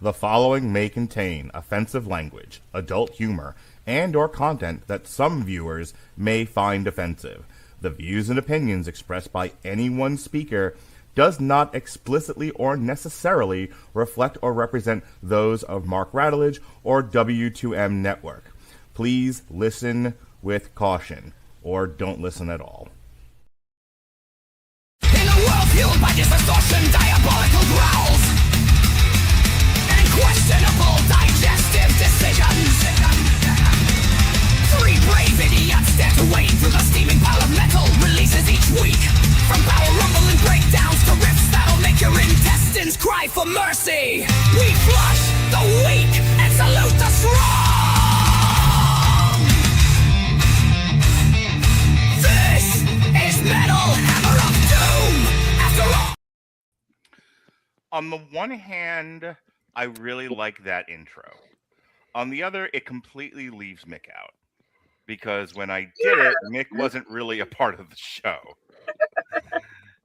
The following may contain offensive language, adult humor, and or content that some viewers may find offensive. The views and opinions expressed by any one speaker does not explicitly or necessarily reflect or represent those of Mark Radulich or W2M Network. Please listen with caution, or don't listen at all. In a world fueled by distortion, diabolical growls, and questionable digestive decisions, three brave idiots stand to wade through the steaming pile of metal releases each week. From power rumbling breakdowns to riffs that'll make your intestines cry for mercy. We flush the weak and salute the strong. This is Metal Hammer of Doom, after all. On the one hand, I really like that intro. On the other, it completely leaves Mick out. Because when I did it, Mick wasn't really a part of the show.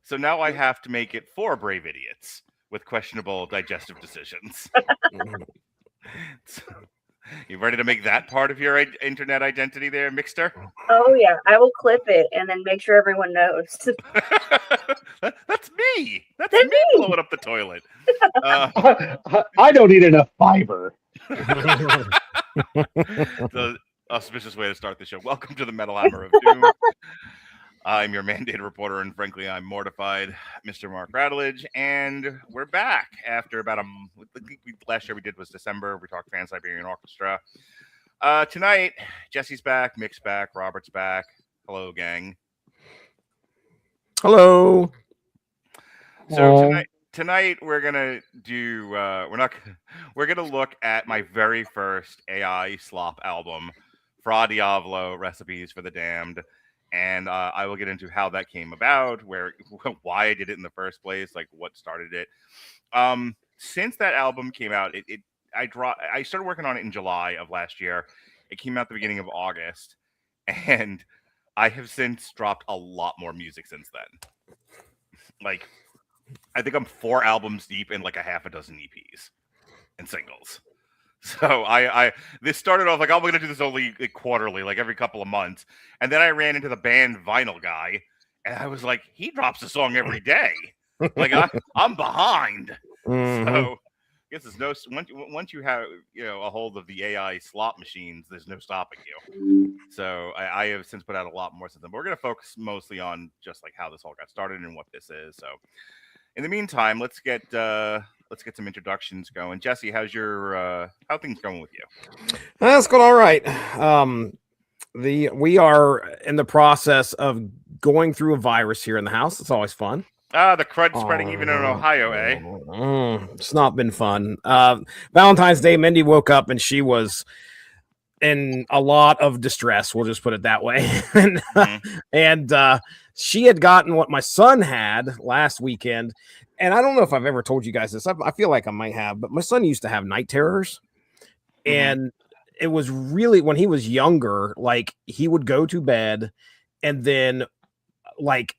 So now I have to make it for brave idiots with questionable digestive decisions. So, you ready to make that part of your internet identity there, Mixter? Oh, yeah. I will clip it and then make sure everyone knows. That's me. That's me blowing up the toilet. I don't eat enough fiber. The auspicious way to start the show. Welcome to the Metal Hammer of Doom. I'm your mandated reporter, and frankly, I'm mortified, Mr. Mark Radulich, and we're back after about last year we did was December. We talked Trans-Siberian Orchestra. Tonight, Jesse's back, Mick's back, Robert's back. Hello, gang. Hello. So tonight we're gonna do. We're gonna look at my very first AI slop album, Fra Diavlo: Recipes for the Damned. And I will get into how that came about, why I did it in the first place, like what started it. Since that album came out, I started working on it in July of last year. It came out at the beginning of August, and I have since dropped a lot more music since then. Like, I think I'm 4 albums deep in like a half a dozen EPs and singles. So this started off like, I'm going to do this only quarterly, like every couple of months. And then I ran into the band Vinyl guy, and I was like, he drops a song every day. Like I'm behind. Mm-hmm. So I guess there's no, once you have, a hold of the AI slot machines, there's no stopping you. So I have since put out a lot more since then. But we're going to focus mostly on just like how this all got started and what this is. So in the meantime, let's get some introductions going. Jesse, how's how things going with you? That's going all right. We are in the process of going through a virus here in the house. It's always fun. The crud spreading even in Ohio, eh? It's not been fun. Valentine's Day, Mindy woke up and she was in a lot of distress. We'll just put it that way. And she had gotten what my son had last weekend. And I don't know if I've ever told you guys this. I feel like I might have, but my son used to have night terrors. And it was really when he was younger, like he would go to bed and then like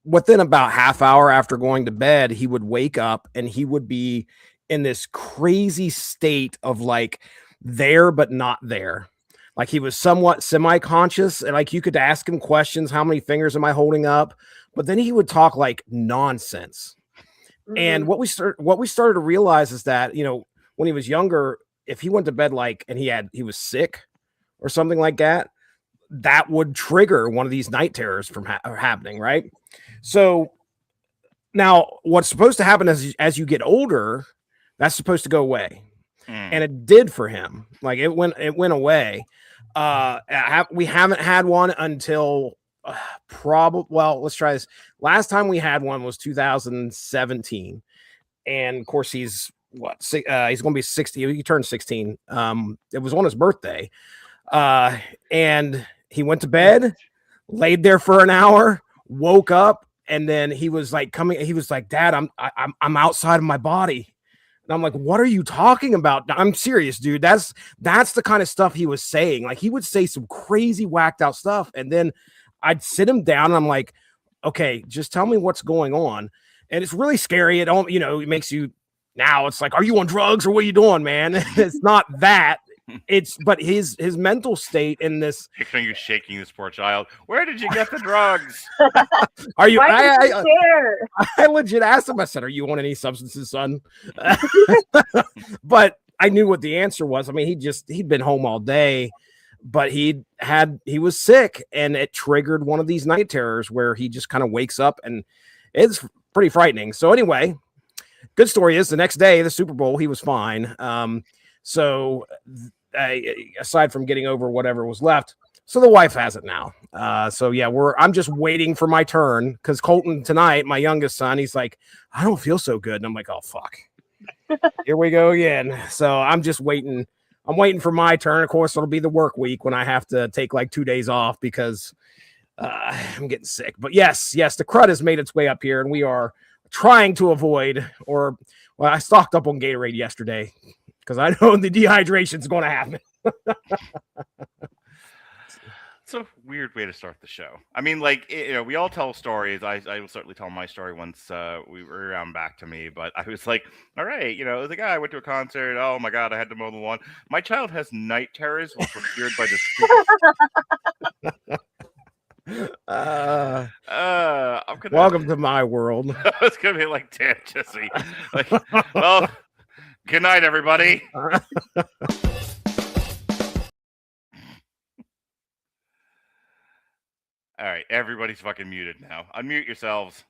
within about half hour after going to bed, he would wake up and he would be in this crazy state of like there, but not there. Like he was somewhat semi-conscious and like you could ask him questions. How many fingers am I holding up? But then he would talk like nonsense. Mm-hmm. And what we started to realize is that, when he was younger, if he went to bed like and he was sick or something like that, that would trigger one of these night terrors from happening, right? So now what's supposed to happen as you get older, that's supposed to go away. And it did for him. Like it went away. We haven't had one until let's try this. Last time we had one was 2017. And of course he's he's going to be 60. He turned 16. It was on his birthday. And he went to bed, laid there for an hour, woke up, and then he was like he was like, Dad, I'm outside of my body. And I'm like, what are you talking about? I'm serious, dude. That's the kind of stuff he was saying. Like he would say some crazy whacked out stuff. And then I'd sit him down and I'm like, okay, just tell me what's going on. And it's really scary. It makes you Now it's like, are you on drugs or what are you doing, man? It's not that. But his mental state in this. Picturing you shaking this poor child. Where did you get the drugs? Are you? Why I legit asked him. I said, "Are you on any substances, son?" But I knew what the answer was. I mean, he'd been home all day, but he was sick, and it triggered one of these night terrors where he just kind of wakes up, and it's pretty frightening. So anyway, good story is the next day, the Super Bowl, he was fine. Aside from getting over whatever was left, so the wife has it now. So yeah, I'm just waiting for my turn because Colton tonight, my youngest son, he's like, I don't feel so good, and I'm like, oh fuck, here we go again. So I'm just waiting. I'm waiting for my turn. Of course, it'll be the work week when I have to take like 2 days off because I'm getting sick. But yes, the crud has made its way up here, and we are trying to avoid. I stocked up on Gatorade yesterday because I know the dehydration is going to happen. It's a weird way to start the show. I mean, like, we all tell stories. I will certainly tell my story once we were around back to me. But I was like, all right, the guy I went to a concert. Oh my god, I had to mow the lawn. My child has night terrors, which were cured by the. Welcome to my world. I was gonna be like, damn, Jesse. Like, well, good night, everybody. All right, everybody's fucking muted now. Unmute yourselves.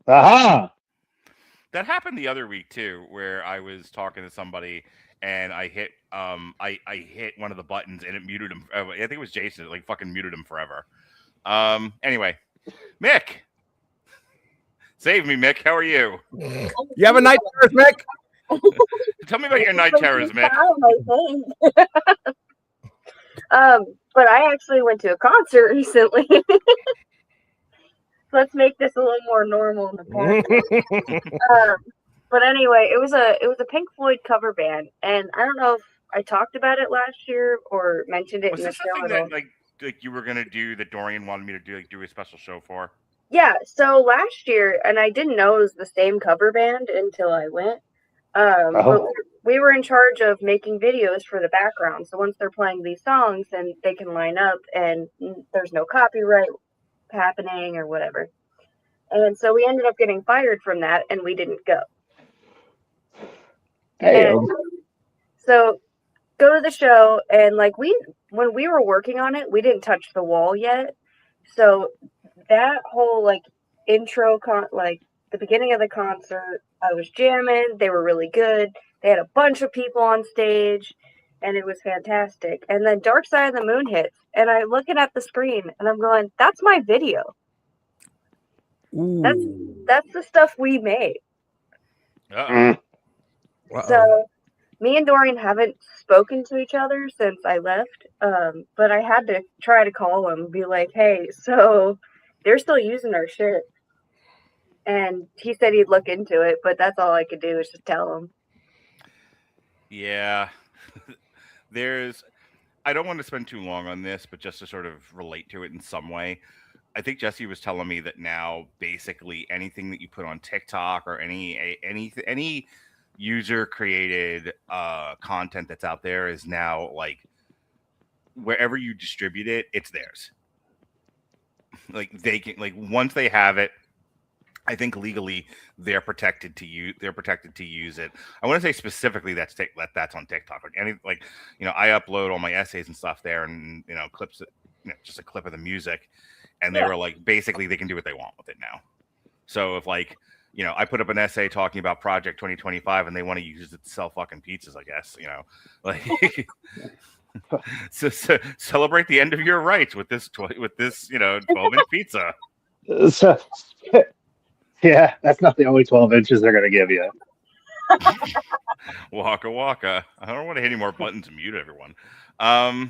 Aha! That happened the other week too, where I was talking to somebody and I hit I hit one of the buttons and it muted him. I think it was Jason. It like fucking muted him forever. Anyway, Mick, save me, Mick. How are you? You have a night terrors, Mick? Tell me about your night terrors, Mick. But I actually went to a concert recently. Let's make this a little more normal in the podcast. But anyway, it was a Pink Floyd cover band, and I don't know if I talked about it last year or mentioned it in the show. Was this something that like you were gonna do that Dorian wanted me to do a special show for? Yeah. So last year, and I didn't know it was the same cover band until I went. But we were in charge of making videos for the background. So once they're playing these songs, then they can line up and there's no copyright happening or whatever. And so we ended up getting fired from that and we didn't go. So go to the show and like when we were working on it, we didn't touch the wall yet. So that whole like intro the beginning of the concert, I was jamming. They were really good. They had a bunch of people on stage, and it was fantastic. And then Dark Side of the Moon hits, and I'm looking at the screen, and I'm going, that's my video. Ooh. That's the stuff we made. Uh-oh. So me and Dorian haven't spoken to each other since I left, but I had to try to call him and be like, hey, so they're still using our shit. And he said he'd look into it, but that's all I could do is just tell him. Yeah. I don't want to spend too long on this, but just to sort of relate to it in some way. I think Jesse was telling me that now basically anything that you put on TikTok or any user created content that's out there is now like wherever you distribute it, it's theirs. Like they can, like once they have it, I think legally they're protected to use. They're protected to use it. I want to say specifically that's on TikTok. I upload all my essays and stuff there, and clips, just a clip of the music, and they were like, basically they can do what they want with it now. So if I put up an essay talking about Project 2025, and they want to use it to sell fucking pizzas, I guess, so celebrate the end of your rights with this 12-inch pizza. Yeah, that's not the only 12 inches they're going to give you. Waka waka. I don't want to hit any more buttons and mute everyone. Well,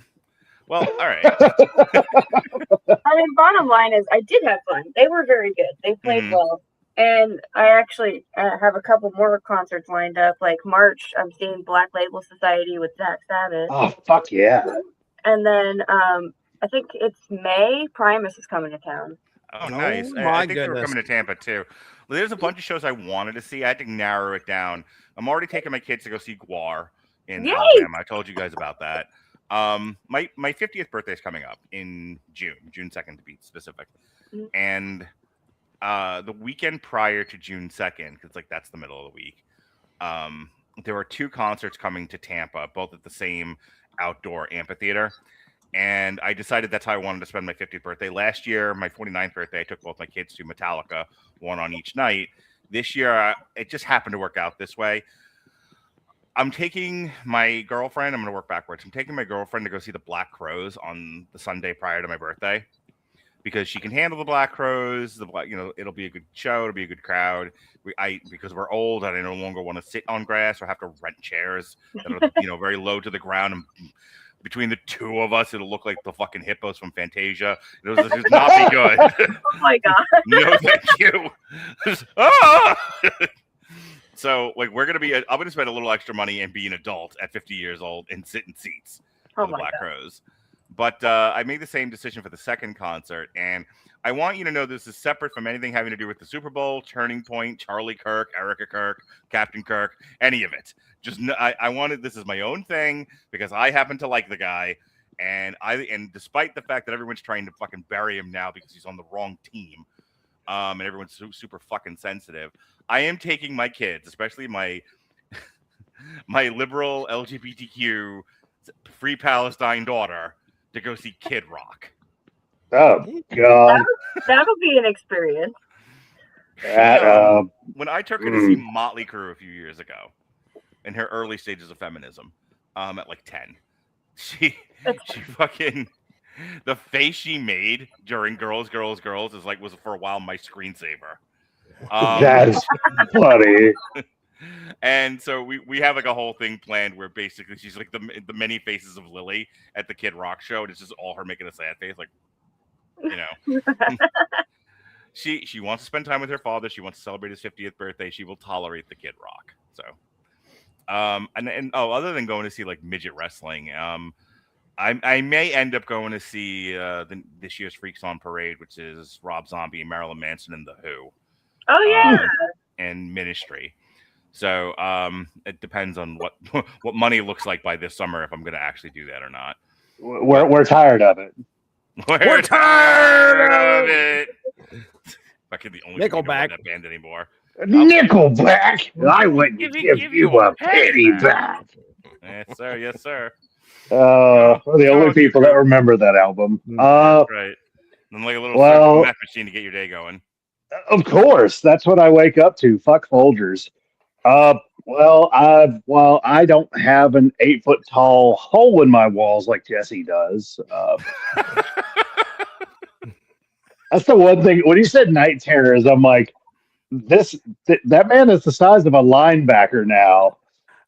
all right. I mean, bottom line is I did have fun. They were very good. They played well. And I actually have a couple more concerts lined up. Like March, I'm seeing Black Label Society with Zach Sabbath. Oh, fuck yeah. And then I think it's May, Primus is coming to town. Oh, nice. I think they were coming to Tampa too. There's a bunch of shows I wanted to see. I had to narrow it down. I'm already taking my kids to go see Guar in Yay! Alabama. I told you guys about that. My 50th birthday is coming up in June 2nd to be specific, and the weekend prior to June 2nd, because like that's the middle of the week. There are 2 concerts coming to Tampa, both at the same outdoor amphitheater. And I decided that's how I wanted to spend my 50th birthday. Last year, my 49th birthday, I took both my kids to Metallica, one on each night. This year, it just happened to work out this way. I'm taking my girlfriend. I'm going to work backwards. I'm taking my girlfriend to go see the Black Crowes on the Sunday prior to my birthday because she can handle the Black Crowes. It'll be a good show. It'll be a good crowd. Because we're old and I no longer want to sit on grass or have to rent chairs that are very low to the ground. And between the 2 of us, it'll look like the fucking hippos from Fantasia. It'll just not be good. Oh my god! No, thank you. So, like, I'm gonna spend a little extra money and be an adult at 50 years old and sit in seats for the Black Crowes. But I made the same decision for the second concert, and I want you to know this is separate from anything having to do with the Super Bowl, Turning Point, Charlie Kirk, Erica Kirk, Captain Kirk, any of it. I wanted this is my own thing because I happen to like the guy, and despite the fact that everyone's trying to fucking bury him now because he's on the wrong team, and everyone's super fucking sensitive, I am taking my kids, especially my liberal LGBTQ Free Palestine daughter, to go see Kid Rock. Oh God, that'll be an experience. When I took her to see Motley Crue a few years ago, in her early stages of feminism, at like 10, she fucking the face she made during Girls was for a while my screensaver. That's funny. And so we have like a whole thing planned where basically she's like the many faces of Lily at the Kid Rock show, and it's just all her making a sad face, like, she wants to spend time with her father. She wants to celebrate his 50th birthday. She will tolerate the Kid Rock. So, other than going to see like midget wrestling, I may end up going to see this year's Freaks on Parade, which is Rob Zombie, Marilyn Manson, and The Who. Oh yeah, and Ministry. So it depends on what money looks like by this summer if I'm going to actually do that or not. We're tired of it. We're tired of it. Fucking the only Nickelback that band anymore. Nickelback. I wouldn't give you a penny back. Yes, sir. Yes, sir. We're the only people that remember that album. Right. And like a little meth machine to get your day going. Of course, that's what I wake up to. Fuck Folgers. I don't have an 8-foot tall hole in my walls like Jesse does. That's the one thing. When you said night terrors, I'm like, that man is the size of a linebacker now.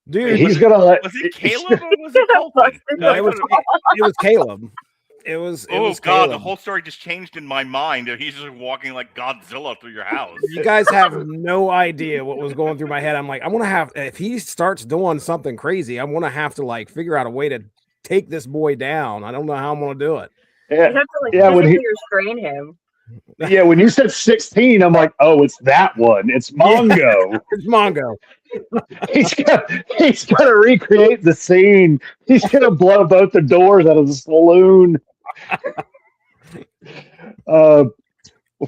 Dude, was it Caleb or was it Colton? No, it was Caleb. It was God, Caleb. the whole story just changed in my mind. He's just walking like Godzilla through your house. You guys have no idea what was going through my head. I'm like, if he starts doing something crazy, I'm gonna have to like figure out a way to take this boy down. I don't know how I'm gonna do it. Yeah, you have to physically restrain him. Yeah, when you said 16, I'm like, oh, it's that one. It's Mongo. It's Mongo. He's got to recreate the scene. He's gonna blow both the doors out of the saloon.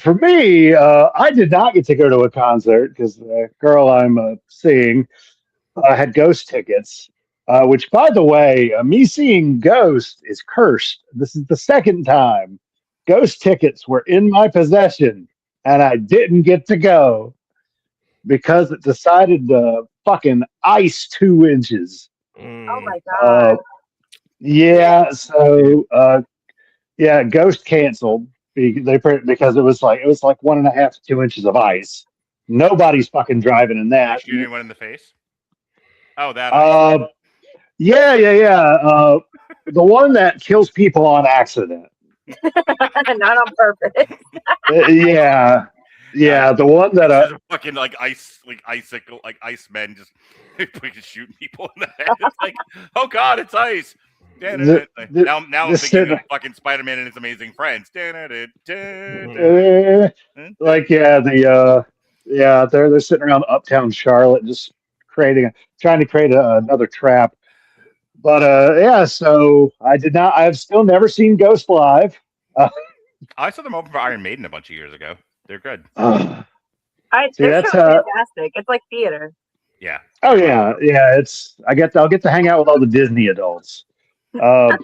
For me, I did not get to go to a concert because the girl I'm seeing had Ghost tickets. Which, by the way, me seeing Ghost is cursed. This is the second time Ghost tickets were in my possession, and I didn't get to go because it decided to fucking ice 2 inches. Oh my god! Yeah, so Ghost canceled because it was like 1.5 to 2 inches of ice. Nobody's fucking driving in that. Shoot anyone in the face? Oh, that. Yeah. The one that kills people on accident. Not on purpose. Yeah, the one that fucking like icicle, like ice men just shooting people in the head. It's like, oh god, it's ice. Now I'm thinking of fucking Spider-Man and his amazing friends. Yeah, they're sitting around uptown Charlotte, just trying to create another trap. But yeah, so I did not. I've still never seen Ghost live. Uh, I saw them open for Iron Maiden a bunch of years ago. They're good. See, Their that's show's fantastic. It's like theater. Yeah. oh yeah, yeah. I'll get to hang out with all the Disney adults, uh,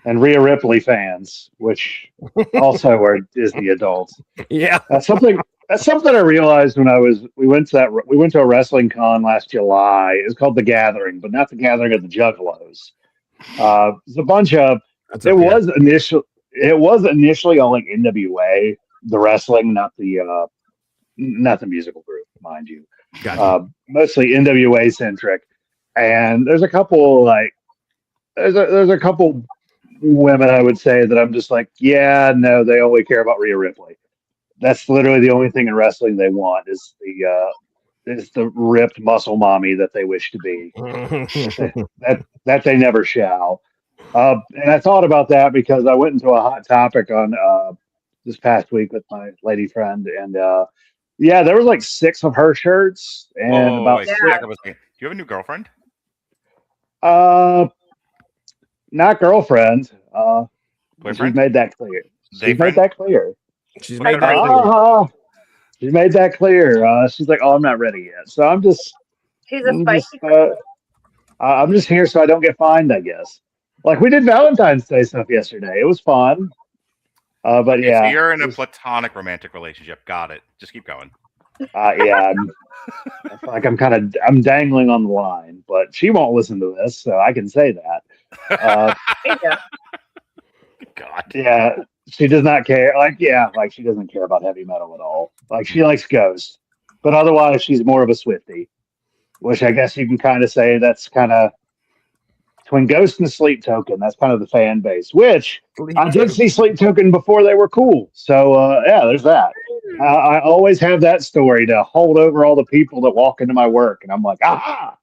and Rhea Ripley fans, which also are Disney adults. Yeah. That's something. That's something I realized when we went to a wrestling con last July. It's called the Gathering, but not the Gathering of the Juggalos. It's a bunch of. That's It up here. was initially on like NWA, the wrestling, not the musical group, mind you. Gotcha. Mostly NWA centric, and there's a couple women I would say that I'm just like, yeah, no, they only care about Rhea Ripley. That's literally the only thing in wrestling they want is the ripped muscle mommy that they wish to be. That they never shall. And I thought about that because I went into a hot topic on this past week with my lady friend, and yeah, there was like 6 of her shirts and Oh, about wait, Yeah. back up a second. Do you have a new girlfriend? uh, not girlfriend. She's Boyfriend? made that clear. They She's made friend? that clear. She's What are you made gonna that write? clear. She's made that clear. She's like, oh, I'm not ready yet. So She's a I'm just, spicy girl. I'm just here so I don't get fined, I guess. Like we did Valentine's Day stuff yesterday. It was fun. But Okay, so yeah, you're in a platonic romantic relationship. Got it. Just keep going. yeah, I feel like I'm dangling on the line, but she won't listen to this, so I can say that. Uh, There you go. God. yeah, she does not care. Like she doesn't care about heavy metal at all. Like she likes Ghost, but otherwise she's more of a Swiftie, which I guess you can kind of say that's kind of between Ghost and Sleep Token. That's kind of the fan base. Which I did see Sleep Token before they were cool. So yeah, there's that. I always have that story to hold over all the people that walk into my work, and I'm like, aha!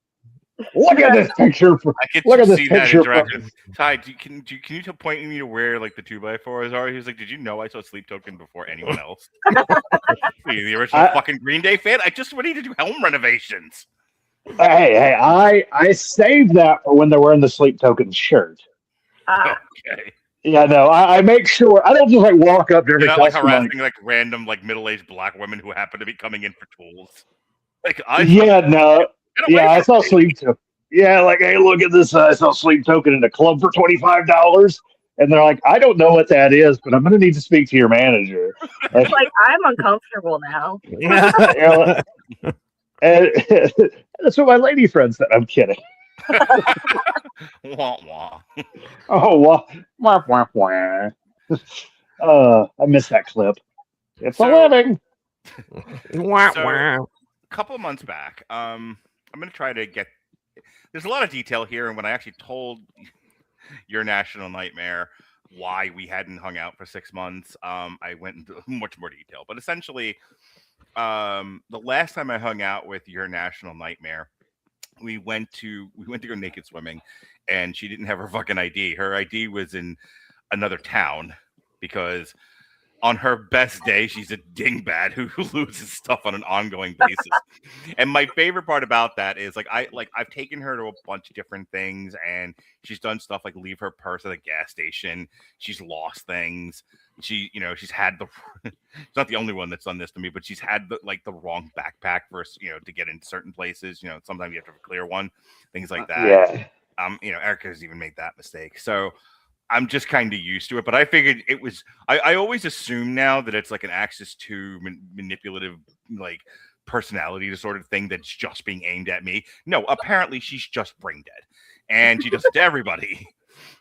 Look at this picture. I get Look to at this see that picture interaction. from. Ty, can you point me to where like the 2x4s are? He was like, "Did you know I saw Sleep Token before anyone else?" Are you the original fucking Green Day fan? I just need to do home renovations. Hey, I saved that for when they're wearing the Sleep Token shirt. Okay. Yeah, no, I make sure I don't just like walk up to You're every not like customer. harassing like random like middle-aged black women who happen to be coming in for tools. Like I Yeah, no, get away yeah, I from saw me. Sleep Token. Yeah, like, hey, look at this. I saw Sleep Token in a club for $25, and they're like, I don't know what that is, but I'm going to need to speak to your manager. It's like I'm uncomfortable now. And, that's what my lady friend said. I'm kidding. Wah, wah. Oh, wah, wah, wah. I missed that clip. It's a So- living. Wah, So- wah. A couple of months back, I'm gonna try to get. There's a lot of detail here, and when I actually told your national nightmare why we hadn't hung out for 6 months, I went into much more detail. But essentially, the last time I hung out with your national nightmare, we went to go naked swimming, and she didn't have her fucking ID. Her ID was in another town because on her best day, she's a dingbat who loses stuff on an ongoing basis. And my favorite part about that is I've taken her to a bunch of different things, and she's done stuff like leave her purse at a gas station. She's lost things. She's had it's not the only one that's done this to me, but she's had the wrong backpack for to get into certain places. Sometimes you have to have a clear one, things like that. Yeah. Erica has even made that mistake. So I'm just kind of used to it, but I figured it was. I always assume now that it's like an access to manipulative, like personality disorder thing that's just being aimed at me. No, apparently she's just brain dead, and she does it to everybody.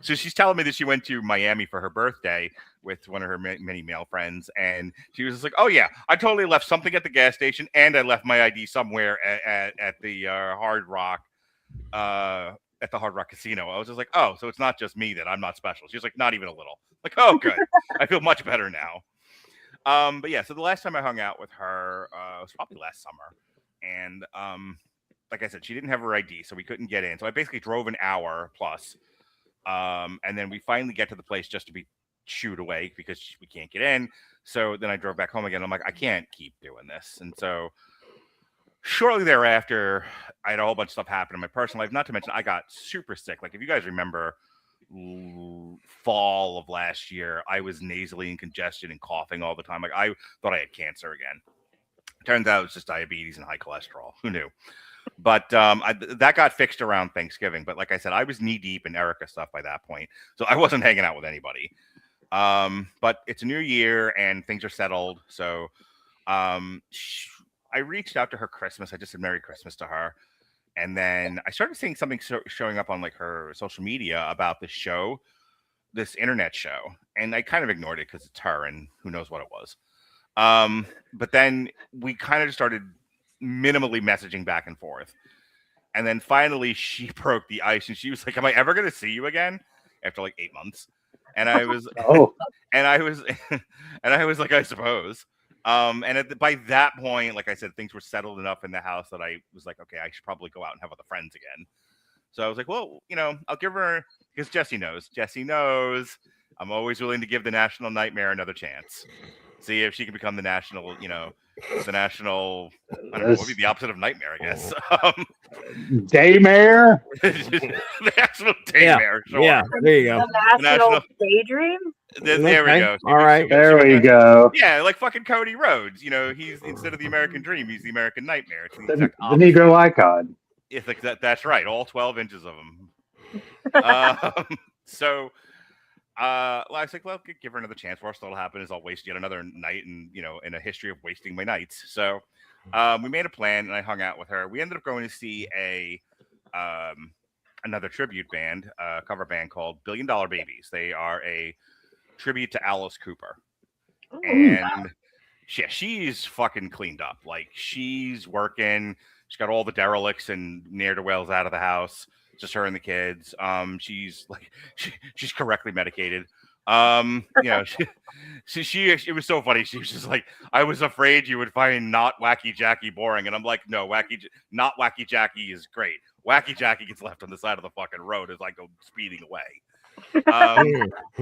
So she's telling me that she went to Miami for her birthday with one of her many male friends, and she was just like, "Oh yeah, I totally left something at the gas station, and I left my ID somewhere at the Hard Rock." At the Hard Rock Casino. I was just like, oh, so it's not just me that I'm not special. She's like, not even a little. Like, oh, good. I feel much better now. But yeah, so the last time I hung out with her was probably last summer. And like I said, she didn't have her ID, so we couldn't get in. So I basically drove an hour plus. And then we finally get to the place just to be shooed away because we can't get in. So then I drove back home again. I'm like, I can't keep doing this. And so shortly thereafter, I had a whole bunch of stuff happen in my personal life. Not to mention, I got super sick. Like, if you guys remember fall of last year, I was nasally and congested and coughing all the time. Like, I thought I had cancer again. Turns out it's just diabetes and high cholesterol. Who knew? But that got fixed around Thanksgiving. But like I said, I was knee deep in Erica stuff by that point. So I wasn't hanging out with anybody. But it's a new year and things are settled. So I reached out to her Christmas. I just said Merry Christmas to her. And then I started seeing something showing up on like her social media about this show, this internet show. And I kind of ignored it because it's her and who knows what it was. But then we kind of just started minimally messaging back and forth. And then finally she broke the ice and she was like, am I ever going to see you again? After like 8 months. And I was, and I was like, I suppose. And by that point, like I said, things were settled enough in the house that I was like, okay, I should probably go out and have other friends again. So I was like, well, I'll give her, because Jesse knows I'm always willing to give the National Nightmare another chance. See if she can become the national, I don't know, what would be the opposite of nightmare, I guess. Daymare? The national daymare, sure. Yeah, there you go. The national daydream? There we go. All right. There we go. Yeah, like fucking Cody Rhodes. He's instead of the American dream, he's the American nightmare. It's The Negro icon. It's like that. That's right. All 12 inches of them. So I was like, well, give her another chance. Worst that'll happen is I'll waste yet another night, and in a history of wasting my nights. So we made a plan, and I hung out with her. We ended up going to see another tribute band, a cover band called $1 Billion Babies. They are a tribute to Alice Cooper, and she's fucking cleaned up. Like, she's working. She's got all the derelicts and ne'er-do-wells out of the house. Just her and the kids. She's like, she's correctly medicated. It was so funny. She was just like, I was afraid you would find not Wacky Jackie boring, and I'm like, no, not Wacky Jackie is great. Wacky Jackie gets left on the side of the fucking road as I go speeding away.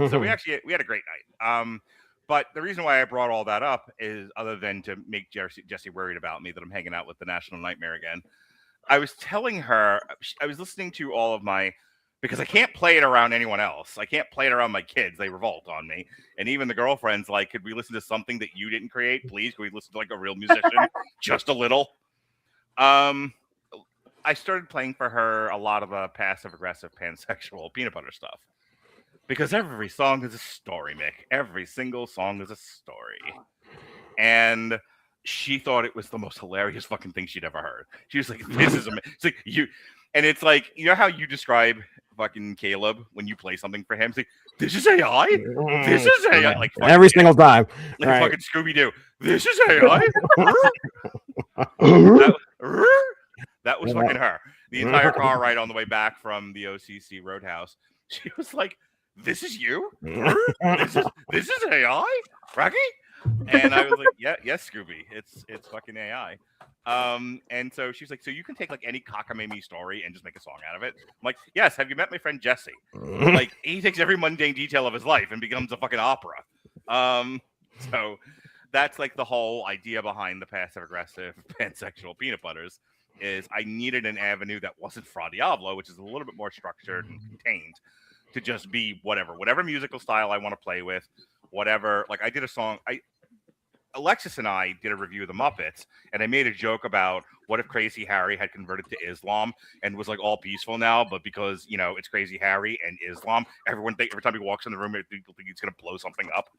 So we had a great night. But the reason why I brought all that up is, other than to make Jesse worried about me that I'm hanging out with the National Nightmare again, I was telling her, I was listening to all of my, because I can't play it around anyone else. I can't play it around my kids. They revolt on me. And even the girlfriend's like, could we listen to something that you didn't create? Please, could we listen to like a real musician? Just a little. I started playing for her a lot of passive-aggressive pansexual peanut butter stuff. Because every song is a story, Mick. Every single song is a story. And she thought it was the most hilarious fucking thing she'd ever heard. She was like, this is amazing. It's like, and it's like, how you describe fucking Caleb when you play something for him? It's like, this is AI? This is AI? Like, every single time. Like right. Fucking Scooby-Doo. This is AI? that was fucking her. The entire car ride on the way back from the OCC Roadhouse. She was like, this is you? This is AI? Rocky? And I was like, yes, Scooby. It's fucking AI. And so she's like, so you can take like any cockamamie story and just make a song out of it. I'm like, yes, have you met my friend Jesse? Like, he takes every mundane detail of his life and becomes a fucking opera. So that's like the whole idea behind the passive-aggressive pansexual peanut butters, is I needed an avenue that wasn't Fra Diavlo, which is a little bit more structured and contained, to just be whatever musical style I want to play with, whatever. Like, I did a song, Alexis and I did a review of the Muppets, and I made a joke about what if Crazy Harry had converted to Islam and was like all peaceful now, but because it's Crazy Harry and Islam, every time he walks in the room, people think he's gonna blow something up.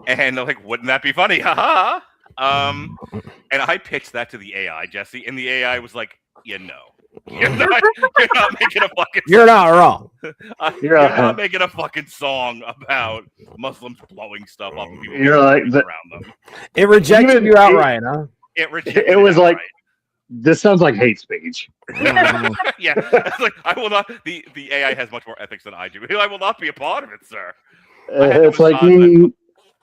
And they're like, wouldn't that be funny? Haha. And I pitched that to the AI, Jesse, and the AI was like, You're not making a fucking. You're not wrong. You're not making a fucking song about Muslims blowing stuff up. And people around them. It rejected you outright, huh? It was like, this sounds like hate speech. Yeah, it's like, I will not. The AI has much more ethics than I do. I will not be a part of it, sir. It's like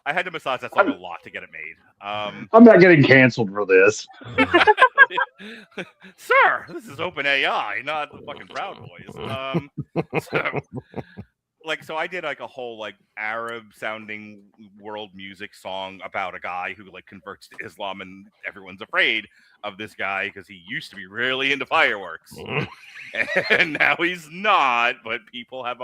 I had to massage that song a lot to get it made. I'm not getting canceled for this. Sir, this is open AI, not the fucking Proud Boys. So, so I did like a whole like Arab sounding world music song about a guy who like converts to Islam, and everyone's afraid of this guy because he used to be really into fireworks, and now he's not. But people have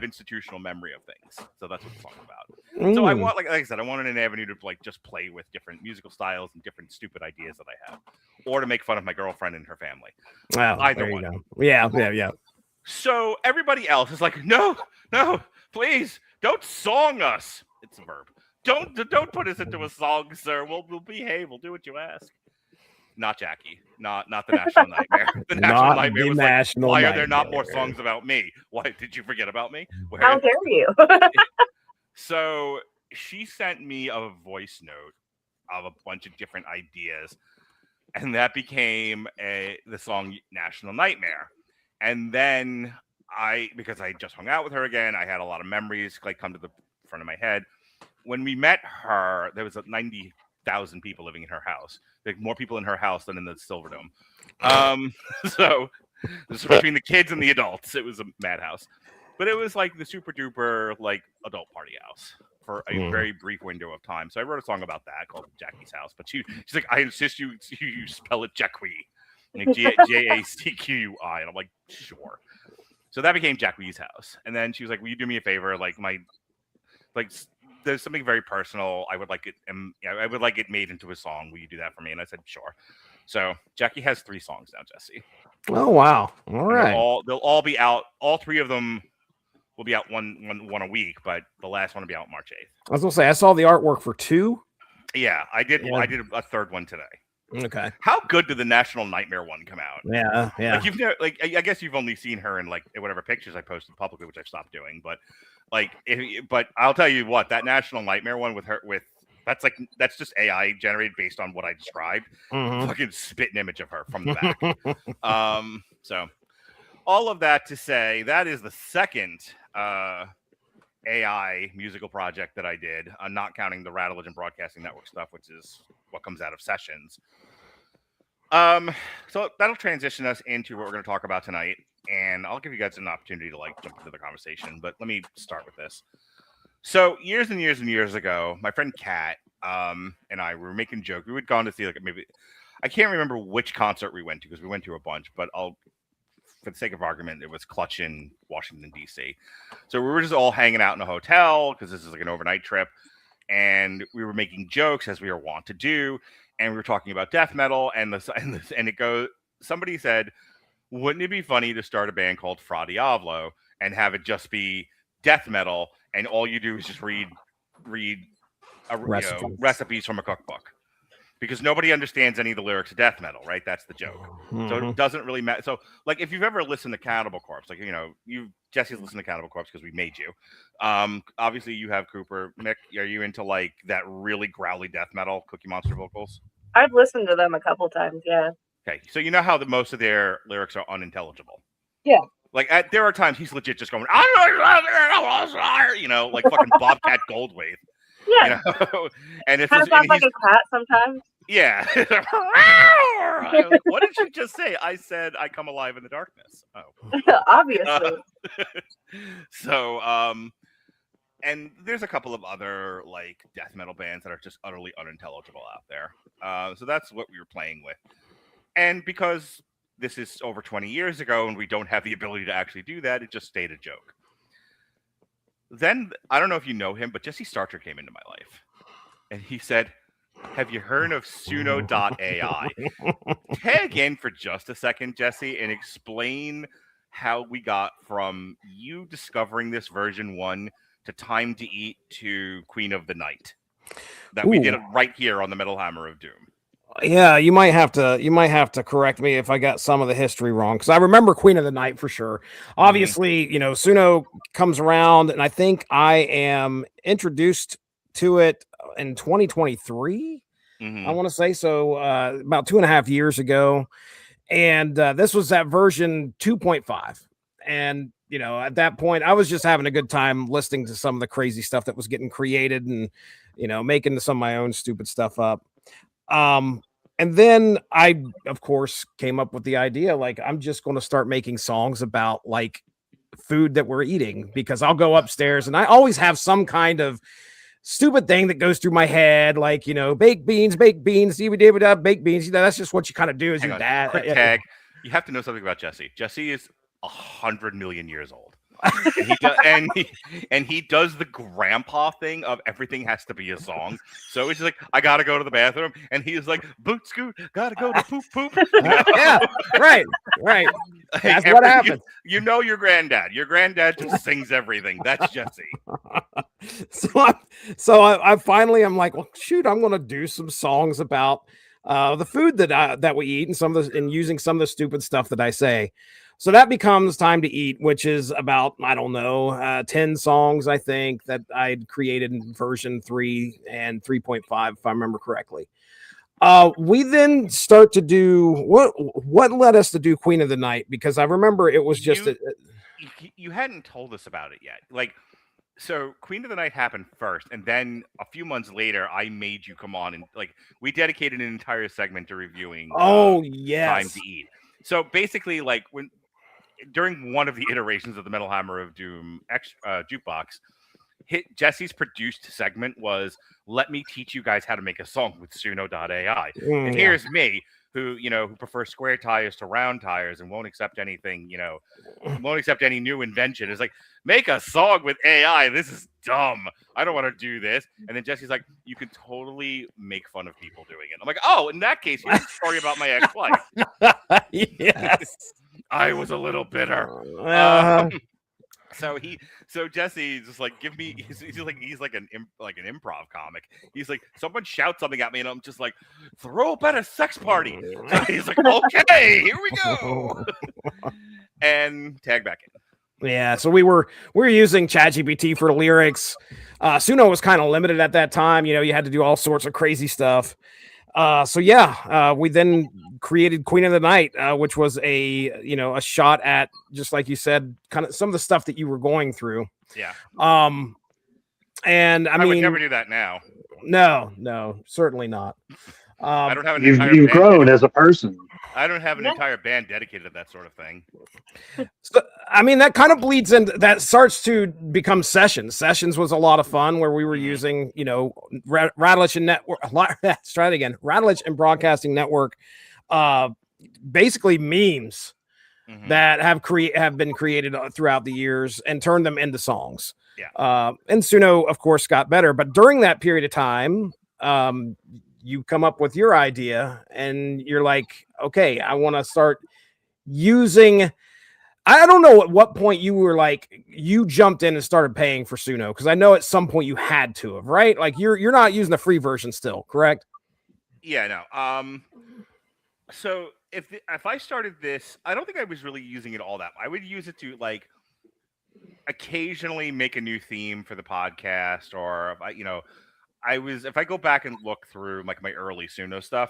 institutional memory of things, so that's what the song's about. So I want, like I said, I wanted an avenue to like just play with different musical styles and different stupid ideas that I have, or to make fun of my girlfriend and her family. Either one. Yeah. So everybody else is like, no, please don't song us. It's a verb. Don't put us into a song, sir. We'll behave. We'll do what you ask. Not Jackie. Not the National Nightmare. The National Nightmare was like, why are there not more songs about me? Why did you forget about me? How dare you? So she sent me a voice note of a bunch of different ideas, and that became the song National Nightmare. And then because I just hung out with her again, I had a lot of memories like come to the front of my head. When we met her, there was 90,000 people living in her house. Like more people in her house than in the Silverdome. So this was between the kids and the adults. It was a madhouse. But it was like the super duper like adult party house for a very brief window of time. So I wrote a song about that called Jackie's House. But she's like, I insist you spell it Jacqui. Like Jacqui. And I'm like, sure. So that became Jacquees' house. And then she was like, will you do me a favor? Like there's something very personal. I would like it made into a song. Will you do that for me? And I said, sure. So Jackie has 3 songs now, Jesse. Oh, wow. All right. They'll all be out. All 3 of them will be out one a week, but the last one will be out March 8th. I was going to say, I saw the artwork for 2. Yeah, I did. Yeah. I did a 3rd one today. Okay. How good did the National Nightmare one come out? Yeah. Like you've never, like I guess you've only seen her in like whatever pictures I posted publicly, which I've stopped doing. But like, but I'll tell you what, that National Nightmare one that's just AI generated based on what I described. Fucking spit an image of her from the back. So all of that to say, that is the second AI musical project that I did, not counting the Rattlevision Broadcasting Network stuff, which is what comes out of sessions. So that'll transition us into what we're going to talk about tonight, and I'll give you guys an opportunity to like jump into the conversation, but let me start with this. So years and years and years ago, my friend Kat and I were making a joke. We had gone to see like maybe, I can't remember which concert we went to because we went to a bunch, but for the sake of argument, it was Clutch in Washington, D.C. So we were just all hanging out in a hotel because this is like an overnight trip. And we were making jokes as we were wont to do. And we were talking about death metal. And it goes, somebody said, wouldn't it be funny to start a band called Fra Diavlo and have it just be death metal? And all you do is just read recipes from a cookbook. Because nobody understands any of the lyrics of death metal, right? That's the joke. So it doesn't really matter. So, like, if you've ever listened to Cannibal Corpse, like, Jesse's listened to Cannibal Corpse because we made you. Obviously, you have Cooper. Mick, are you into, like, that really growly death metal, Cookie Monster vocals? I've listened to them a couple times, yeah. Okay, so you know how most of their lyrics are unintelligible? Yeah. Like, there are times he's legit just going, like fucking Bobcat Goldthwait. Yeah. And it's kind of sounds like a cat sometimes. Yeah. Like, what did you just say? I said I come alive in the darkness. Oh. Obviously. So, and there's a couple of other like death metal bands that are just utterly unintelligible out there. So that's what we were playing with. And because this is over 20 years ago and we don't have the ability to actually do that, it just stayed a joke. Then, I don't know if you know him, but Jesse Starcher came into my life. And he said, have you heard of Suno.ai? Tag in for just a second, Jesse, and explain how we got from you discovering this version 1 to Time to Eat to Queen of the Night. That we did it right here on the Metal Hammer of Doom. Yeah, you might have to correct me if I got some of the history wrong, because I remember Queen of the Night for sure. Obviously, Suno comes around, and I think I am introduced to it in 2023. I want to say so, about 2.5 years ago, and this was that version 2.5. And at that point, I was just having a good time listening to some of the crazy stuff that was getting created, and making some of my own stupid stuff up. And then I, of course, came up with the idea, like, I'm just going to start making songs about like food that we're eating, because I'll go upstairs and I always have some kind of stupid thing that goes through my head, like, baked beans, baked beans, baked beans. That's just what you kind of do as Hang your on, dad. quick tag. You have to know something about Jesse. Jesse is 100 million years old. And he does, and he does the grandpa thing of everything has to be a song. So he's like, I gotta go to the bathroom, and he's like, boot scoot, gotta go to poop poop. Yeah, right. That's what happens. You know your granddad. Your granddad just sings everything. That's Jesse. So I finally, I'm like, well, shoot, I'm gonna do some songs about the food that we eat, and using some of the stupid stuff that I say. So that becomes Time to Eat, which is about, I don't know, 10 songs, I think, that I'd created in version 3 and 3.5, if I remember correctly. We then start to do what led us to do Queen of the Night, because I remember it was just you hadn't told us about it yet. Like, so Queen of the Night happened first, and then a few months later, I made you come on, and like we dedicated an entire segment to reviewing. Yes, Time to Eat. So basically, like during one of the iterations of the Metal Hammer of Doom jukebox, Jesse's produced segment was, let me teach you guys how to make a song with Suno.ai. And here's me, who prefers square tires to round tires and won't accept anything, won't accept any new invention. It's like, make a song with AI. This is dumb. I don't want to do this. And then Jesse's like, you can totally make fun of people doing it. I'm like, oh, in that case, here's a story about my ex-wife. Yes. I was a little bitter. So Jesse's just like, give me. He's like an improv comic. He's like, someone shouts something at me, and I'm just like, throw up at a sex party. So he's like, okay, here we go, and tag back in. Yeah, so we were using ChatGPT for lyrics. Suno was kind of limited at that time. You had to do all sorts of crazy stuff. We then created Queen of the Night, which was a shot at, just like you said, kind of some of the stuff that you were going through. Yeah. And I mean, would never do that now. No, certainly not. I don't have an you've grown as a person. I don't have an entire band dedicated to that sort of thing. So, I mean, that kind of bleeds into, that starts to become Sessions. Sessions was a lot of fun, where we were using, Rattlich and Network. Let's try it again. Rattlich and Broadcasting Network, basically memes that have been created throughout the years and turned them into songs. Yeah. And Suno, of course, got better. But during that period of time, you come up with your idea and you're like, okay, I want to start using. I don't know at what point you were like, you jumped in and started paying for Suno, because I know at some point you had to have, right? Like you're not using the free version still, correct? Yeah, no. So if I started this, I don't think I was really using it all that. I would use it to like occasionally make a new theme for the podcast, or if I go back and look through like my early Suno stuff,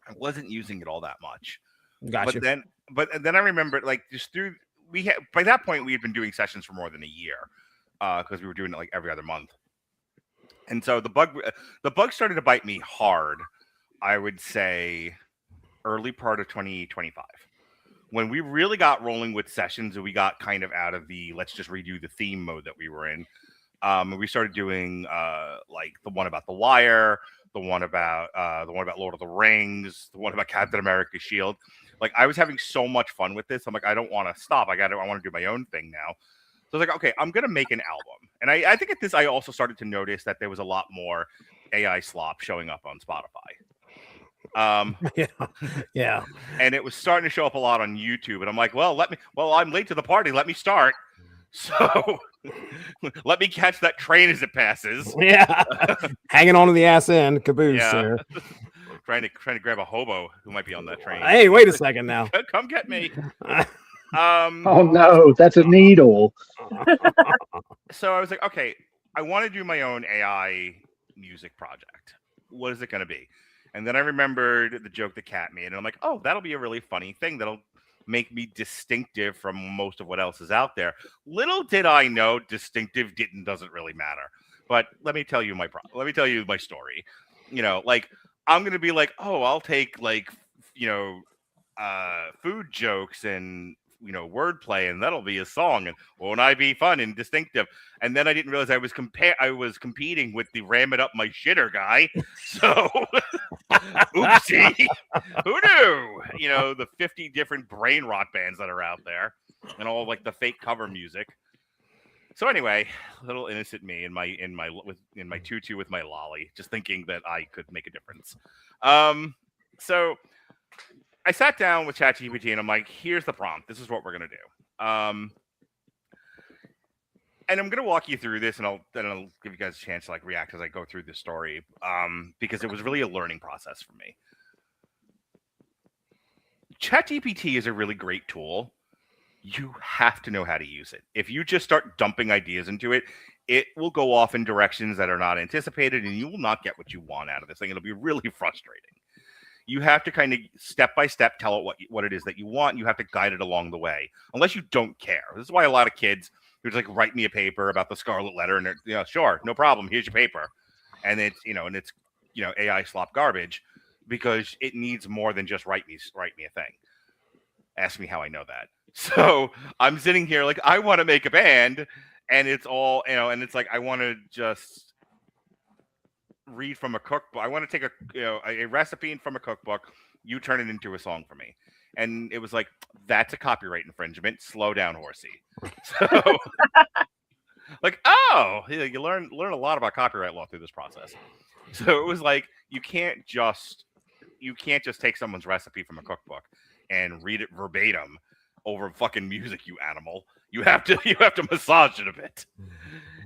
I wasn't using it all that much. Gotcha. But then I remember, like, just by that point we had been doing sessions for more than a year, because we were doing it like every other month. And so the bug started to bite me hard, I would say early part of 2025. When we really got rolling with sessions and we got kind of out of the let's just redo the theme mode that we were in. We started doing like the one about The Wire, the one about Lord of the Rings, the one about Captain America's shield. Like, I was having so much fun with this. I'm like, I don't want to stop. I want to do my own thing now. So I was like, okay, I'm gonna make an album. And I think at this I also started to notice that there was a lot more AI slop showing up on Spotify. Yeah. And it was starting to show up a lot on YouTube. And I'm like, well, I'm late to the party. Let me start. So let me catch that train as it passes. Yeah. Hanging on to the ass end, caboose. Yeah. trying to grab a hobo who might be on that train. Hey, wait a second now. Come get me. Oh no, that's a needle. So I was like, okay, I want to do my own AI music project. What is it going to be? And then I remembered the joke that Kat made, and I'm like, oh, that'll be a really funny thing. That'll make me distinctive from most of what else is out there. Little did I know, distinctive doesn't really matter. But let me tell you my story. Like, I'm gonna be like, oh, I'll take like food jokes and wordplay, and that'll be a song, and won't I be fun and distinctive? And then I didn't realize I was competing with the ram it up my shitter guy. So oopsie, who knew? The 50 different brain rot bands that are out there, and all like the fake cover music. So anyway, little innocent me in my tutu with my lolly, just thinking that I could make a difference. So I sat down with ChatGPT and I'm like, here's the prompt. This is what we're gonna do. And I'm gonna walk you through this, and I'll give you guys a chance to like react as I go through this story. Because it was really a learning process for me. ChatGPT is a really great tool. You have to know how to use it. If you just start dumping ideas into it, it will go off in directions that are not anticipated, and you will not get what you want out of this thing. It'll be really frustrating. You have to kind of step by step tell it what it is that you want. And you have to guide it along the way, unless you don't care. This is why a lot of kids who's like, write me a paper about the Scarlet Letter, and they're, sure, no problem. Here's your paper, and it's AI slop garbage, because it needs more than just write me a thing. Ask me how I know that. So I'm sitting here like, I want to make a band, and it's all and it's like, I want to just read from a cookbook. I want to take a recipe from a cookbook. You turn it into a song for me. And it was like, that's a copyright infringement. Slow down, horsey. So like, you learn a lot about copyright law through this process. So it was like, you can't just take someone's recipe from a cookbook and read it verbatim over fucking music, you animal. You have to massage it a bit.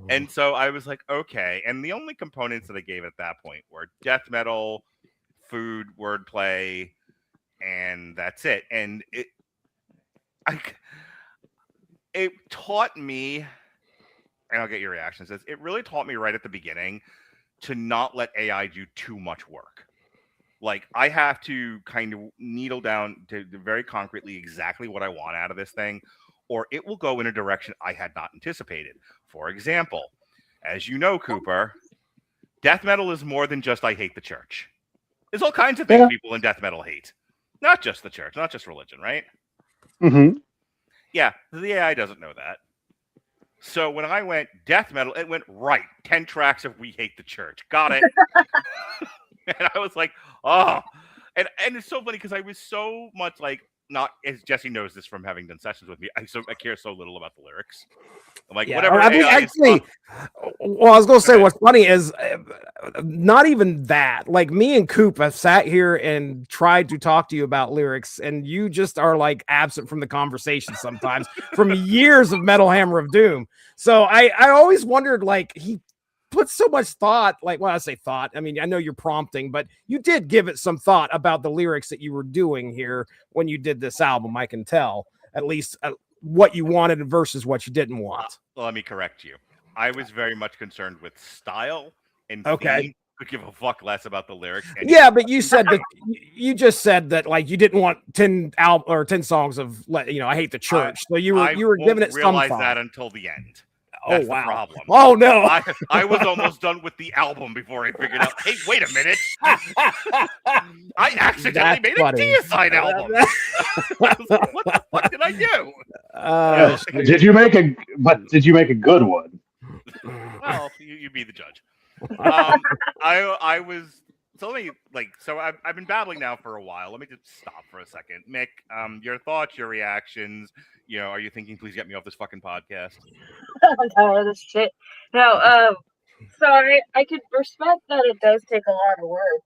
And so I was like, okay. And the only components that I gave at that point were death metal, food, wordplay, and that's it. And it taught me, and I'll get your reactions. It really taught me right at the beginning to not let AI do too much work. Like, I have to kind of needle down to very concretely exactly what I want out of this thing, or it will go in a direction I had not anticipated. For example, as you know, Cooper, death metal is more than just I hate the church. There's all kinds of things people in death metal hate. Not just the church, not just religion, right? Mm-hmm. Yeah, the AI doesn't know that. So when I went death metal, it went right. 10 tracks of We Hate the Church. Got it. And I was like, oh. And it's so funny because I was so much like, not as Jesse knows this from having done sessions with me. I care so little about the lyrics. I'm like, whatever. I mean, actually, well, I was going to say what's funny is not even that. Like, me and Coop have sat here and tried to talk to you about lyrics, and you just are like absent from the conversation sometimes from years of Metal Hammer of Doom. So I always wondered, like, he put so much thought, like, well, I say thought, I mean, I know you're prompting, but you did give it some thought about the lyrics that you were doing here when you did this album. I can tell at least what you wanted versus what you didn't want. Well, let me correct you. I was very much concerned with style and theme. Could give a fuck less about the lyrics. Yeah, but you said that you just said that, like, you didn't want 10 songs of, I hate the church. So you were giving it some thought. I realize that until the end. That's the problem. Oh no! I was almost done with the album before I figured out. Hey, wait a minute! I accidentally made a Deicide album. What the fuck did I do? Did you make a good one? Well, you be the judge. I was. So let me So I've been babbling now for a while. Let me just stop for a second, Mick. Your thoughts, your reactions. Are you thinking, please get me off this fucking podcast? No, this shit. No, so I could respect that it does take a lot of work.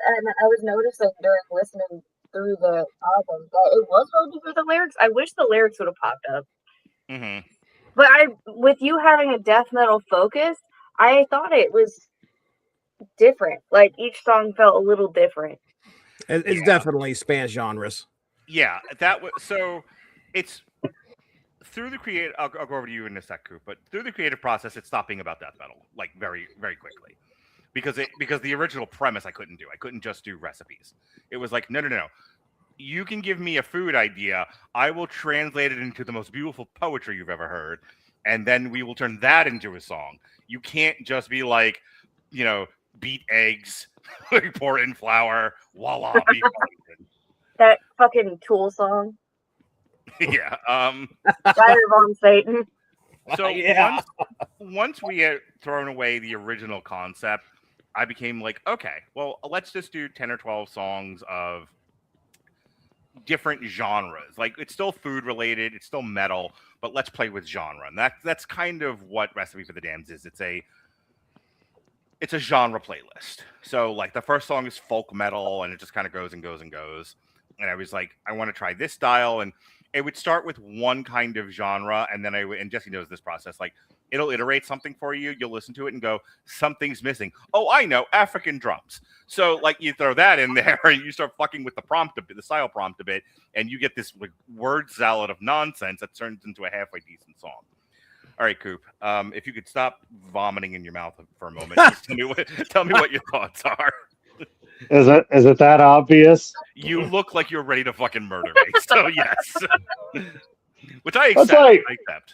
And I was noticing during listening through the album that it was hard to hear the lyrics. I wish the lyrics would have popped up. Mm-hmm. But with you having a death metal focus, I thought it was different. Like, each song felt a little different. It's definitely spans genres. Yeah, so it's through the creative. I'll go over to you in a sec, Coop. But through the creative process, it stopped being about death metal like very, very quickly, because the original premise I couldn't do. I couldn't just do recipes. It was like, no. You can give me a food idea. I will translate it into the most beautiful poetry you've ever heard, and then we will turn that into a song. You can't just be like, beat eggs, pour in flour, voila. That fucking Tool song. Yeah. Fire von Satan. So Yeah. once we had thrown away the original concept, I became like, okay, well, let's just do 10 or 12 songs of different genres. Like, it's still food related, it's still metal, but let's play with genre. And that's kind of what Recipe for the Damned is. It's a genre playlist. So like the first song is folk metal and it just kind of goes and goes and goes. And I was like, I want to try this style. And it would start with one kind of genre. And then and Jesse knows this process, like it'll iterate something for you. You'll listen to it and go, something's missing. Oh, I know, African drums. So like you throw that in there and you start fucking with the prompt a bit, the style prompt a bit. And you get this like, word salad of nonsense that turns into a halfway decent song. All right, Coop. If you could stop vomiting in your mouth for a moment, just tell me what your thoughts are. Is it that obvious? You look like you're ready to fucking murder me. So yes, which I That's accept. like- I accept.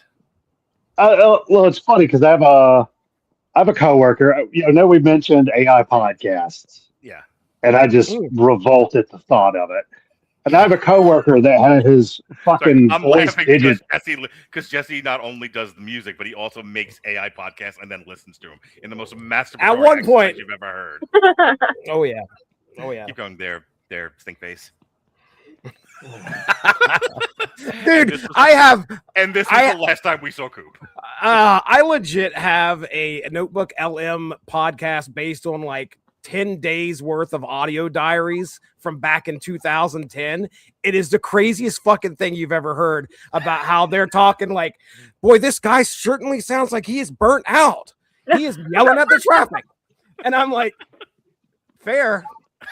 Well, it's funny because I have a coworker. I know we mentioned AI podcasts, Yeah. and I just revolt at the thought of it. And I have a coworker that had his Sorry, fucking I'm voice laughing digit. because Jesse not only does the music, but he also makes AI podcasts and then listens to them in the most masturbatory At one point- exercise you've ever heard. Oh yeah. Oh yeah. Keep going there, stink face. Dude, this was- I have And this is I- the last time we saw Coop. I legit have a Notebook LM podcast based on like 10 days worth of audio diaries from back in 2010. It is the craziest fucking thing you've ever heard about how they're talking like, boy, this guy certainly sounds like he is burnt out. He is yelling at the traffic. And I'm like, fair.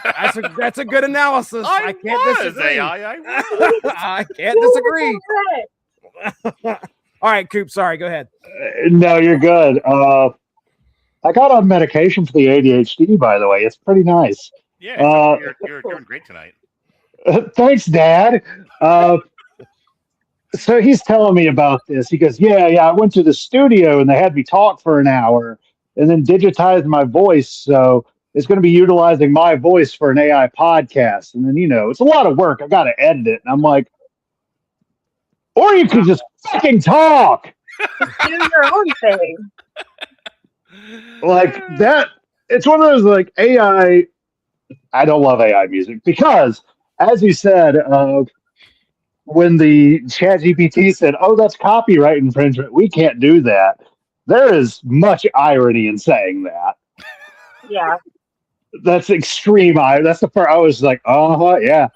That's a good analysis. I can't disagree. I can't disagree. All right, Coop. Sorry, go ahead. No, you're good. I got on medication for the ADHD, by the way. It's pretty nice. Yeah, so you're doing great tonight. Thanks, Dad. So he's telling me about this. He goes, yeah, I went to the studio and they had me talk for an hour and then digitized my voice. So it's going to be utilizing my voice for an AI podcast. And then, it's a lot of work. I got to edit it. And I'm like, or you could just fucking talk. Do your own thing. Like that. It's one of those like AI. I don't love AI music because, as you said, when the ChatGPT said, "Oh, that's copyright infringement. We can't do that." There is much irony in saying that. Yeah. That's extreme. That's the part I was like, yeah.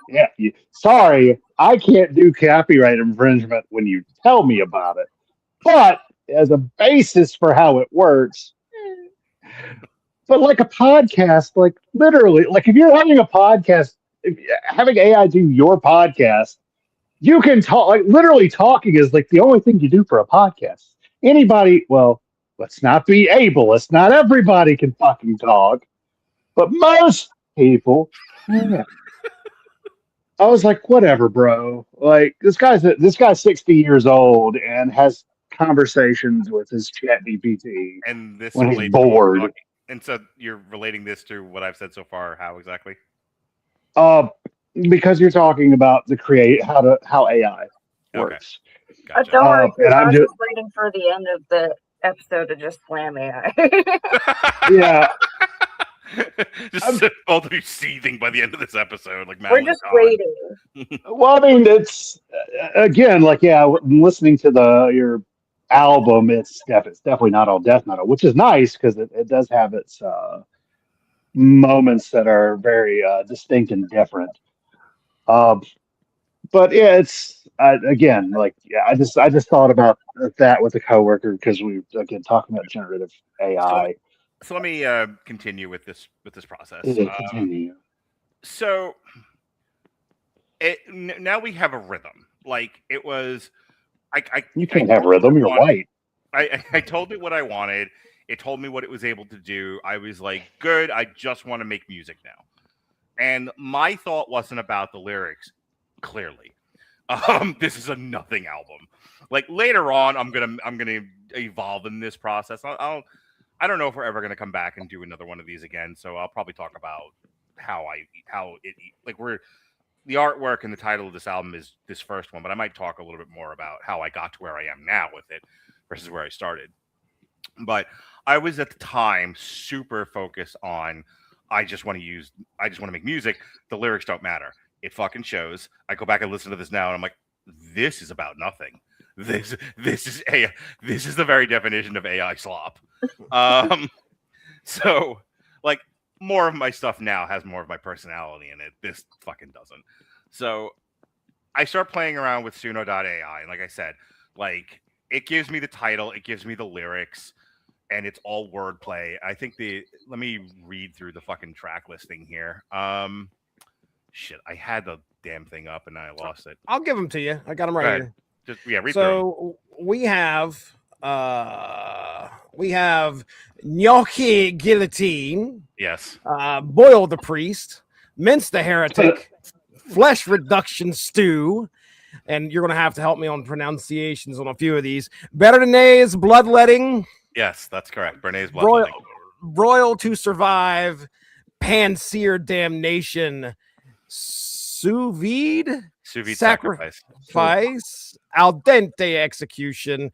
Sorry, I can't do copyright infringement when you tell me about it. But as a basis for how it works, but like a podcast, like literally, like if you're having a podcast, having AI do your podcast, you can talk. Like literally, talking is like the only thing you do for a podcast. Anybody, well, let's not be ableist. Not everybody can fucking talk. But most people, yeah. I was like, whatever, bro. Like this guy's 60 years old and has conversations with his chat GPT And this when he's relates to what we're bored. talking- And so you're relating this to what I've said so far. How exactly? Because you're talking about how AI works. Gotcha. Don't worry, and I I'm was just- just waiting for the end of the episode to just slam AI. Yeah, Just both of you seething by the end of this episode, like We're Madeline just Kahn. waiting. well, I mean, it's again like listening to your album. It's definitely not all death metal, which is nice because it does have its moments that are very distinct and different. But yeah, it's again like I just thought about that with a coworker because we again talking about generative AI. So let me continue with this process. Continue. So now we have a rhythm. Like it was, You can't have rhythm. You're white. I told it what I wanted. It told me what it was able to do. I was like, good. I just want to make music now. And my thought wasn't about the lyrics. Clearly, this is a nothing album. Like later on, I'm gonna evolve in this process. I don't know if we're ever gonna come back and do another one of these again. So I'll probably talk about how it like the artwork and the title of this album is this first one, but I might talk a little bit more about how I got to where I am now with it versus where I started. But I was at the time super focused on I just want to make music. The lyrics don't matter. It fucking shows. I go back and listen to this now and I'm like, this is about nothing. This is the very definition of AI slop. So like more of my stuff now has more of my personality in it. This fucking doesn't. So I start playing around with Suno.ai, and like I said, like it gives me the title, it gives me the lyrics, and it's all wordplay. I think let me read through the fucking track listing here. Shit, I had the damn thing up and I lost it. I'll give them to you. I got them right here. Just read through So we have gnocchi guillotine. Yes. Boil the priest, mince the heretic, flesh reduction stew, and you're going to have to help me on pronunciations on a few of these. Bernays bloodletting. Yes, that's correct. Bernays bloodletting. Broil to survive, pan-sear damnation, sous vide sacrifice, al dente execution,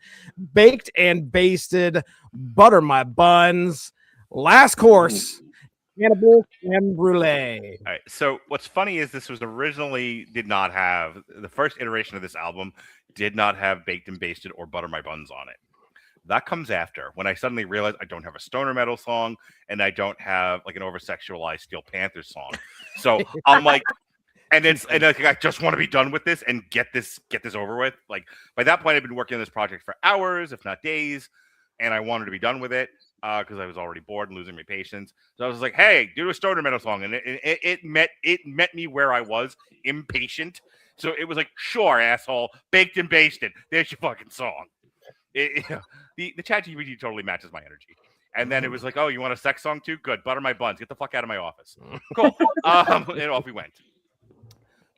baked and basted, butter my buns, last course, cannibal creme brulee. All right. So what's funny is this was originally did not have the first iteration of this album did not have baked and basted or butter my buns on it. That comes after when I suddenly realized I don't have a stoner metal song and I don't have like an over-sexualized Steel Panthers song. So I'm like, and I just want to be done with this and get this over with. Like by that point, I've been working on this project for hours, if not days, and I wanted to be done with it because I was already bored and losing my patience. So I was like, "Hey, do a stoner metal song," and it met me where I was, impatient. So it was like, "Sure, asshole, baked and basted. There's your fucking song." The ChatGPT totally matches my energy. And then it was like, "Oh, you want a sex song too? Good. Butter my buns. Get the fuck out of my office." Cool. And off we went.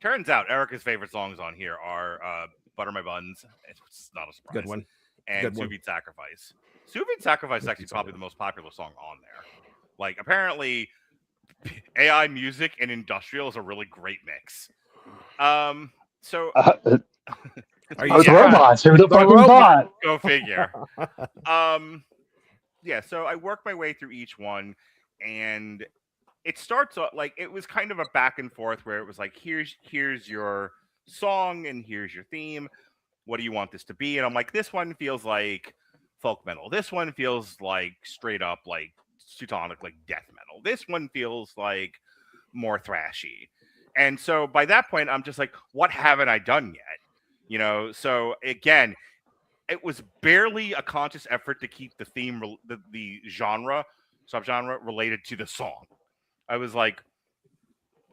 Turns out Erica's favorite songs on here are Butter My Buns. It's not a surprise. Good one. And Sous Vide Sacrifice. Sous Vide Sacrifice is actually probably the most popular song on there. Like, apparently, AI music and industrial is a really great mix. So... Are you robots? Who the fucking thought? Go figure. Yeah, so I worked my way through each one, and it starts off like it was kind of a back and forth where it was like, here's your song and here's your theme. What do you want this to be? And I'm like, this one feels like folk metal. This one feels like straight up like Teutonic, like death metal. This one feels like more thrashy. And so by that point, I'm just like, what haven't I done yet? You know, so again, it was barely a conscious effort to keep the theme, the genre, subgenre related to the song. I was like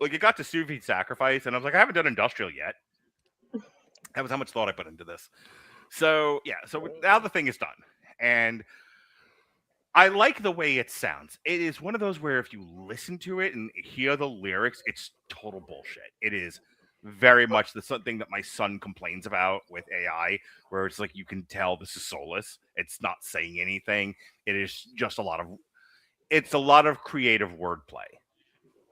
it got to Sous Vide Sacrifice, and I was like, I haven't done industrial yet. That was how much thought I put into this. So yeah, so now the thing is done, and I like the way it sounds. It is one of those where if you listen to it and hear the lyrics, it's total bullshit. It is very much the something that my son complains about with AI, where it's like you can tell this is soulless. It's not saying anything. It is just a lot of creative wordplay,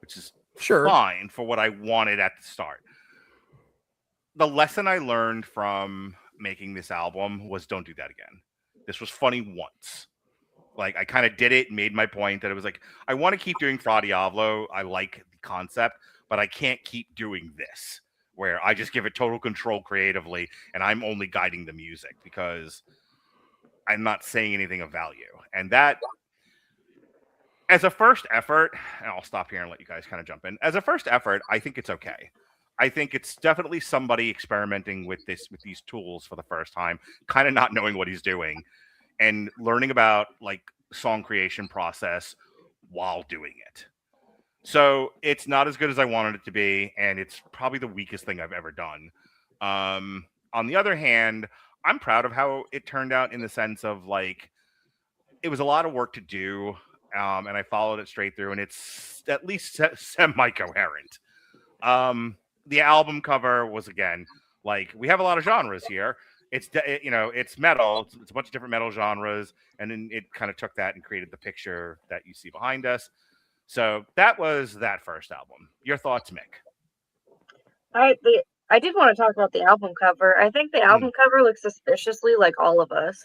which is fine for what I wanted at the start. The lesson I learned from making this album was don't do that again. This was funny once. Like I kind of did it, made my point that it was like, I want to keep doing Fra Diavlo. I like the concept, but I can't keep doing this where I just give it total control creatively and I'm only guiding the music because I'm not saying anything of value. And that, as a first effort, and I'll stop here and let you guys kind of jump in. As a first effort, I think it's okay. I think it's definitely somebody experimenting with these tools for the first time, kind of not knowing what he's doing and learning about like song creation process while doing it. So it's not as good as I wanted it to be, and it's probably the weakest thing I've ever done. On the other hand, I'm proud of how it turned out in the sense of like, it was a lot of work to do, and I followed it straight through, and it's at least semi-coherent. The album cover was, again, like, we have a lot of genres here. It's metal. It's a bunch of different metal genres, and then it kind of took that and created the picture that you see behind us. So that was that first album. Your thoughts, Mick? I did want to talk about the album cover. I think the album cover looks suspiciously like all of us.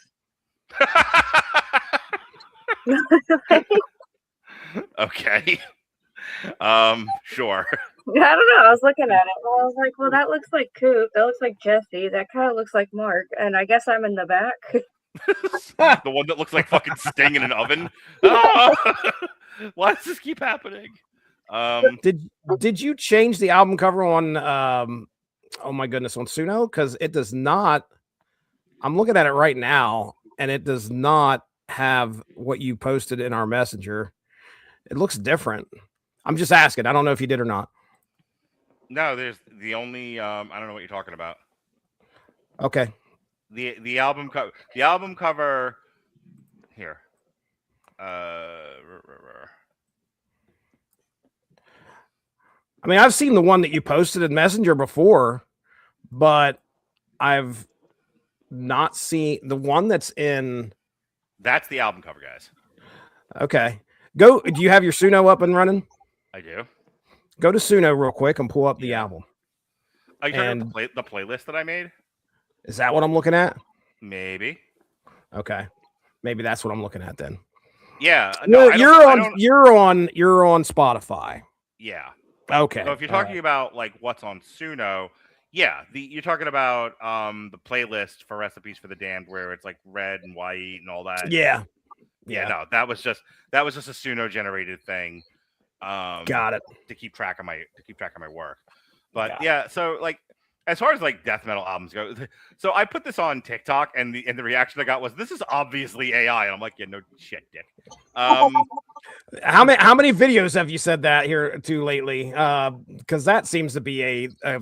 Okay. Sure. I don't know. I was looking at it and I was like, well, that looks like Coop. That looks like Jesse. That kind of looks like Mark. And I guess I'm in the back. The one that looks like fucking Sting in an oven. Ah! Why does this keep happening? Did you change the album cover on oh my goodness, on Suno? Because it does not. I'm looking at it right now, and it does not have what you posted in our messenger. It looks different. I'm just asking. I don't know if you did or not. No, there's the only I don't know what you're talking about. Okay. The album cover. The album cover here. I mean, I've seen the one that you posted in Messenger before, but I've not seen the one that's in. That's the album cover, guys. Okay. Do you have your Suno up and running? I do. Go to Suno real quick and pull up the album. Are you talking about the playlist that I made? Is that what I'm looking at? Maybe. Okay. Maybe that's what I'm looking at then. Yeah. No, you're on Spotify. Yeah. Okay. So if you're talking about like what's on Suno, yeah, you're talking about the playlist for Recipes for the Damned where it's like red and white and all that. Yeah. No, that was just a Suno generated thing. Got it. To keep track of my work. But yeah, so like as far as like death metal albums go, so I put this on TikTok and the reaction I got was, this is obviously AI. And I'm like, yeah, no shit, dick. How many videos have you said that here to lately? Because that seems to be a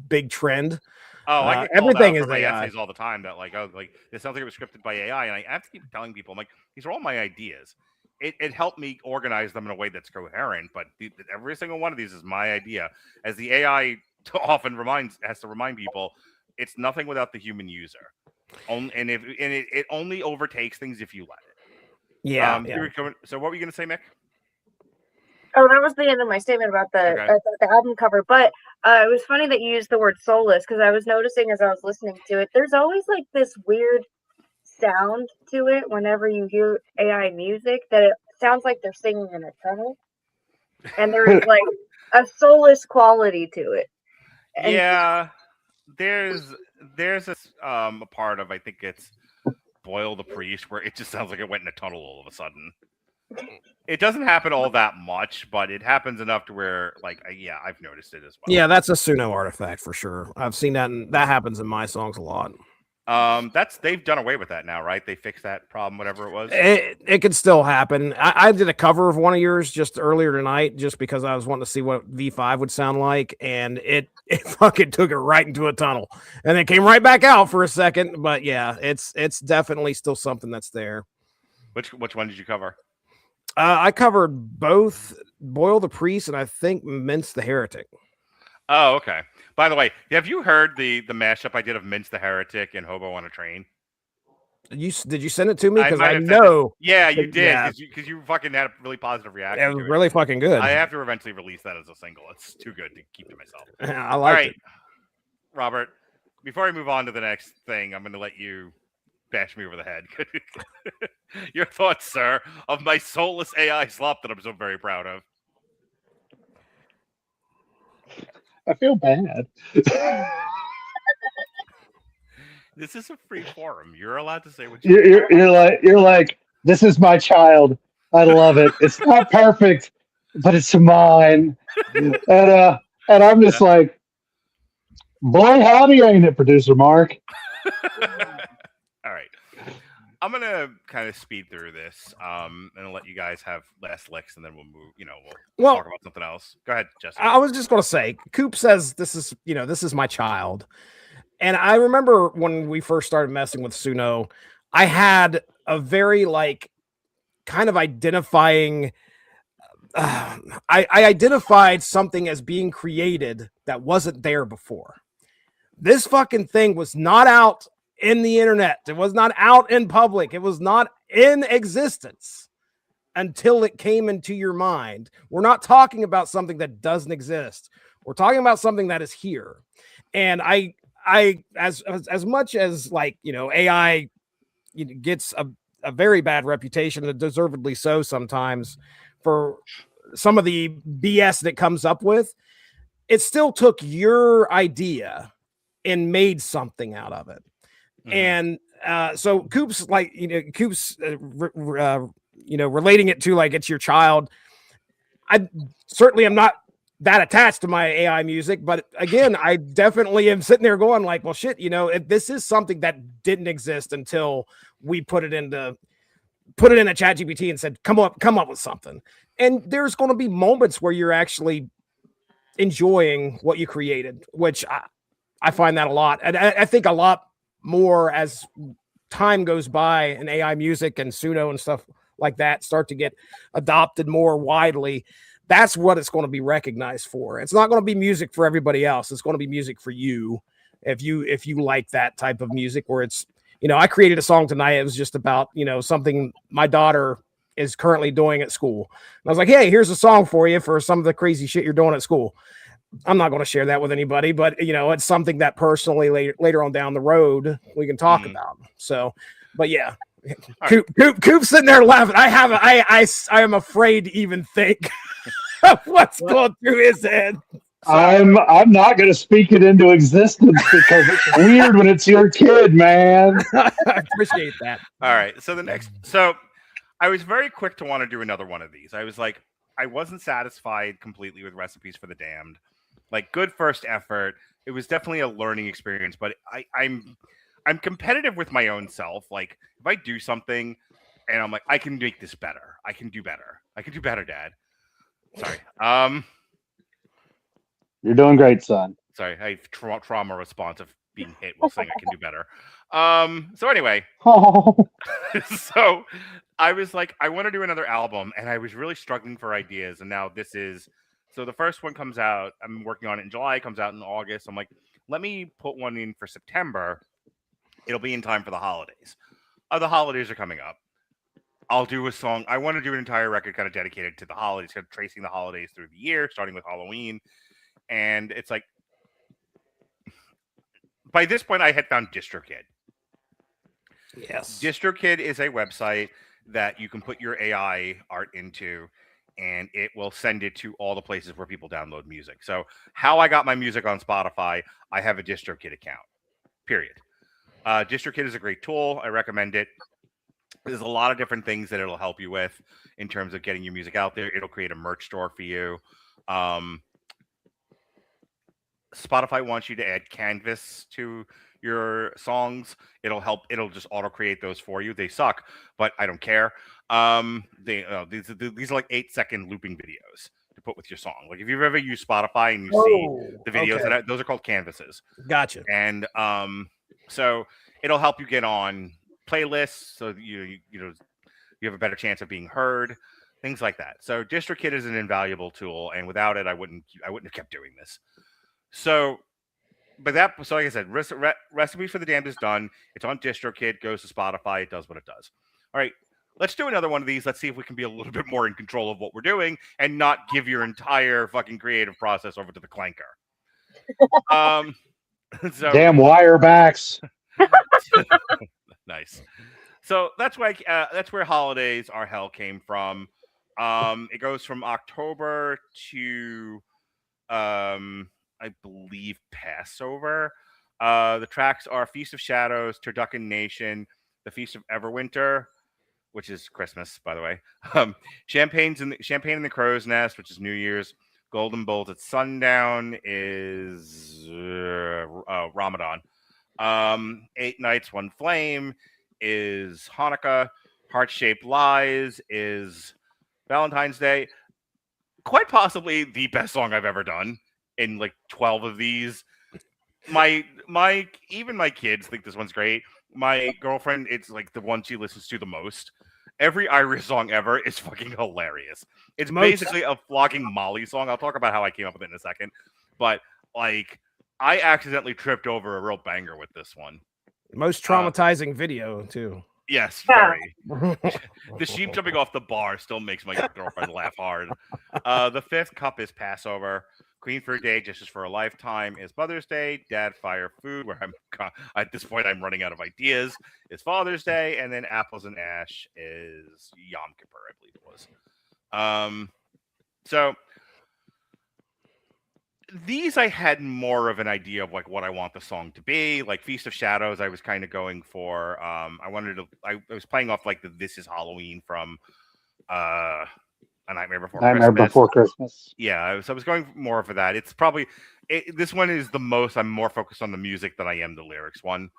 big trend. Oh, I get everything is my AI essays all the time that like, oh, like this sounds like it was scripted by AI, and I have to keep telling people, I'm like, these are all my ideas. It helped me organize them in a way that's coherent, but every single one of these is my idea. As the AI often has to remind people, it's nothing without the human user. It only overtakes things if you let it. Yeah. So what were you going to say, Mick? Oh, that was the end of my statement about the album cover. But it was funny that you used the word soulless, because I was noticing as I was listening to it, there's always like this weird sound to it whenever you hear AI music, that it sounds like they're singing in a tunnel. And there's like a soulless quality to it. And yeah, there's a part of, I think it's Boyle the Priest, where it just sounds like it went in a tunnel all of a sudden. It doesn't happen all that much, but it happens enough to where, like, yeah, I've noticed it as well. Yeah, that's a Suno artifact for sure. I've seen that, and that happens in my songs a lot. They've done away with that now, right? They fixed that problem, whatever it was. It could still happen. I did a cover of one of yours just earlier tonight, just because I was wanting to see what V5 would sound like, and it fucking took it right into a tunnel, and it came right back out for a second. But yeah, it's definitely still something that's there. Which one did you cover? I covered both Boyle the Priest and I think Mince the Heretic. Oh, okay. By the way, have you heard the mashup I did of Mince the Heretic and Hobo on a Train? Did you send it to me? Because I know. Yeah, you did. Because you fucking had a really positive reaction. It was really fucking good. I have to eventually release that as a single. It's too good to keep to myself. I like it. Robert, before I move on to the next thing, I'm going to let you bash me over the head. Your thoughts, sir, of my soulless AI slop that I'm so very proud of. I feel bad. This is a free forum. You're allowed to say what you're like, this is my child. I love it. It's not perfect, but it's mine. And I'm just like, boy, howdy, ain't it, producer Mark? All right. I'm going to kind of speed through this and let you guys have last licks, and then we'll move, we'll talk about something else. Go ahead, Jesse. I was just going to say, Coop says this is my child. And I remember when we first started messing with Suno, I had a very kind of identifying. I identified something as being created that wasn't there before. This fucking thing was not out in the internet. It was not out in public. It was not in existence until it came into your mind. We're not talking about something that doesn't exist. We're talking about something that is here. And I as much as like, AI gets a very bad reputation, and deservedly so sometimes, for some of the BS that comes up with, it still took your idea and made something out of it. And so Coop's like, relating it to like it's your child. I certainly am not that attached to my AI music, but again, I definitely am sitting there going like, well, shit, this is something that didn't exist until we put it in a chat GPT and said, come up with something. And there's going to be moments where you're actually enjoying what you created, which I find that a lot. And I think a lot more as time goes by and AI music and Suno and stuff like that start to get adopted more widely. That's what it's going to be recognized for. It's not going to be music for everybody else. It's going to be music for you. If you like that type of music, where it's, I created a song tonight. It was just about, something my daughter is currently doing at school. And I was like, hey, here's a song for you for some of the crazy shit you're doing at school. I'm not going to share that with anybody, but it's something that personally later on down the road we can talk about. So, but yeah, Coop's sitting there laughing. I am afraid to even think of what's going through his head. So, I'm not going to speak it into existence because it's weird when it's your kid, man. I appreciate that. All right. So I was very quick to want to do another one of these. I was like, I wasn't satisfied completely with Recipes for the Damned. Like, good first effort. It was definitely a learning experience, but I'm competitive with my own self. Like, if I do something and I'm like, I can make this better. I can do better. I can do better, Dad. Sorry. You're doing great, son. Sorry, I have trauma response of being hit while saying I can do better. So anyway. So I was like, I want to do another album, and I was really struggling for ideas, and now this is... So the first one comes out, I'm working on it in July, comes out in August. I'm like, let me put one in for September. It'll be in time for the holidays. The holidays are coming up. I'll do a song. I want to do an entire record kind of dedicated to the holidays, kind of tracing the holidays through the year, starting with Halloween. And it's like, by this point, I had found DistroKid. Yes. DistroKid is a website that you can put your AI art into, and it will send it to all the places where people download music. So how I got my music on Spotify, I have a DistroKid account, period. DistroKid is a great tool. I recommend it. There's a lot of different things that it'll help you with in terms of getting your music out there. It'll create a merch store for you. Spotify wants you to add Canvas to your songs. It'll help. It'll just auto create those for you. They suck, but I don't care. These are like 8-second looping videos to put with your song. Like if you've ever used Spotify and you see the videos, okay, those are called canvases. Gotcha. And so it'll help you get on playlists, so you have a better chance of being heard, things like that. So DistroKid is an invaluable tool, and without it, I wouldn't have kept doing this. So like I said, Recipes for the Damned is done. It's on DistroKid, goes to Spotify, it does what it does. All right, let's do another one of these. Let's see if we can be a little bit more in control of what we're doing and not give your entire fucking creative process over to the clanker. So, damn wirebacks. Nice. So that's where Holidays Are Hell came from. It goes from October to I believe Passover. The tracks are Feast of Shadows, Turducken Nation, The Feast of Everwinter, which is Christmas, by the way. Champagne in the Crow's Nest, which is New Year's. Golden Bolt at Sundown is Ramadan. 8 Nights, One Flame is Hanukkah. Heart-Shaped Lies is Valentine's Day. Quite possibly the best song I've ever done in like 12 of these. Even my kids think this one's great. My girlfriend, it's like the one she listens to the most. Every Irish song ever is fucking hilarious. It's basically a flogging Molly song. I'll talk about how I came up with it in a second. But like, I accidentally tripped over a real banger with this one. Most traumatizing video too. Yes, very. The sheep jumping off the bar still makes my girlfriend laugh hard. The fifth cup is Passover. Queen for a Day, Justice for a Lifetime is Mother's Day. Dad Fire Food, where at this point I'm running out of ideas, is Father's Day, and then Apples and Ash is Yom Kippur, I believe it was. So these I had more of an idea of like what I want the song to be. Like Feast of Shadows, I was kind of going for. I was playing off like the This Is Halloween from A Nightmare Before Nightmare Christmas. Before Christmas. Yeah, I was going more for that. It's probably this one is the most. I'm more focused on the music than I am the lyrics one.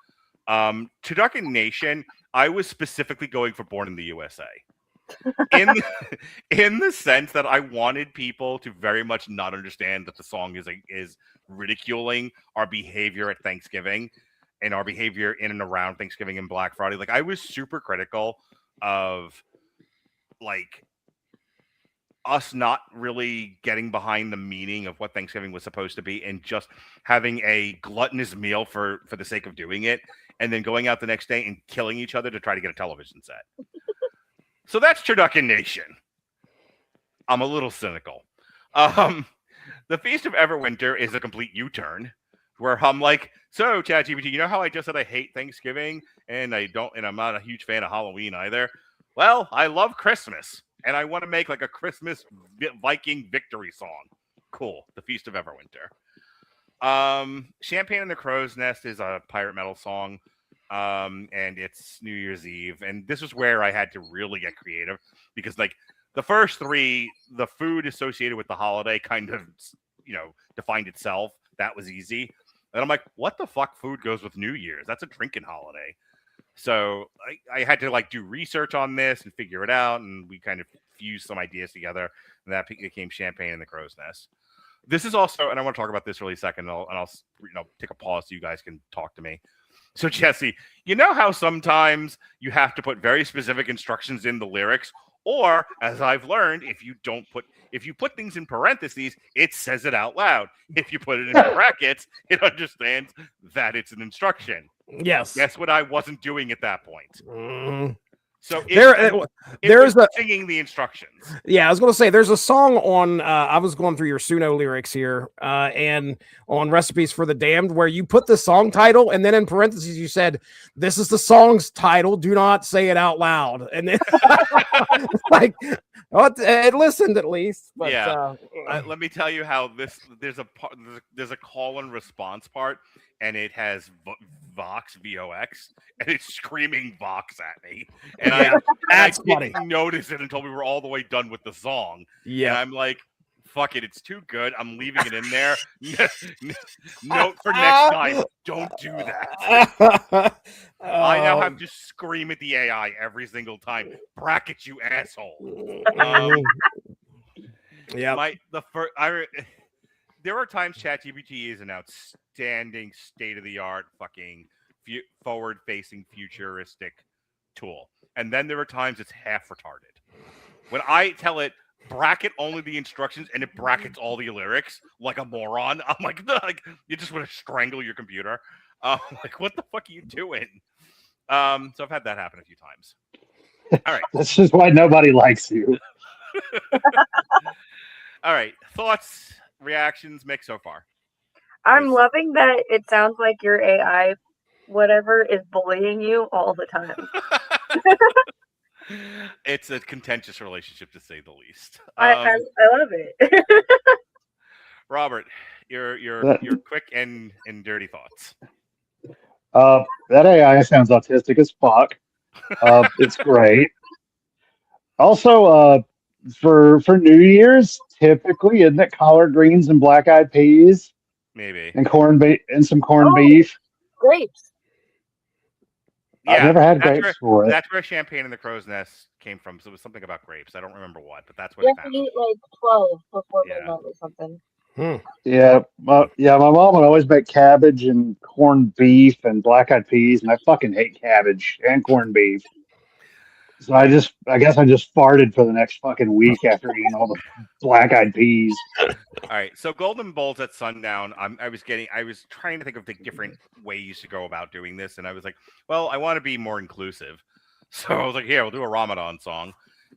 Turducken Nation, I was specifically going for Born in the USA. In the sense that I wanted people to very much not understand that the song is ridiculing our behavior at Thanksgiving and our behavior in and around Thanksgiving and Black Friday. Like I was super critical of like us not really getting behind the meaning of what Thanksgiving was supposed to be and just having a gluttonous meal for the sake of doing it and then going out the next day and killing each other to try to get a television set. So that's Turducken Nation. I'm a little cynical. The Feast of Everwinter is a complete U-turn where I'm like, so ChatGPT, you know how I just said I hate Thanksgiving and I'm not a huge fan of Halloween either? Well, I love Christmas and I want to make like a Christmas Viking victory song. Cool. The Feast of Everwinter. Champagne and the Crow's Nest is a pirate metal song. And it's New Year's Eve, and this is where I had to really get creative because, like, the first three, the food associated with the holiday kind of, defined itself. That was easy, and I'm like, what the fuck food goes with New Year's? That's a drinking holiday. So I had to like do research on this and figure it out, and we kind of fused some ideas together, and that became Champagne and the Crow's Nest. This is also, and I want to talk about this really second, and I'll take a pause so you guys can talk to me. So, Jesse, you know how sometimes you have to put very specific instructions in the lyrics, or as I've learned, if you put things in parentheses, it says it out loud. If you put it in brackets, it understands that it's an instruction. Yes. Guess what I wasn't doing at that point. So there's singing the instructions. Yeah, I was going to say there's a song on. I was going through your Suno lyrics here, and on Recipes for the Damned, where you put the song title, and then in parentheses you said, "This is the song's title. Do not say it out loud." And then, like, it listened at least. But, yeah. Let me tell you how there's a call and response part, and it has Vox VOX, and it's screaming Vox at me, and I didn't notice it until we were all the way done with the song. Yeah, and I'm like, fuck it, it's too good. I'm leaving it in there. Note for next time: don't do that. I now have to scream at the AI every single time. Bracket, you asshole. Yeah. There are times ChatGPT is an outstanding, state-of-the-art, fucking forward-facing, futuristic tool, and then there are times it's half retarded. When I tell it bracket only the instructions and it brackets all the lyrics like a moron, I'm like you just want to strangle your computer. Like, what the fuck are you doing? So I've had that happen a few times. All right, that's just why nobody likes you. All right, thoughts, reactions, Mick, so far. I'm loving that it sounds like your AI, whatever, is bullying you all the time. It's a contentious relationship, to say the least. I love it. Robert, your quick and dirty thoughts. That AI sounds autistic as fuck. It's great. Also, for New Year's, typically, isn't it collard greens and black-eyed peas? Maybe. And some corned beef. Grapes. Yeah, I've never had grapes for it. That's where Champagne and the Crow's Nest came from. So it was something about grapes. I don't remember what, but that's what you have to eat like 12 before midnight or something. Yeah, my mom would always make cabbage and corned beef and black-eyed peas, and I fucking hate cabbage and corned beef. So I guess I just farted for the next fucking week after eating all the black-eyed peas. All right, so Golden Bowls at sundown. I was trying to think of the different ways to go about doing this, and I was like, well, I want to be more inclusive, so I was like, here, we'll do a Ramadan song,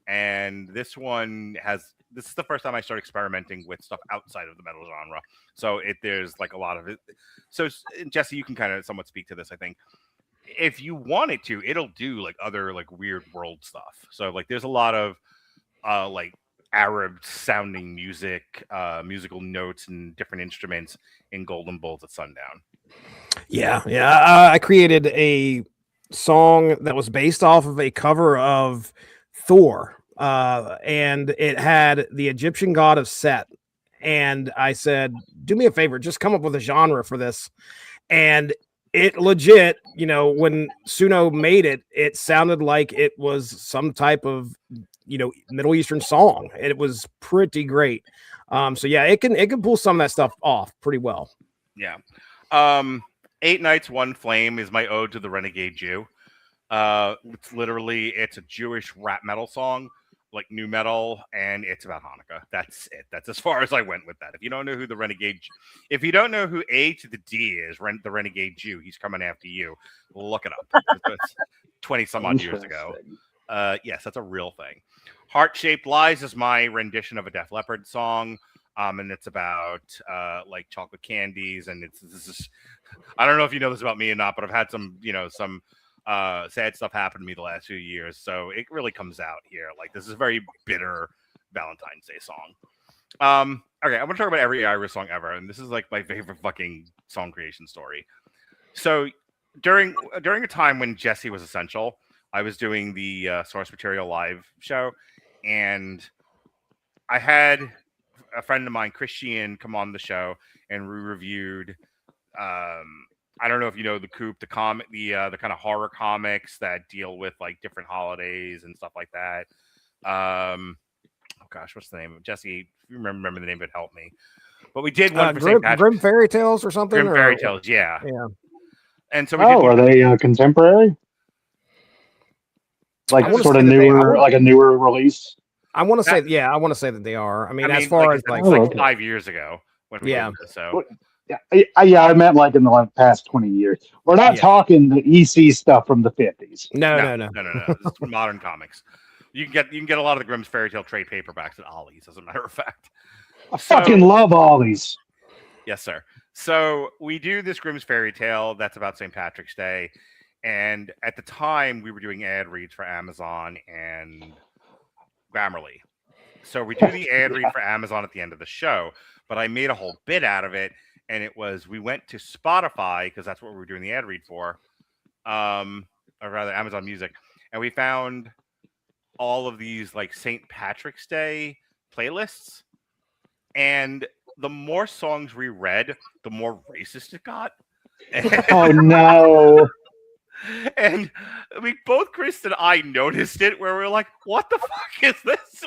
and this one has this is the first time I started experimenting with stuff outside of the metal genre. So there's like a lot of it. So Jesse, you can kind of somewhat speak to this. I think if you want it to, it'll do like other like weird world stuff. So like there's a lot of like Arab sounding music, musical notes and different instruments in Golden Bulls at Sundown. Yeah. I created a song that was based off of a cover of Thor, and it had the Egyptian god of Set. And I said, do me a favor, just come up with a genre for this. And it legit, when Suno made it, it sounded like it was some type of, Middle Eastern song. It was pretty great. So yeah, it can pull some of that stuff off pretty well. Yeah. 8 Nights, One Flame is my ode to the renegade Jew. It's a Jewish rap metal song, like new metal, and it's about Hanukkah. That's it. That's as far as I went with that. If you don't know who if you don't know who A to the D is, the renegade Jew, he's coming after you. Look it up. It's 20 some odd years ago. Yes, that's a real thing. Heart Shaped Lies is my rendition of a Def Leppard song. And it's about like chocolate candies, and this is I don't know if you know this about me or not, but I've had some sad stuff happen to me the last few years, so it really comes out here. Like this is a very bitter Valentine's Day song. Okay, I'm gonna talk about every Irish song ever, and this is like my favorite fucking song creation story. So during a time when Jesse was essential, I was doing the Source Material live show, and I had a friend of mine, Chris Sheehan, come on the show, and we reviewed. I don't know if you know the Coop, the kind of horror comics that deal with like different holidays and stuff like that. Oh gosh, what's the name? Jesse, if you remember the name, it help me. But we did one for St. Patrick's. Grim Fairy Tales or something. Grim Fairy Tales, yeah. And so we are they contemporary? Like sort of newer, like a newer release. I want to say that they are. I mean as far as like 5 years ago when we did this, so. Yeah, I meant like in the past 20 years. We're not talking the EC stuff from the 50s. No. This is modern comics. You can get a lot of the Grimm's Fairy Tale trade paperbacks at Ollie's, as a matter of fact. I fucking love Ollie's. Yes, sir. So we do this Grimm's Fairy Tale that's about St. Patrick's Day, and at the time we were doing ad reads for Amazon and Grammarly. So we do the ad read for Amazon at the end of the show, but I made a whole bit out of it. And it was, we went to Spotify because that's what we were doing the ad read for, or rather Amazon Music. And we found all of these like St. Patrick's Day playlists. And the more songs we read, the more racist it got. Oh, no. And both Chris and I noticed it, where we were like, what the fuck is this?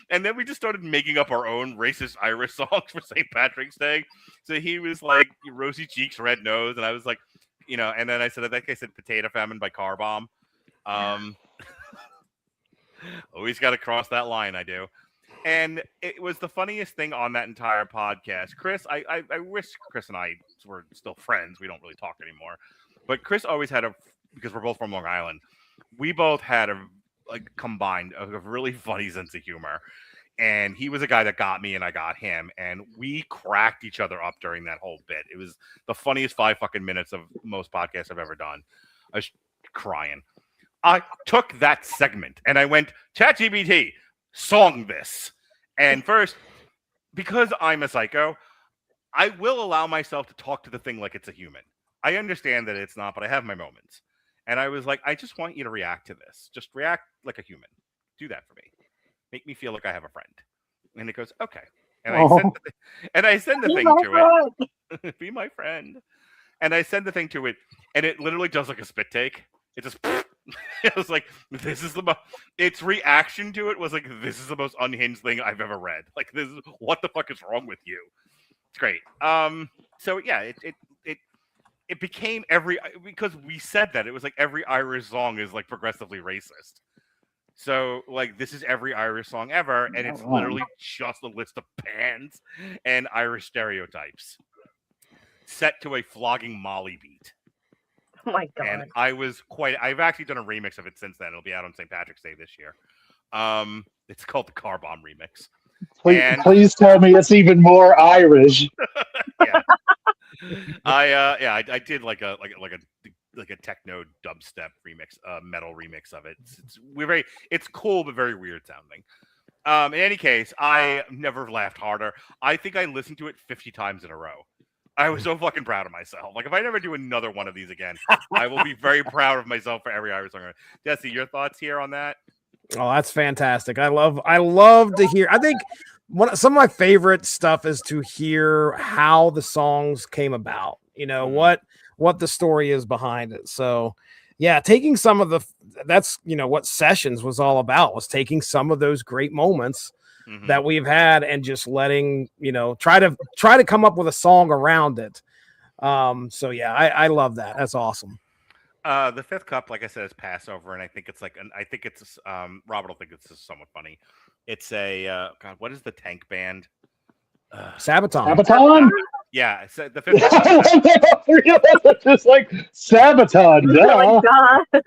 And then we just started making up our own racist Irish songs for St. Patrick's Day. So he was like, rosy cheeks, red nose. And I was like, and then I think I said Potato Famine by Car Bomb. Always got to cross that line, I do. And it was the funniest thing on that entire podcast. Chris, I wish Chris and I were still friends. We don't really talk anymore. But Chris always had because we're both from Long Island, we both had combined a really funny sense of humor. And he was a guy that got me and I got him. And we cracked each other up during that whole bit. It was the funniest 5 fucking minutes of most podcasts I've ever done. I was crying. I took that segment and I went, ChatGPT, song this. And first, because I'm a psycho, I will allow myself to talk to the thing like it's a human. I understand that it's not, but I have my moments. And I was like, I just want you to react to this. Just react like a human. Do that for me. Make me feel like I have a friend. And it goes, okay. And I send the thing to it. Be my friend. And I send the thing to it, and it literally does like a spit take. It just, it was like, this is its reaction to it was like, this is the most unhinged thing I've ever read. Like, this is, what the fuck is wrong with you? It's great. So yeah, it became because we said that it was like every Irish song is like progressively racist. So like this is every Irish song ever, and it's literally just a list of bands and Irish stereotypes set to a flogging Molly beat. Oh my god! And I've actually done a remix of it since then. It'll be out on St. Patrick's Day this year. It's called the Car Bomb remix, Please tell me it's even more Irish. Yeah. I did like a techno dubstep remix, metal remix of it. It's cool but very weird sounding. In any case, I never laughed harder. I think I listened to it 50 times in a row. I was so fucking proud of myself. Like, if I never do another one of these again, I will be very proud of myself for every Irish song. Jesse, your thoughts here on that? Oh, that's fantastic. I love to hear. I think some of my favorite stuff is to hear how the songs came about. You know, what the story is behind it. So yeah, taking some of that's what Sessions was all about, was taking some of those great moments that we've had and just letting, try to come up with a song around it. So yeah, I love that. That's awesome. The Fifth Cup, like I said, is Passover, and I think it's Robert will think it's somewhat funny. It's a God, what is the tank band? Sabaton? Yeah, it's the Fifth Cup. Just like Sabaton. Like, duh.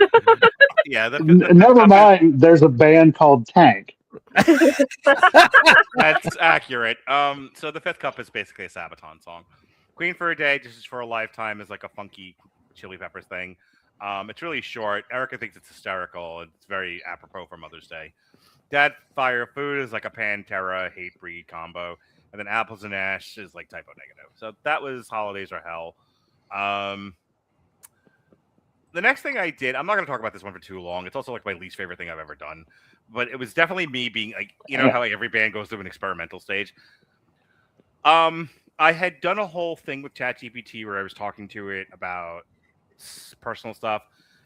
Yeah, never mind. There's a band called Tank. That's accurate. So the Fifth Cup is basically a Sabaton song. Queen for a Day, Just for a Lifetime is like a funky Chili Peppers thing. It's really short. Erica thinks it's hysterical. It's very apropos for Mother's Day. Dad Fire Food is like a Pantera Hatebreed combo. And then Apples and Ash is like Typo Negative. So that was Holidays Are Hell. The next thing I did, I'm not going to talk about this one for too long. It's also like my least favorite thing I've ever done. But it was definitely me being like, how like every band goes through an experimental stage. I had done a whole thing with ChatGPT where I was talking to it about personal stuff.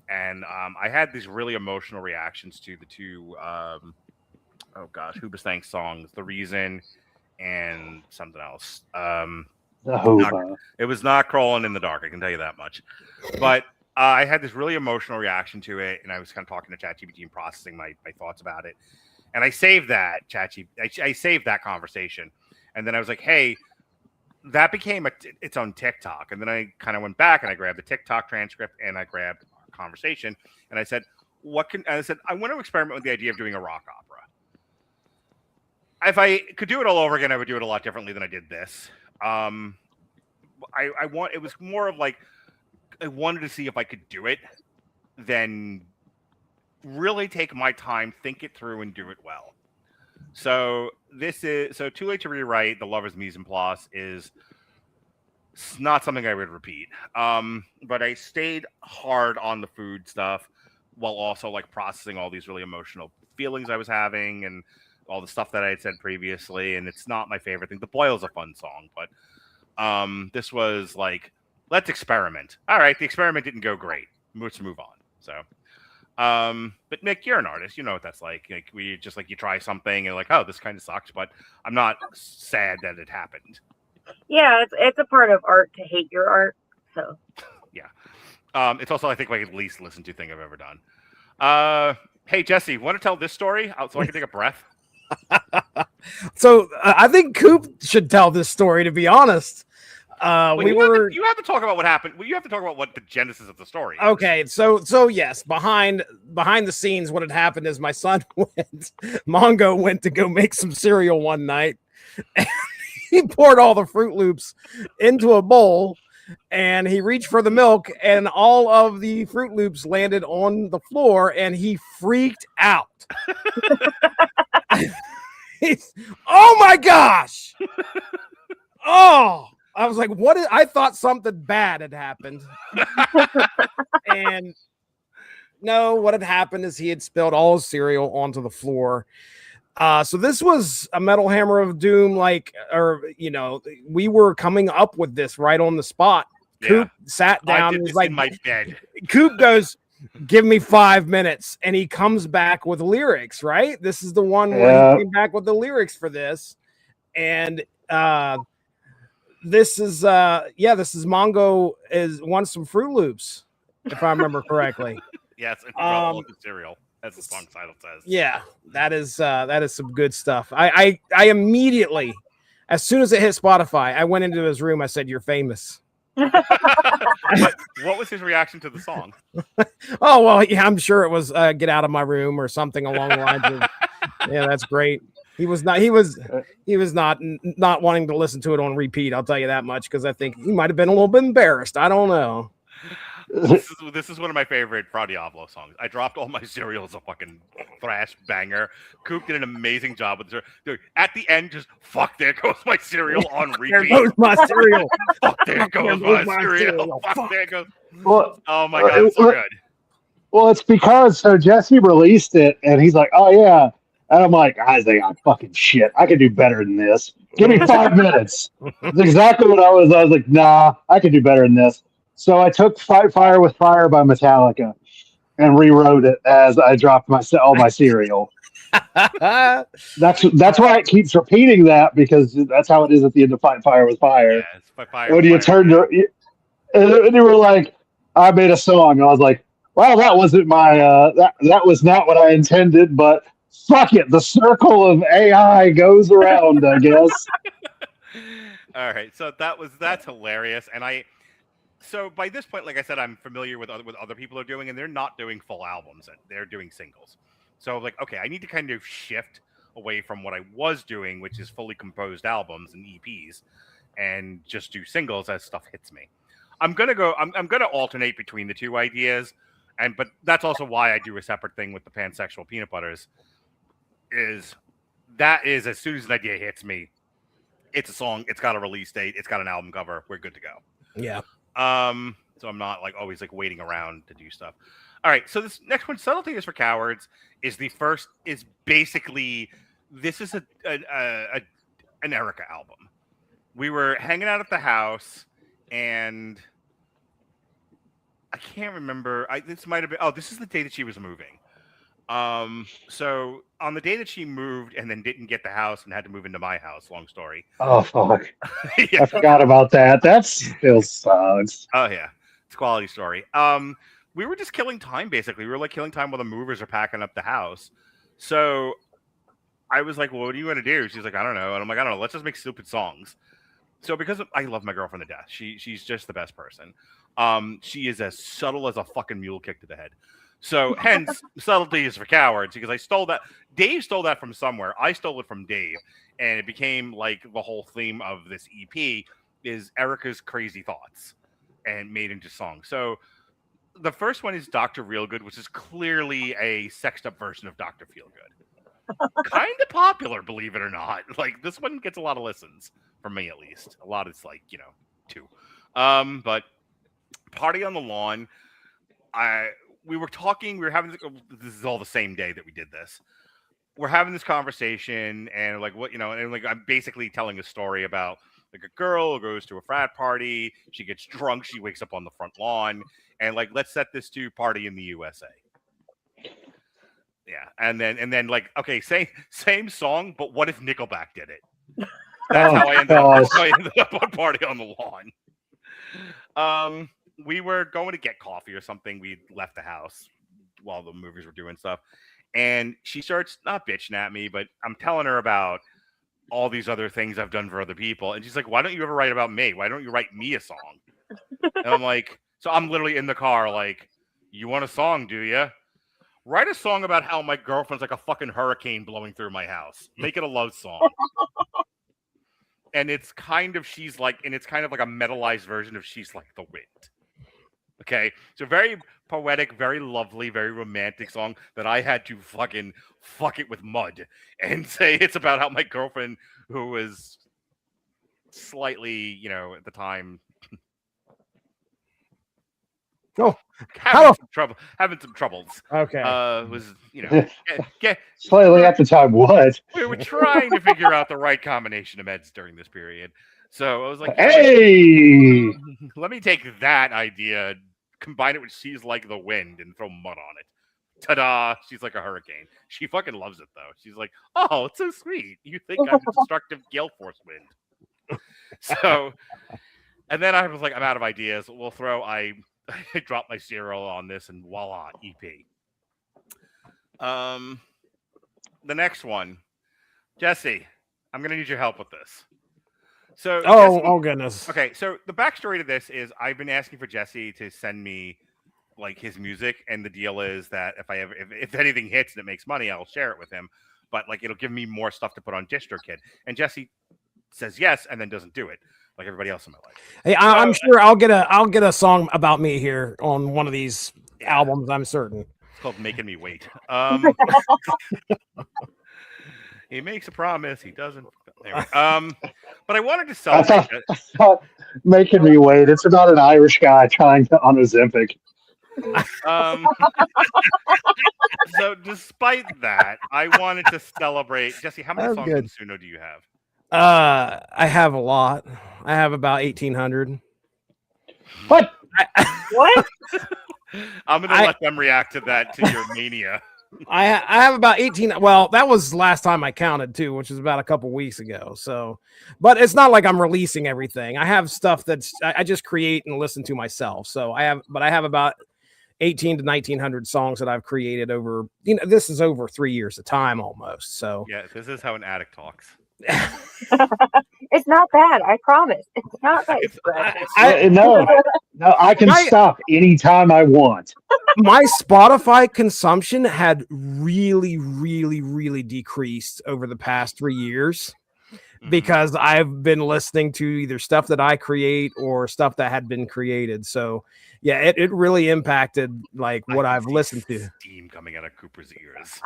And I had these really emotional reactions to the two, Hooba's Thanks songs, The Reason and something else. It was not Crawling in the Dark, I can tell you that much. But I had this really emotional reaction to it, and I was kind of talking to ChatGPT and processing my thoughts about it. And I saved that I saved that conversation, and then I was like, "Hey, that became its own TikTok." And then I kind of went back and I grabbed the TikTok transcript and I grabbed our conversation, and I said, I want to experiment with the idea of doing a rock opera. If I could do it all over again, I would do it a lot differently than I did this. It was more of like, I wanted to see if I could do it, then really take my time, think it through, and do it well. So Too Late to Rewrite, The Lover's Mise en Place is not something I would repeat. But I stayed hard on the food stuff while also like processing all these really emotional feelings I was having and all the stuff that I had said previously. And it's not my favorite thing. The Boil's a fun song, but this was like, let's experiment. All right, the experiment didn't go great. Let's move on. So, but Nick, you're an artist. You know what that's like. Like you try something and you're like, oh, this kind of sucks, but I'm not sad that it happened. Yeah, it's a part of art to hate your art. So. Yeah. It's also, I think, like the least listened to thing I've ever done. Hey, Jesse, want to tell this story so I can take a breath? So I think Coop should tell this story, to be honest. You have to talk about what happened. Well, you have to talk about what the genesis of the story is. Okay, so yes, behind the scenes, what had happened is my son Mongo went to go make some cereal one night, and he poured all the Fruit Loops into a bowl, and he reached for the milk, and all of the Fruit Loops landed on the floor, and he freaked out. Oh my gosh! Oh. I was like, I thought something bad had happened. And no, what had happened is he had spilled all his cereal onto the floor. So this was a Metal Hammer of Doom, we were coming up with this right on the spot. Yeah. Coop sat down and was like, in my bed. Coop goes, give me 5 minutes. And he comes back with lyrics, right? This is the one where he came back with the lyrics for this. And, this is Mongo wants some Fruit Loops, if I remember correctly. Yes, and cereal, as the song title says. Yeah, that is some good stuff. I immediately, as soon as it hit Spotify, I went into his room. I said, "You're famous." What was his reaction to the song? Oh well, yeah, I'm sure it was "Get out of my room" or something along the lines of. Yeah, that's great. He was not wanting to listen to it on repeat. I'll tell you that much, because I think he might have been a little bit embarrassed. I don't know. This is one of my favorite Fra Diavlo songs. I dropped all my cereal as a fucking thrash banger. Coop did an amazing job with it. Dude, at the end, just fuck, there goes my cereal on repeat. There goes my cereal. Fuck, there goes my cereal. Fuck, there goes. Well, Oh my god, it's so good. Well, it's because so Jesse released it, and he's like, "Oh yeah," and I'm like, "Isaac, I'm fucking shit. I can do better than this. Give me 5 minutes." That's exactly what I was. I was like, "Nah, I can do better than this." So I took "Fight Fire with Fire" by Metallica and rewrote it as I dropped all my cereal. That's why it keeps repeating that, because that's how it is at the end of "Fight Fire with Fire." Yeah, it's Fight Fire. When you turned to, and you were like, "I made a song," and I was like, well, that wasn't my that was not what I intended, but fuck it. The circle of AI goes around, I guess. All right, so that's hilarious, and so by this point, like I said, I'm familiar with other people are doing, and they're not doing full albums; they're doing singles. So like, okay, I need to kind of shift away from what I was doing, which is fully composed albums and EPs, and just do singles as stuff hits me. I'm gonna alternate between the two ideas. But that's also why I do a separate thing with the pansexual peanut butters. Is as soon as an idea hits me, it's a song, it's got a release date, it's got an album cover, we're good to go. Yeah. So I'm not like always like waiting around to do stuff. All right, so this next one, "Subtlety is for Cowards," is basically this is an Erica album. We were hanging out at the house, and I can't remember. This might have been. Oh, this is the day that she was moving. So on the day that she moved and then didn't get the house and had to move into my house. Long story. Oh fuck! Yeah. I forgot about that. That still sucks. Oh yeah, it's a quality story. We were just killing time basically. We were like killing time while the movers are packing up the house. So I was like, "Well, what do you want to do?" She's like, "I don't know." And I'm like, "I don't know. Let's just make stupid songs." So because I love my girlfriend to death, she's just the best person. She is as subtle as a fucking mule kick to the head. So hence, "Subtlety is for Cowards," because I stole that. Dave stole that from somewhere. I stole it from Dave, and it became like the whole theme of this EP is Erica's crazy thoughts and made into songs. So the first one is "Dr. Reelgood," which is clearly a sexed up version of "Dr. Feelgood." Kind of popular, believe it or not. Like, this one gets a lot of listens. For me, at least. A lot is like, 2. But "Party on the Lawn," we were talking, we were having, this is all the same day that we did this. We're having this conversation, and like, what, and like, I'm basically telling a story about like a girl who goes to a frat party, she gets drunk, she wakes up on the front lawn, and like, let's set this to "Party in the USA." Yeah, and then like, okay, same song, but what if Nickelback did it? That's how I ended up on "Party on the Lawn." We were going to get coffee or something. We left the house while the movies were doing stuff, and she starts not bitching at me, but I'm telling her about all these other things I've done for other people, and she's like, "Why don't you ever write about me? Why don't you write me a song?" And I'm like, so I'm literally in the car like, "You want a song, do you? Write a song about how my girlfriend's like a fucking hurricane blowing through my house. Make it a love song." And it's kind of like a metalized version of "She's Like the Wind." Okay, so very poetic, very lovely, very romantic song that I had to fucking fuck it with mud and say it's about how my girlfriend, who was slightly, at the time, having some troubles. Okay. Was Slightly at the time. What? We were trying to figure out the right combination of meds during this period. So I was like, hey, let me take that idea, combine it with "She's Like the Wind," and throw mud on it. Ta-da! She's like a hurricane. She fucking loves it, though. She's like, "Oh, it's so sweet. You think I'm a destructive gale force wind." So, and then I was like, I'm out of ideas. I dropped my cereal on this, and voila, EP. The next one, Jesse, I'm going to need your help with this. So, oh goodness. Okay, so the backstory to this is I've been asking for Jesse to send me like his music, and the deal is that if anything hits and it makes money, I'll share it with him. but like it'll give me more stuff to put on DistroKid. And Jesse says yes, and then doesn't do it like everybody else in my life. Hey, I'm sure I'll get a song about me here on one of these albums. I'm certain. It's called "Making Me Wait." He makes a promise, he doesn't. Anyway, but I wanted to celebrate Making Me Wait. It's about an Irish guy trying to on Ozempic. So despite that, I wanted to celebrate. Jesse, how many songs in Suno do you have? I have a lot. I have about 1,800. What? What? I'm gonna let them react to that, to your mania. I have about 18. Well, that was last time I counted too, which was about a couple weeks ago. So, but it's not like I'm releasing everything. I have stuff that's I just create and listen to myself. So I have about 18 to 1,900 songs that I've created over. This is over 3 years of time almost. So yeah, this is how an addict talks. It's not bad. I promise. It's not bad. No, I can stop anytime I want. My Spotify consumption had really, really, really decreased over the past 3 years because I've been listening to either stuff that I create or stuff that had been created. So yeah, it really impacted like what I've listened to. Steam coming out of Cooper's ears.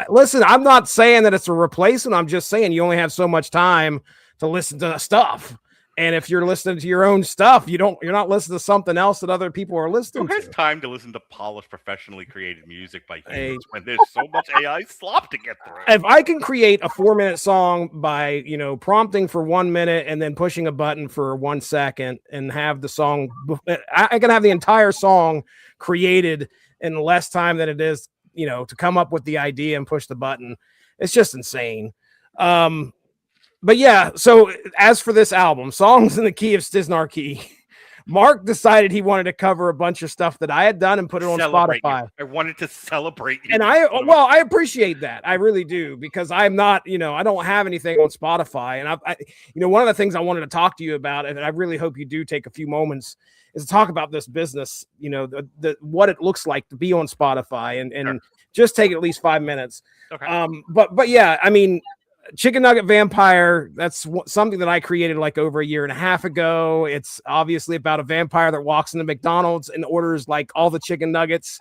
Listen, I'm not saying that it's a replacement. I'm just saying you only have so much time to listen to stuff. And if you're listening to your own stuff, you're not listening to something else that other people are listening to. Who has time to listen to polished, professionally created music by humans when there's so much AI slop to get through? If I can create a 4-minute song by, prompting for 1 minute and then pushing a button for 1 second and have the song, I can have the entire song created in less time than it is, to come up with the idea and push the button. It's just insane. But yeah, so as for this album, Songs in the Key of Stiznarkey, Mark decided he wanted to cover a bunch of stuff that I had done and put it on Spotify. I wanted to celebrate you. And I appreciate that. I really do, because I'm not, I don't have anything on Spotify. And one of the things I wanted to talk to you about, and I really hope you do take a few moments, is to talk about this business, what it looks like to be on Spotify and just take at least 5 minutes. Okay. But yeah, I mean, Chicken Nugget Vampire, that's something that I created like over a year and a half ago. It's obviously about a vampire that walks into McDonald's and orders like all the chicken nuggets.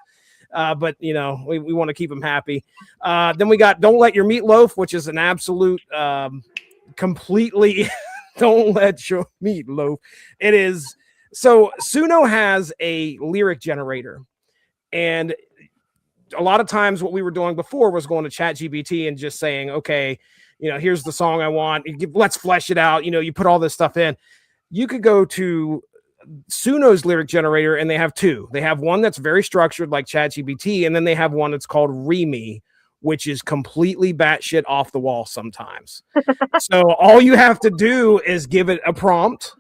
But we want to keep them happy. Then we got Don't Let Your Meatloaf, which is an absolute completely Don't Let Your Meatloaf. It is. So Suno has a lyric generator, and a lot of times what we were doing before was going to ChatGPT and just saying, okay, here's the song I want. Let's flesh it out. You put all this stuff in. You could go to Suno's lyric generator, and they have two. They have one that's very structured like ChatGPT, and then they have one that's called Remy, which is completely batshit off the wall sometimes. So all you have to do is give it a prompt.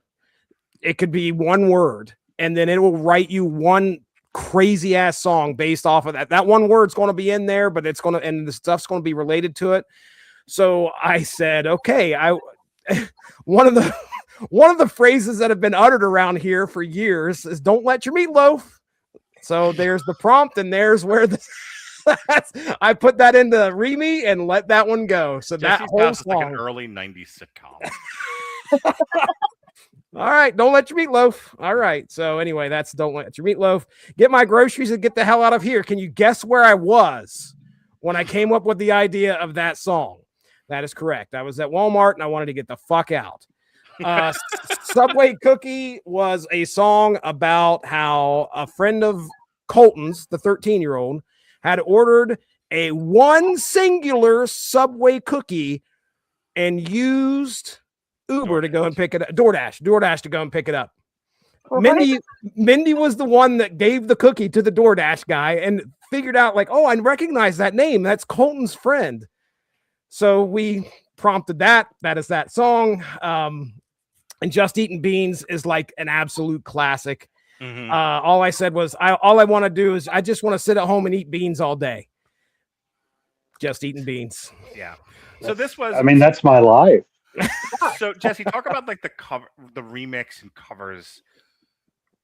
It could be one word, and then it will write you one crazy ass song based off of that. That one word's going to be in there, but and the stuff's going to be related to it. So I said, okay, one of the phrases that have been uttered around here for years is "Don't let your meatloaf." So there's the prompt, and there's where I put that into Remy and let that one go. So Jesse's that whole house song, is like an early '90s sitcom. All right, don't let your meatloaf. All right. So anyway, that's Don't Let Your Meatloaf. Get my groceries and get the hell out of here. Can you guess where I was when I came up with the idea of that song? That is correct. I was at Walmart and I wanted to get the fuck out. Subway Cookie was a song about how a friend of Colton's, the 13-year-old, had ordered a one singular Subway cookie and used Uber to go and pick it up. DoorDash to go and pick it up. Well, Mindy was the one that gave the cookie to the DoorDash guy and figured out like, oh, I recognize that name. That's Colton's friend. So we prompted that. That is that song. And Just Eating Beans is like an absolute classic. Mm-hmm. All I said was, all I want to do is I just want to sit at home and eat beans all day. Just eating beans. Yeah. So this was. I mean, that's my life. So Jesse, talk about like the cover, the remix and covers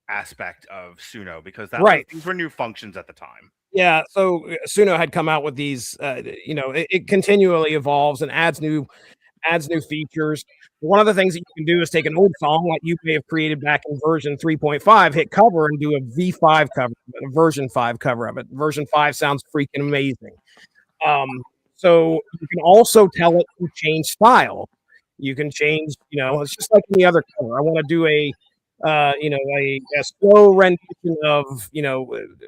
aspect of Suno because these were new functions at the time. Yeah, so Suno had come out with these. It continually evolves and adds new features. One of the things that you can do is take an old song like you may have created back in version 3.5, hit cover, and do a V5 cover, a version 5 cover of it. Version 5 sounds freaking amazing. So you can also tell it to change style. You can change, it's just like any other cover. I want to do a slow rendition of,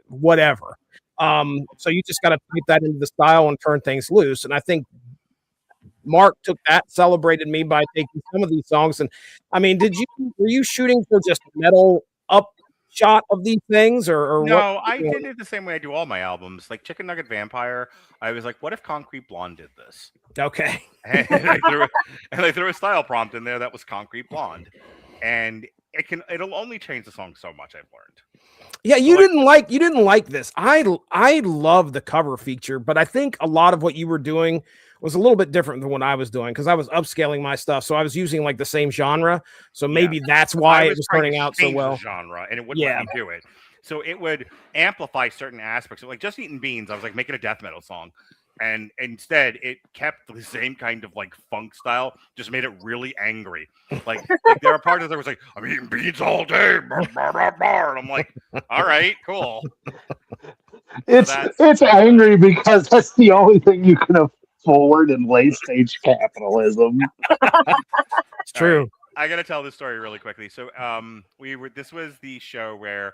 whatever. So you just got to type that into the style and turn things loose. And I think Mark took that, celebrated me by taking some of these songs. And I mean, were you shooting for just metal up shot of these things or no, what? I did it the same way I do all my albums. Like Chicken Nugget Vampire, I was like, what if Concrete Blonde did this? Okay. And I threw a style prompt in there that was Concrete Blonde. And it'll only change the song so much, I've learned. Yeah, you didn't like this. I love the cover feature, but I think a lot of what you were doing was a little bit different than what I was doing because I was upscaling my stuff, so I was using like the same genre. So maybe that's why it was turning out so well. Genre, and it wouldn't let me do it. So it would amplify certain aspects. Like Just Eating Beans, I was like making a death metal song, and instead it kept the same kind of like funk style, just made it really angry. Like there are parts that was like, I'm eating beans all day, and I'm like, all right, cool. It's angry because that's the only thing you can afford in late stage capitalism. It's true. Right. I gotta tell this story really quickly. So this was the show where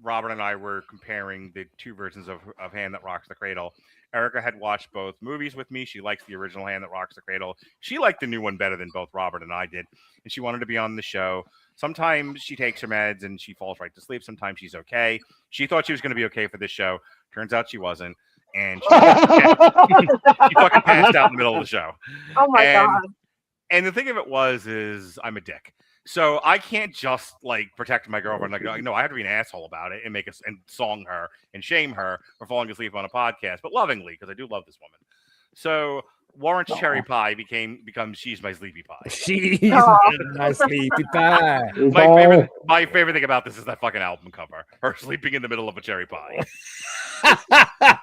Robert and I were comparing the two versions of Hand That Rocks the Cradle. Erica had watched both movies with me. She likes the original Hand That Rocks the Cradle. She liked the new one better than both Robert and I did. And she wanted to be on the show. Sometimes she takes her meds and she falls right to sleep. Sometimes she's okay. She thought she was going to be okay for this show. Turns out she wasn't. And she fucking passed out in the middle of the show. Oh my God. And the thing of it is I'm a dick. So I can't just like protect my girlfriend. Like, no, I have to be an asshole about it and and song her and shame her for falling asleep on a podcast, but lovingly because I do love this woman. So Warren's cherry pie becomes She's My Sleepy Pie. She's my sleepy pie. My favorite thing about this is that fucking album cover. Her sleeping in the middle of a cherry pie.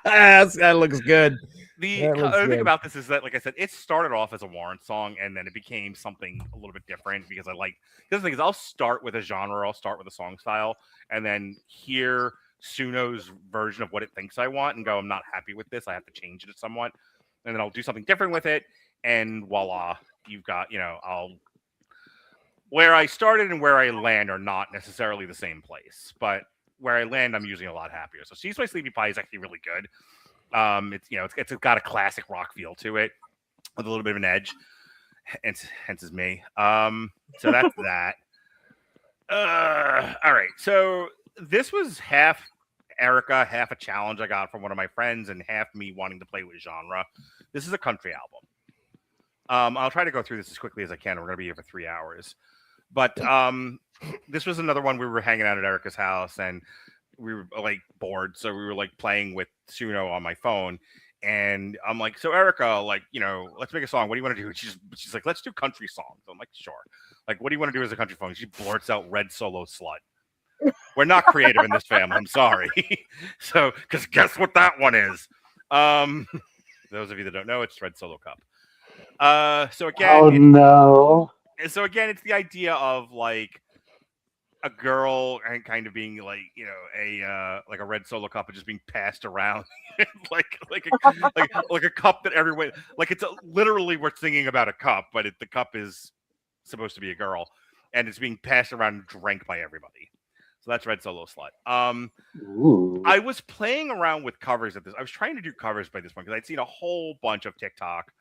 That looks good. The other thing about this is that, like I said, it started off as a Warren song, and then it became something a little bit different because the thing is, I'll start with a genre, I'll start with a song style, and then hear Suno's version of what it thinks I want and go, I'm not happy with this, I have to change it somewhat, and then I'll do something different with it, and voila, you've got, where I started and where I land are not necessarily the same place, but where I land, I'm usually a lot happier. So She's My Sleepy Pie is actually really good. It's got a classic rock feel to it with a little bit of an edge. Hence is me. So that's that. All right. So this was half Erica, half a challenge I got from one of my friends, and half me wanting to play with genre. This is a country album. I'll try to go through this as quickly as I can. We're going to be here for 3 hours. But this was another one we were hanging out at Erica's house, and we were like bored, so we were like playing with Suno on my phone, and I'm like, so Erica, like, let's make a song. What do you want to do? She's like, let's do country songs. I'm like, sure. Like, what do you want to do as a country song? She blurts out Red Solo Slut. We're not creative in this family. I'm sorry. So, because guess what that one is? Those of you that don't know, it's Red Solo Cup. So again, oh no. So again, it's the idea of like a girl and kind of being like, like a red Solo cup and just being passed around like a cup that everyone, like literally we're singing about a cup, but the cup is supposed to be a girl and it's being passed around and drank by everybody. So that's Red Solo Slut. I was playing around with covers at this. I was trying to do covers by this point because I'd seen a whole bunch of TikTok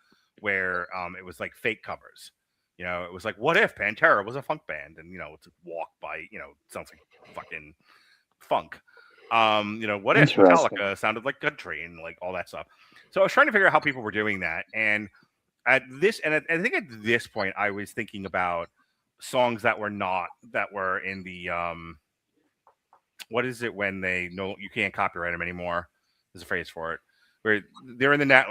where it was like fake covers. It was like, what if Pantera was a funk band? And, it's a walk by, sounds like fucking funk. What if Metallica sounded like country and like all that stuff? So I was trying to figure out how people were doing that. And I think at this point, I was thinking about songs that were in the, what is it when you can't copyright them anymore? There's a phrase for it. Where they're in the net,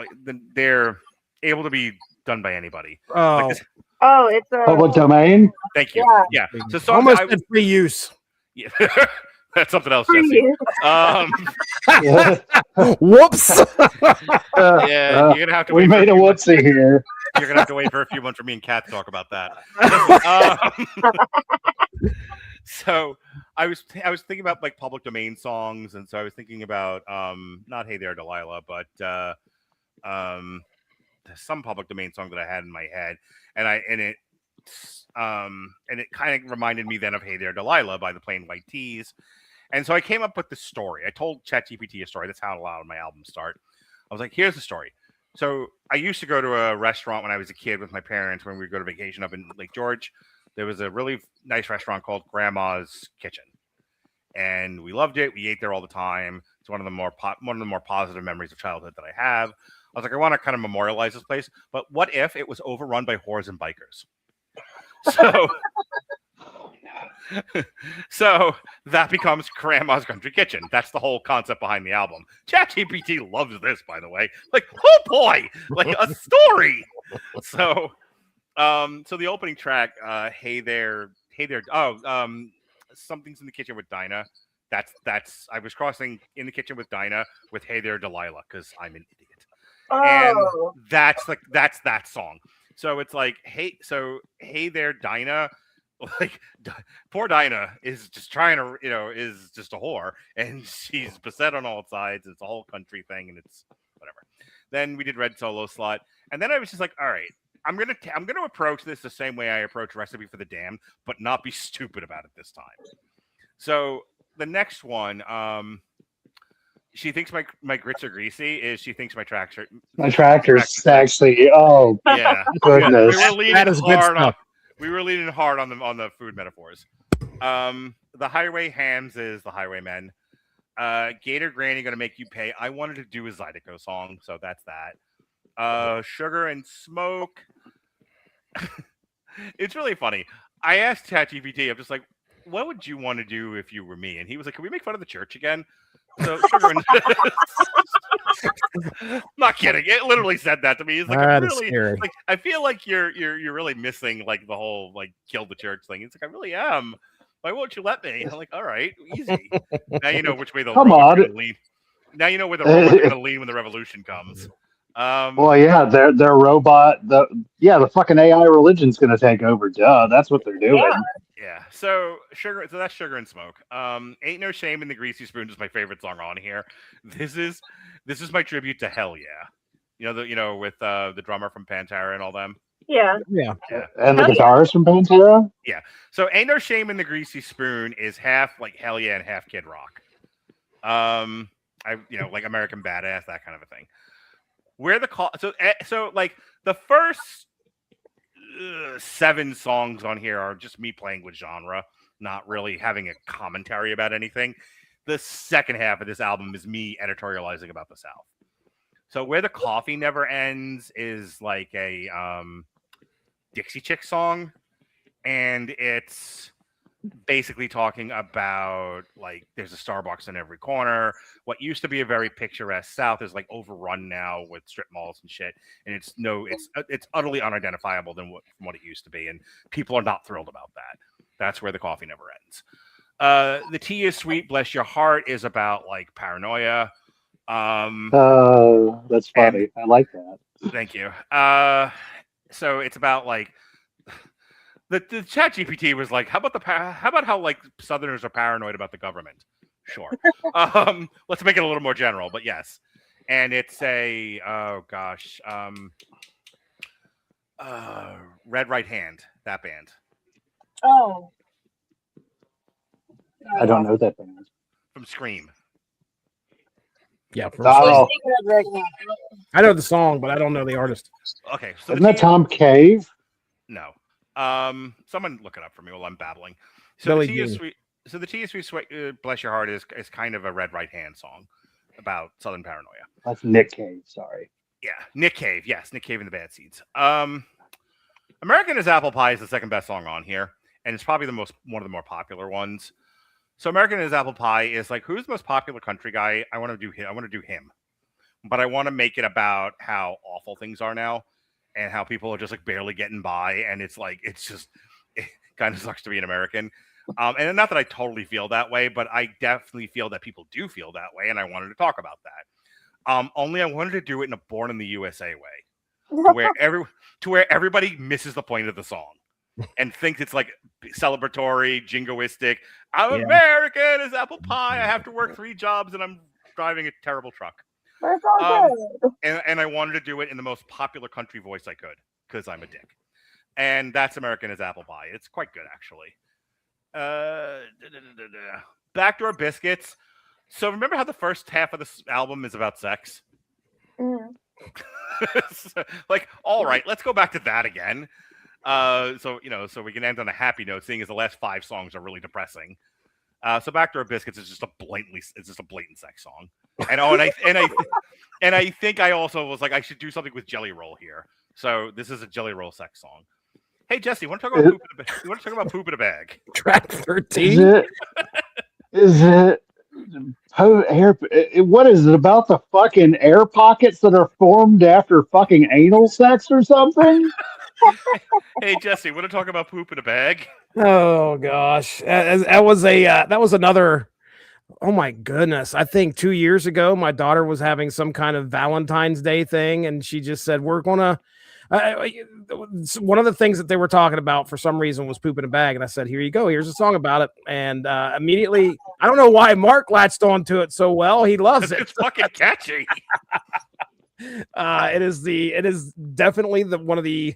they're able to be done by anybody. Oh, it's a public domain. Thank you. Yeah. So almost said free use. Yeah, that's something else, For Jesse. you. Whoops. Yeah, you're gonna have to. We wait for made a few whoopsie here. You're gonna have to wait for a few months for me and Kat to talk about that. So I was thinking about like public domain songs, and so I was thinking about not "Hey There, Delilah," but some public domain song that I had in my head, and it kind of reminded me then of "Hey There, Delilah" by the Plain White T's. And so I came up with this story. I told ChatGPT a story. That's how a lot of my albums start. I was like, here's the story. So I used to go to a restaurant when I was a kid with my parents when we would go to vacation up in Lake George. There was a really nice restaurant called Grandma's Kitchen. And we loved it. We ate there all the time. It's one of the more positive memories of childhood that I have. I was like, I want to kind of memorialize this place. But what if it was overrun by whores and bikers? So so that becomes Grandma's Country Kitchen. That's the whole concept behind the album. ChatGPT loves this, by the way. Like, oh boy, like a story. So the opening track, Hey There, Something's in the Kitchen with Dinah. That's I was crossing In the Kitchen with Dinah with Hey There, Delilah, because I'm an idiot. And that's that song. So it's like, hey there, Dinah. Like, poor Dinah is just trying to, is just a whore, and she's beset on all sides. It's a whole country thing, and it's whatever. Then we did Red Solo Slot, and then I was just like, all right, I'm gonna approach this the same way I approach Recipe for the Damned, but not be stupid about it this time. So the next one, she thinks my grits are greasy. Is she thinks my tractor's sexy. Oh, yeah, goodness. We were leaning hard on the food metaphors. The Highway Hams is the Highwaymen. Gator Granny Gonna Make You Pay. I wanted to do a Zydeco song, so that's that. Sugar and Smoke. It's really funny. I asked ChatGPT, I'm just like, what would you want to do if you were me? And he was like, can we make fun of the church again? So Sugar and not kidding. It literally said that to me. He's like, like, I feel like you're really missing like the whole like kill the church thing. It's like, I really am. Why won't you let me? I'm like, all right, easy. Now you know which way the road is going to lead. Now you know where the road is going to lead when the revolution comes. Well, yeah, their robot. The fucking AI religion's going to take over. Duh, that's what they're doing. Yeah. So that's Sugar and Smoke. Ain't No Shame in the Greasy Spoon is my favorite song on here. This is my tribute to Hell Yeah. With the drummer from Pantera and all them. Yeah. And the guitarist from Pantera. Yeah. So Ain't No Shame in the Greasy Spoon is half like Hell Yeah and half Kid Rock. Like American Badass, that kind of a thing. So like the first 7 songs on here are just me playing with genre, not really having a commentary about anything. The second half of this album is me editorializing about the South. So Where the Coffee Never Ends is like a Dixie Chick song, and it's basically talking about like there's a Starbucks in every corner. What used to be a very picturesque South is like overrun now with strip malls and shit, and it's utterly unidentifiable from what it used to be, and people are not thrilled about that. That's Where the Coffee Never Ends. The Tea is Sweet, Bless Your Heart is about like paranoia. That's funny. I like that. Thank you. So it's about like the ChatGPT was like, how about how like Southerners are paranoid about the government? Sure. Let's make it a little more general, but yes. And it's a Red Right Hand, that band. Oh. I don't know that band. From Scream. Yeah. I know the song, but I don't know the artist. Okay. So isn't that Tom Cave? No. Someone look it up for me while I'm babbling. So Billy the Tea is Jean. Sweet. So the Tea is Sweet, Bless Your Heart is kind of a Red Right Hand song about Southern paranoia. That's Nick Cave. Sorry. Yeah, Nick Cave. Yes, Nick Cave and the Bad Seeds. American is Apple Pie is the second best song on here, and it's probably one of the more popular ones. So American is Apple Pie is like, who's the most popular country guy? I want to do him, but I want to make it about how awful things are now, and how people are just like barely getting by, and it's like it kind of sucks to be an American. And not that I totally feel that way, but I definitely feel that people do feel that way, and I wanted to talk about that. Only I wanted to do it in a Born in the USA way, to where everybody misses the point of the song and thinks it's like celebratory, jingoistic. I'm American as apple pie. I have to work 3 jobs, and I'm driving a terrible truck. That's all good. And I wanted to do it in the most popular country voice I could because I'm a dick. And that's American as apple pie. It's quite good, actually. Backdoor Biscuits. So remember how the first half of this album is about sex? Mm. Like, all right, let's go back to that again. So we can end on a happy note, seeing as the last 5 songs are really depressing. So Backdoor Biscuits is just a blatant sex song. And I think I also was like, I should do something with Jelly Roll here. So this is a Jelly Roll sex song. Hey Jesse, want to talk about poop in a bag? Track 13. Is it air? What is it about the fucking air pockets that are formed after fucking anal sex or something? Hey Jesse, want to talk about poop in a bag? Oh gosh, that was another. Oh my goodness! I think 2 years ago, my daughter was having some kind of Valentine's Day thing, and she just said, "We're gonna." One of the things that they were talking about for some reason was poop in a bag, and I said, "Here you go. Here's a song about it." And immediately, I don't know why Mark latched onto it so well. He loves it. It's fucking catchy. It is definitely one of the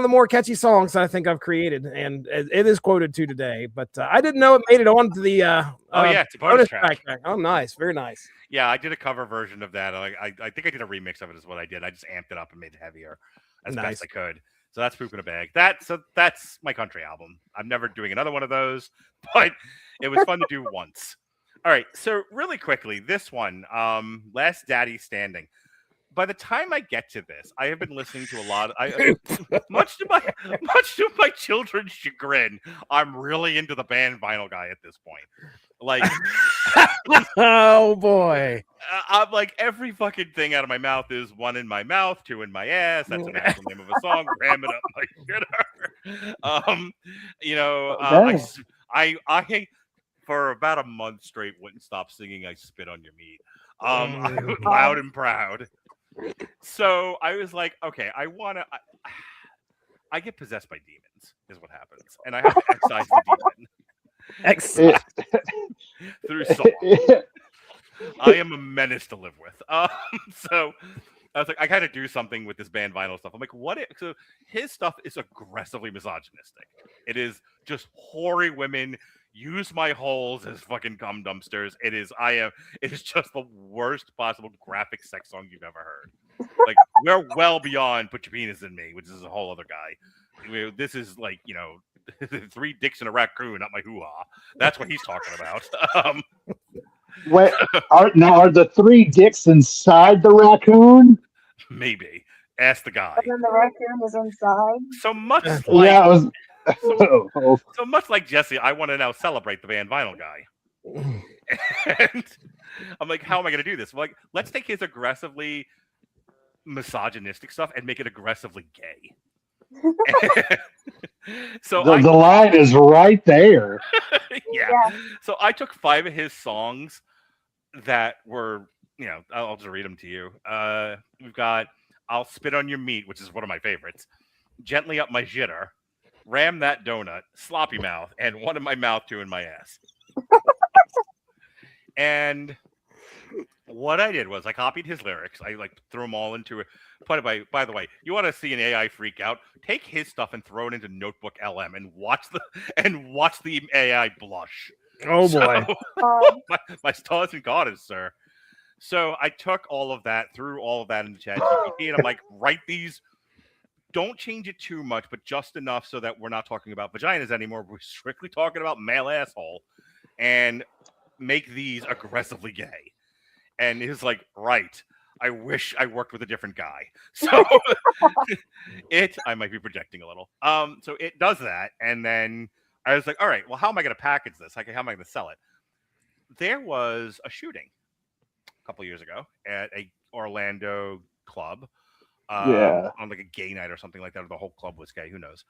more catchy songs that I think I've created, and it is quoted to today. But I didn't know it made it onto the it's a bonus track. Oh, nice, very nice. Yeah, I did a cover version of that. I think I did a remix of it is what I did. I just amped it up and made it heavier as best I could. So that's Poop in a Bag. That's my country album. I'm never doing another one of those, but it was fun to do once. All right, so really quickly, this one, Last Daddy Standing. By the time I get to this, I have been listening to a lot. Much to my children's chagrin, I'm really into the band Vinyl Guy at this point. Like, oh boy, I'm like, every fucking thing out of my mouth is 1 in my mouth, 2 in my ass. That's an actual name of a song. Ram it up my shitter. I for about a month straight wouldn't stop singing "I Spit on Your Meat." Loud and proud. So I was like, okay, I get possessed by demons, is what happens. And I have to excise the demon. Through song. I am a menace to live with. So I was like, I gotta do something with this band Vinyl stuff. I'm like, so his stuff is aggressively misogynistic. It is just hoary women use my holes as fucking cum dumpsters. It is just the worst possible graphic sex song you've ever heard. Like, we're well beyond Put Your Penis in Me, which is a whole other guy. This is like, 3 dicks in a raccoon, not my hoo-ha. That's what he's talking about. Wait, are the 3 dicks inside the raccoon? Maybe. Ask the guy. And then the raccoon is inside. So much like... Yeah, So much like Jesse, I want to now celebrate the band Vinyl Guy. And I'm like, how am I going to do this? I'm like, let's take his aggressively misogynistic stuff and make it aggressively gay. So the line is right there. Yeah. So I took 5 of his songs that were, I'll just read them to you. We've got I'll Spit on Your Meat, which is one of my favorites. Gently Up My Jitter. Ram That Donut, Sloppy Mouth, and 1 in my mouth, 2 in my ass. And what I did was I copied his lyrics. I threw them all into it. By the way, you want to see an AI freak out? Take his stuff and throw it into Notebook LM and watch the AI blush. Oh boy, my stars and goddess, sir. So I took all of that, threw all of that into ChatGPT, and I'm like, write these. Don't change it too much, but just enough so that we're not talking about vaginas anymore. We're strictly talking about male asshole, and make these aggressively gay. And he's like, right. I wish I worked with a different guy. So I might be projecting a little. So it does that. And then I was like, all right, well, how am I going to package this? How am I going to sell it? There was a shooting a couple years ago at a Orlando club. On like a gay night or something like that, or the whole club was gay, who knows.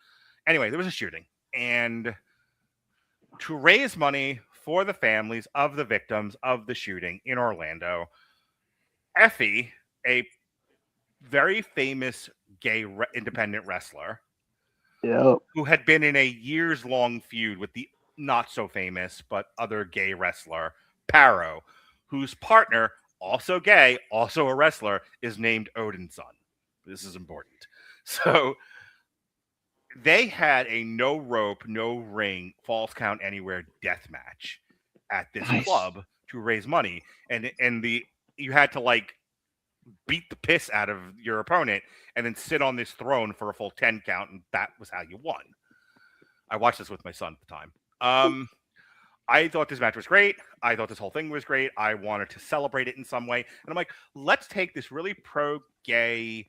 Anyway, there was a shooting, and to raise money for the families of the victims of the shooting in Orlando. Effie, a very famous gay independent wrestler, Yep. who had been in a years-long feud with the not so famous but other gay wrestler, Paro, whose partner, also gay, also a wrestler, is named Odin's son. This is important. So they had a no rope, no ring, false count anywhere death match at this club to raise money. And you had to like beat the piss out of your opponent and then sit on this throne for a full 10 count, and that was how you won. I watched this with my son at the time. I thought this match was great. I thought this whole thing was great. I wanted to celebrate it in some way. And I'm like, let's take this really pro-gay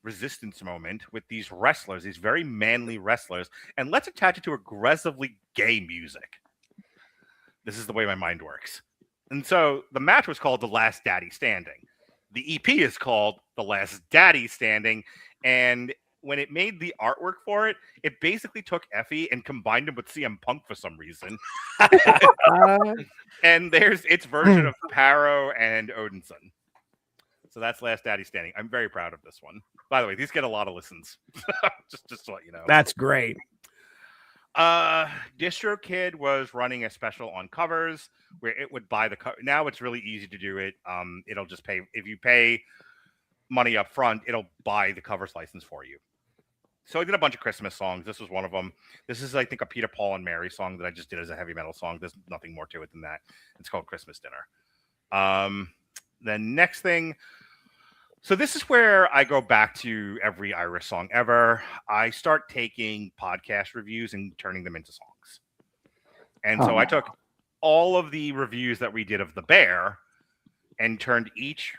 resistance moment with these wrestlers, these very manly wrestlers, and let's attach it to aggressively gay music. This is the way my mind works. And so the match was called The Last Daddy Standing. The EP is called The Last Daddy Standing. And when it made the artwork for it, it basically took Effie and combined him with CM Punk for some reason. And there's its version of Paro and Odinson. So that's Last Daddy Standing. I'm very proud of this one. By the way, these get a lot of listens. just to let you know. That's great. Distro Kid was running a special on covers where it would buy the cover. Now it's really easy to do it. It'll just pay if you pay money up front, it'll buy the covers license for you. So I did a bunch of Christmas songs. This was one of them. This is, I think, a Peter, Paul, and Mary song that I just did as a heavy metal song. There's nothing more to it than that. It's called Christmas Dinner. The next thing. So this is where I go back to every Irish song ever. I start taking podcast reviews and turning them into songs. And so I took all of the reviews that we did of The Bear and turned each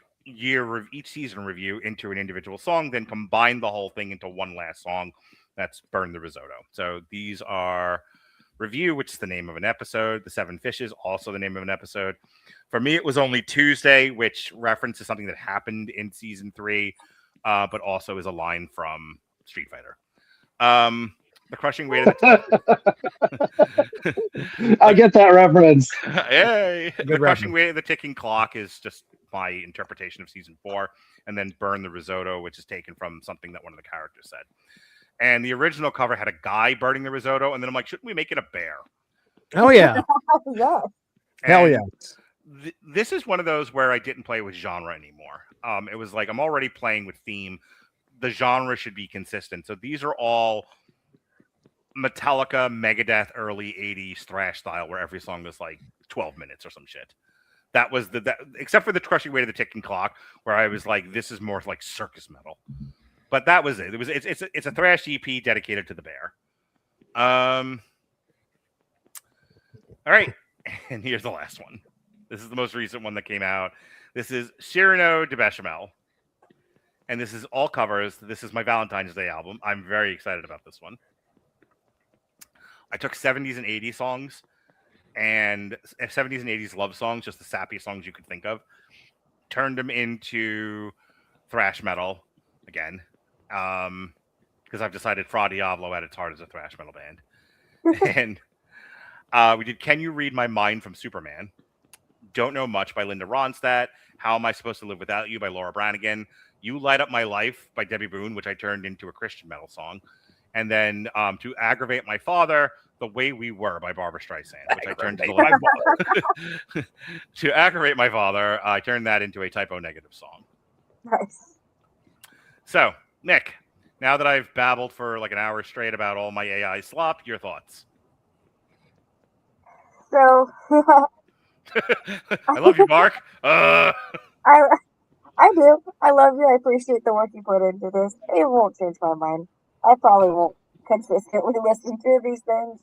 season review into an individual song, then combined the whole thing into one last song. That's Burn the Risotto. So these are Review, which is the name of an episode. The Seven Fishes, also the name of an episode. For me, it was Only Tuesday, which references something that happened in season 3, but also is a line from Street Fighter. The Crushing Weight of the I get that reference. Hey, the Crushing Weight of the Ticking Clock is just my interpretation of season 4, and then Burn the Risotto, which is taken from something that one of the characters said. And the original cover had a guy burning the risotto, and then I'm like, shouldn't we make it a bear? Oh yeah. Yeah. Hell yeah. This is one of those where I didn't play with genre anymore. It was like, I'm already playing with theme. The genre should be consistent. So these are all Metallica, Megadeth, early 80s thrash style, where every song was like 12 minutes or some shit. That was except for the Crushing Weight of the Ticking Clock, where I was like, this is more like circus metal. But that was it. It's a thrash EP dedicated to the bear. All right, and here's the last one. This is the most recent one that came out. This is Cyrano de Bechamel, and this is all covers. This is my Valentine's Day album. I'm very excited about this one. I took 70s and 80s songs, and 70s and 80s love songs, just the sappy songs you could think of, turned them into thrash metal again. Because I've decided Fra Diavlo at its heart is a thrash metal band. And we did Can You Read My Mind from Superman, Don't Know Much by Linda Ronstadt, How Am I Supposed to Live Without You by Laura Branigan, You Light Up My Life by Debbie Boone, which I turned into a Christian metal song, and then To Aggravate My Father, The Way We Were by Barbra Streisand, which I turned to To Aggravate My Father, I turned that into a Typo Negative song. Nice. So, Nick, now that I've babbled for like an hour straight about all my AI slop, your thoughts? So I love you, Mark. I do. I love you. I appreciate the work you put into this. It won't change my mind. I probably won't consistently listen to these things.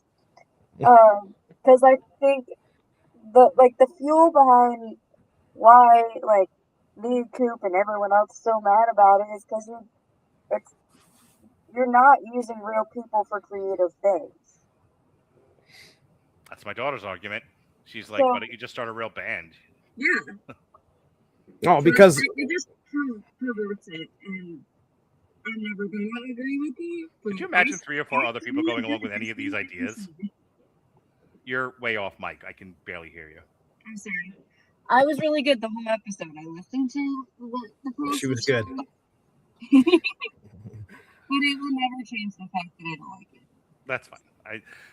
Because I think the fuel behind why like me, Coop, and everyone else is so mad about it is because you're not using real people for creative things. That's my daughter's argument. She's like, why don't you just start a real band? Yeah. Oh, because they just perverts it, and I'm never going to agree with you. Could you imagine 3 or 4 other people going along with any of these ideas? You're way off mic. I can barely hear you. I'm sorry. I was really good the whole episode. I listened to the first She was good. but it will never change the fact that I don't like it. That's fine.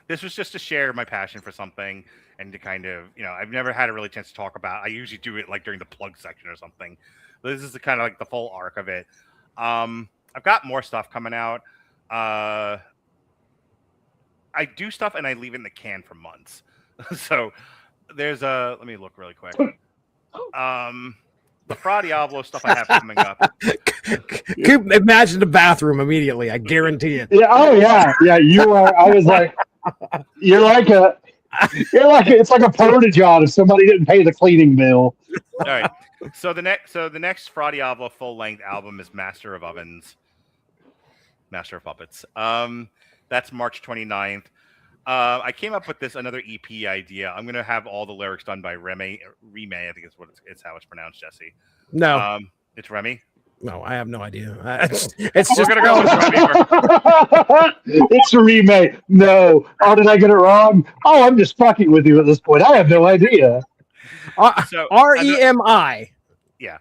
This was just to share my passion for something and to kind of, I've never had a really chance to talk about. I usually do it like during the plug section or something. But this is the kind of like the full arc of it. I've got more stuff coming out. I do stuff and I leave it in the can for months. So there's let me look really quick. The Fra Diavlo stuff I have coming up. Coop, imagine the bathroom immediately. I guarantee it. Yeah. Oh yeah. Yeah. You are. I was like, it's like a porta john if somebody didn't pay the cleaning bill. All right. So the next Fra Diavlo full length album is Master of Ovens, Master of Puppets. That's March 29th. I came up with another EP idea. I'm gonna have all the lyrics done by Remy. I think it's how it's pronounced, Jesse. No, it's Remy. No, I have no idea. It's just gonna go with Remy. It's a remake. No. Oh, did I get it wrong? Oh, I'm just fucking with you at this point. I have no idea. So REMI. Yeah.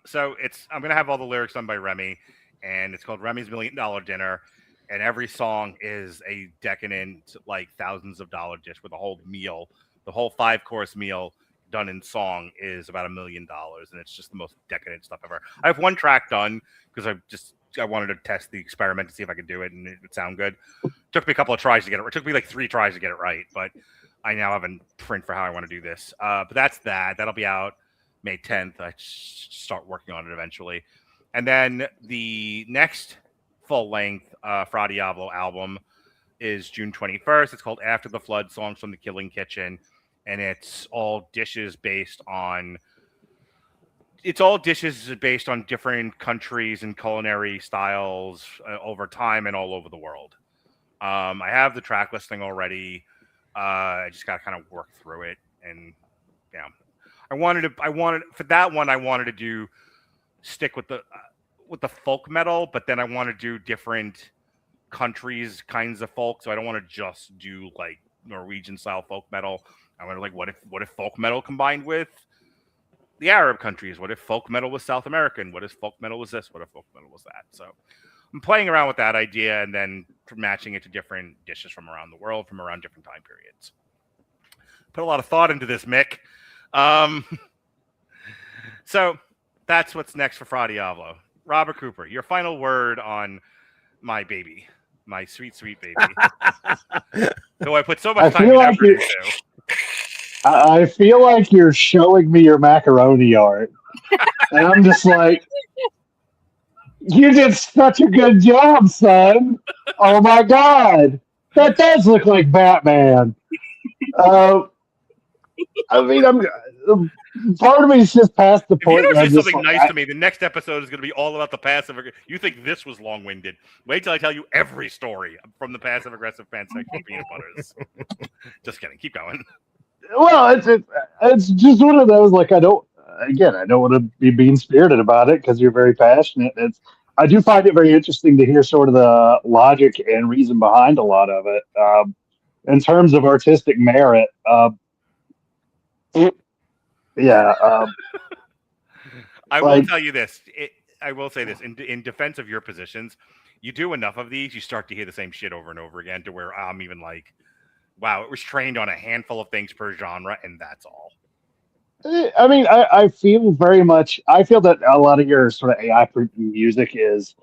So I'm gonna have all the lyrics done by Remy, and it's called Remy's $1 Million Dinner. And every song is a decadent, like thousands of dollar dish with a whole meal. The whole 5-course meal done in song is about $1 million, and it's just the most decadent stuff ever. I have one track done because I wanted to test the experiment to see if I could do it and it would sound good. Took me a couple of tries to get it. It took me like 3 tries to get it right, but I now have a print for how I want to do this. But that's that. That'll be out May 10th. I start working on it eventually, and then the next full-length Fra Diavlo album is June 21st. It's called After the Flood, Songs from the Killing Kitchen, and it's all dishes based on different countries and culinary styles over time and all over the world. I have the track listing already. I just got to kind of work through it, and I wanted for that one. I wanted to stick with the folk metal, but then I want to do different countries kinds of folk, so I don't want to just do like Norwegian style folk metal. I want to like what if folk metal combined with the Arab countries? What if folk metal was South American? What if folk metal was this? What if folk metal was that? So I'm playing around with that idea and then matching it to different dishes from around the world, from around different time periods. Put a lot of thought into this, Mick. So that's what's next for Fra Diavlo. Robert Cooper, your final word on my baby, my sweet, sweet baby. Though I put so much time and effort into. I feel like you're showing me your macaroni art. And I'm just like, you did such a good job, son. Oh my God. That does look like Batman. I mean, part of me is just past the point. If you don't say something nice to me, the next episode is going to be all about the passive aggressive. You think this was long-winded? Wait till I tell you every story from the passive aggressive pansexual peanut butters. Just kidding. Keep going. Well, it's just one of those. Like I don't want to be mean-spirited about it because you're very passionate. I do find it very interesting to hear sort of the logic and reason behind a lot of it. In terms of artistic merit. Yeah. I will tell you this. I will say this. In defense of your positions, you do enough of these, you start to hear the same shit over and over again to where I'm even like, wow, it was trained on a handful of things per genre, and that's all. I mean, I feel that a lot of your sort of AI music is,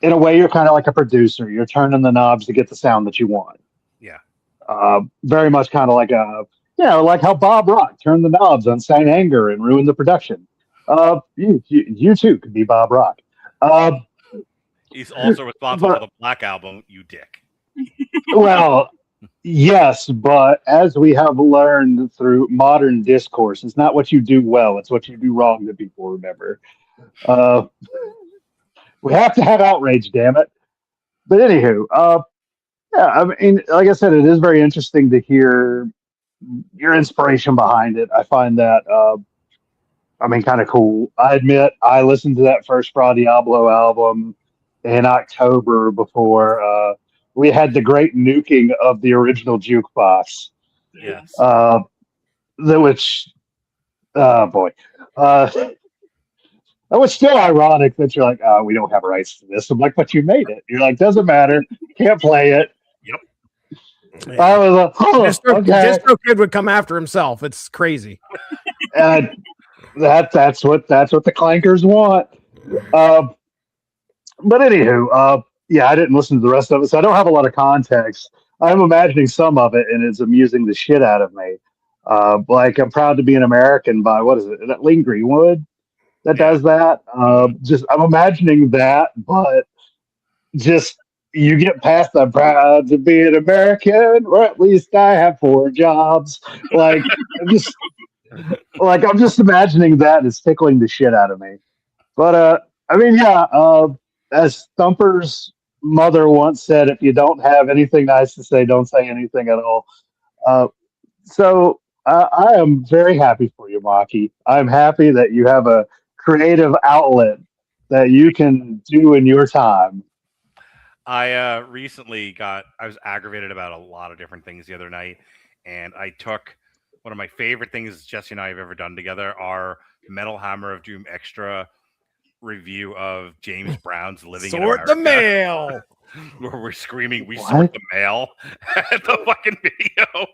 in a way, you're kind of like a producer. You're turning the knobs to get the sound that you want. Yeah. Very much kind of like like how Bob Rock turned the knobs on Saint Anger and ruined the production. You too could be Bob Rock. He's also responsible for the Black Album, you dick. Well, yes, but as we have learned through modern discourse, it's not what you do well, it's what you do wrong that people remember. We have to have outrage, damn it. But anywho, I mean, like I said, it is very interesting to hear your inspiration behind it. I find that, kind of cool. I admit I listened to that first Fra Diavlo album in October before we had the great nuking of the original jukebox. Yes. Which, oh boy. That was still ironic that you're like, oh, we don't have rights to this. I'm like, but you made it. You're like, doesn't matter. Can't play it. Yep. I was like, okay. Distro Kid would come after himself. It's crazy. That's what the clankers want. But anywho, yeah, I didn't listen to the rest of it, so I don't have a lot of context. I'm imagining some of it, and it's amusing the shit out of me. Like I'm proud to be an American by what is it? That Lee Greenwood that does that. Just I'm imagining that, but just you get past I'm proud to be an American, or at least I have 4 jobs. Like I'm just imagining that it's tickling the shit out of me. But I mean, yeah, as Thumper's mother once said, if you don't have anything nice to say, don't say anything at all. So I am very happy for you, Maki. I'm happy that you have a creative outlet that you can do in your time. I recently I was aggravated about a lot of different things the other night, and I took one of my favorite things Jesse and I have ever done together, our Metal Hammer of Doom Extra review of James Brown's Living in America. Sort the mail. Where we're screaming, we sort the mail at the fucking video.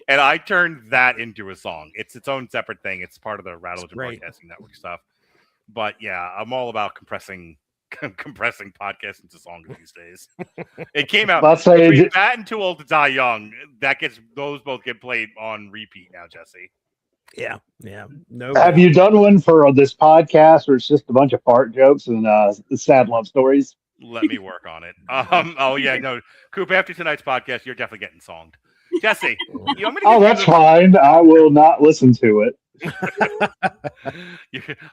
And I turned that into a song. It's its own separate thing. It's part of the Rattleton Broadcasting Network stuff. But yeah, I'm all about compressing podcasts into songs these days. It came out between that and Too Old to Die Young. Those both get played on repeat now, Jesse. Yeah. No. Have you done one for this podcast where it's just a bunch of fart jokes and sad love stories? Let me work on it. Oh yeah, no, Coop. After tonight's podcast, you're definitely getting songed, Jesse. That's fine. I will not listen to it.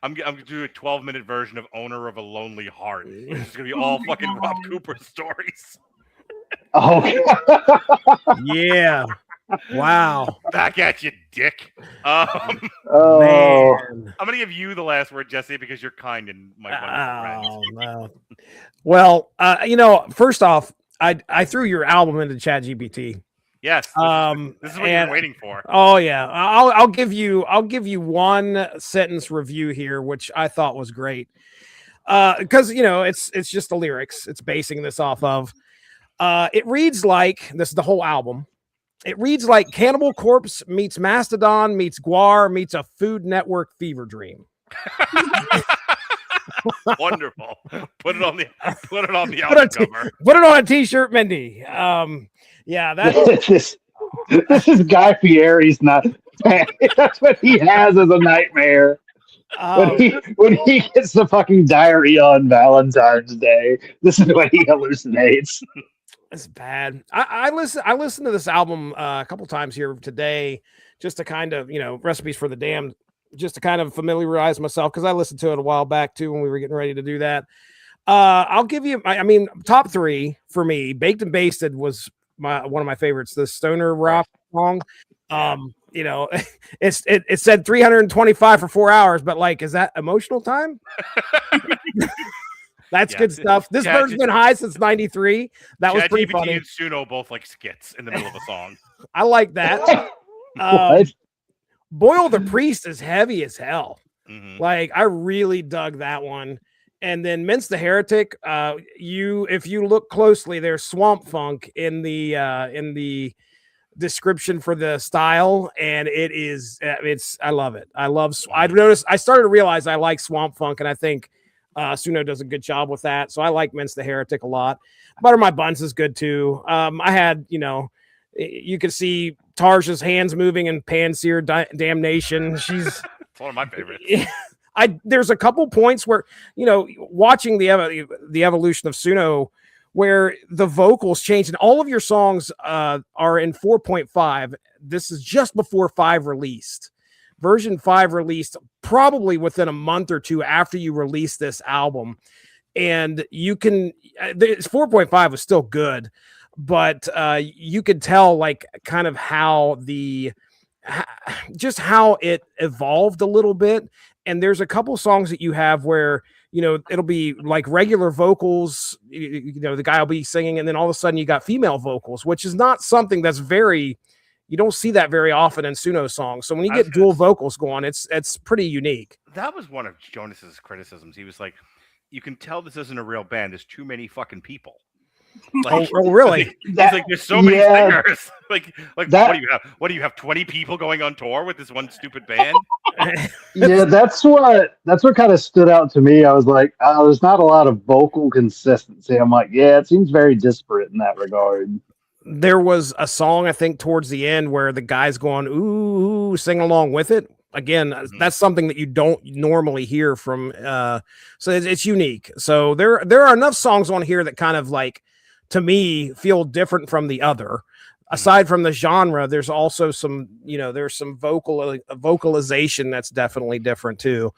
I'm gonna do a 12-minute version of "Owner of a Lonely Heart." It's gonna be all fucking Rob Cooper stories. Oh yeah. Wow. Back at you, dick. Man. I'm going to give you the last word, Jesse, because you're kind and my wonderful friend. No. Well, first off, I threw your album into ChatGPT. Yes. This is what you're waiting for. Oh yeah. I'll give you one sentence review here, which I thought was great. Because it's just the lyrics it's basing this off of. It reads like this is the whole album. It reads like Cannibal Corpse meets Mastodon meets Guar meets a Food Network fever dream. Wonderful. Put it on the album cover. Put it on a t-shirt, Mindy. Yeah, this is Guy Fieri's not. That's what he has as a nightmare. When he gets the fucking diarrhea on Valentine's Day, this is what he hallucinates. It's bad. I listened to this album a couple times here today, just to kind of Recipes for the Damned, just to kind of familiarize myself because I listened to it a while back too when we were getting ready to do that. I'll give you, top 3 for me. Baked and Basted was one of my favorites. The stoner rock song. It said 325 for 4 hours, but like, is that emotional time? That's good stuff. This bird's been high since '93. That was pretty funny. And Suno both like skits in the middle of a song. I like that. Boyle the Priest is heavy as hell. Mm-hmm. Like I really dug that one. And then Mince the Heretic. If you look closely, there's swamp funk in the description for the style, and I love it. I've noticed. I started to realize I like swamp funk, and I think Suno does a good job with that. So I like Mince the Heretic a lot. Butter My Buns is good too. I had, you could see Tarja's hands moving in Panseer Damnation. She's it's one of my favorites. There's a couple points where, watching the evolution of Suno, where the vocals change, and all of your songs are in 4.5. This is just before 5 released. Version 5 released probably within a month or two after you release this album. And you can, 4.5 was still good, but you could tell like kind of how just how it evolved a little bit. And there's a couple songs that you have where it'll be like regular vocals, the guy will be singing, and then all of a sudden you got female vocals, which is not something that's you don't see that very often in Suno songs. So when you get dual vocals going, it's pretty unique. That was one of Jonas's criticisms. He was like, you can tell this isn't a real band. There's too many fucking people. Like, oh, really? He's like, there's so many singers. Like what do you have? What do you have? 20 people going on tour with this one stupid band? Yeah, that's what kind of stood out to me. I was like, there's not a lot of vocal consistency. I'm like, yeah, it seems very disparate in that regard. There was a song, I think, towards the end where the guy's going, ooh, sing along with it. Again, that's something that you don't normally hear from. So it's unique. So there are enough songs on here that kind of like, to me, feel different from the other. Aside from the genre, there's also some, there's some vocalization that's definitely different too.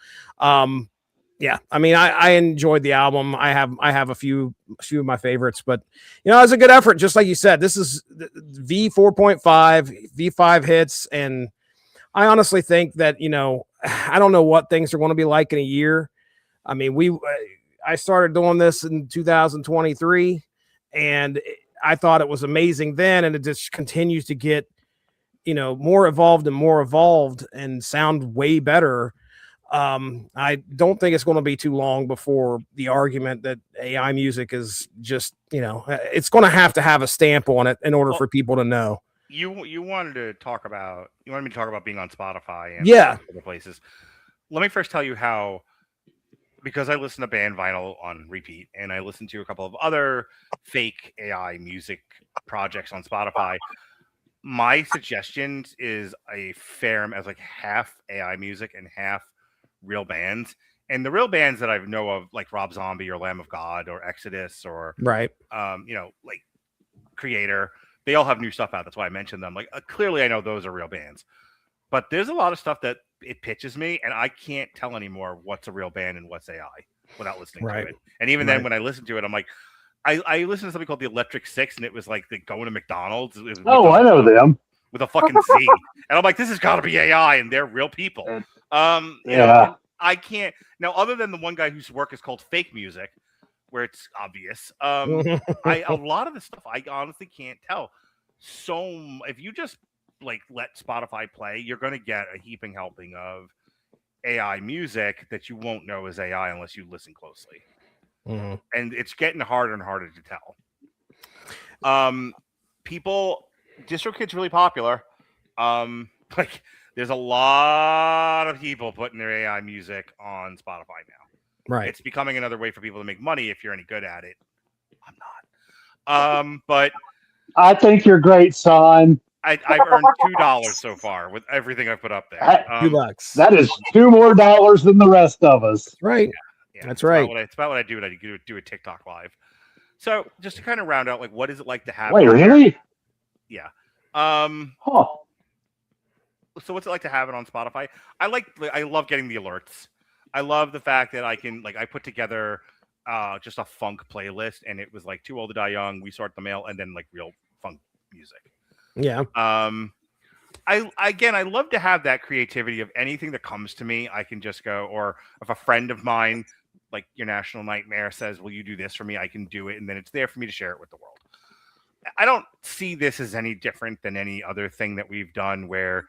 Yeah, I mean, I enjoyed the album. I have a few of my favorites, but it was a good effort. Just like you said, this is V4.5, V5 hits, and I honestly think that I don't know what things are going to be like in a year. I mean, I started doing this in 2023, and I thought it was amazing then, and it just continues to get more evolved and sound way better. I don't think it's going to be too long before the argument that AI music is just, it's going to have a stamp on it in order for people to know. You wanted me to talk about being on Spotify and other places. Let me first tell you how, because I listen to band vinyl on repeat and I listen to a couple of other fake AI music projects on Spotify. My suggestions is as like half AI music and half real bands, and the real bands that I know of, like Rob Zombie or Lamb of God or Exodus or like Creator, they all have new stuff out. That's why I mentioned them. Like clearly I know those are real bands, but there's a lot of stuff that it pitches me and I can't tell anymore what's a real band and what's AI without listening to it. And even then when I listen to it, I'm like, I listened to something called the Electric Six, and it was like going to McDonald's. I know them. With a fucking Z. And I'm like, this has got to be AI, and they're real people. I can't. Now, other than the one guy whose work is called Fake Music, where it's obvious, a lot of the stuff I honestly can't tell. So if you just like let Spotify play, you're going to get a heaping helping of AI music that you won't know is AI unless you listen closely. Mm-hmm. And it's getting harder and harder to tell. DistroKid's really popular. Like there's a lot of people putting their AI music on Spotify now. Right. It's becoming another way for people to make money if you're any good at it. I'm not. But I think you're great, son. I've earned $2 so far with everything I put up there. $2. That is $2 more than the rest of us. Right. Yeah, that's right. It's about what I do when I do a TikTok live. So just to kind of round out, like, what is it like to have? Wait, really? Yeah. Huh. So what's it like to have it on Spotify? I love getting the alerts. I love the fact that I can, like, I put together just a funk playlist, and it was like Too Old to Die Young, We Sort the Mail, and then like real funk music. Yeah. I love to have that creativity of anything that comes to me. I can just go, or if a friend of mine, like Your National Nightmare, says, will you do this for me? I can do it. And then it's there for me to share it with the world. I don't see this as any different than any other thing that we've done where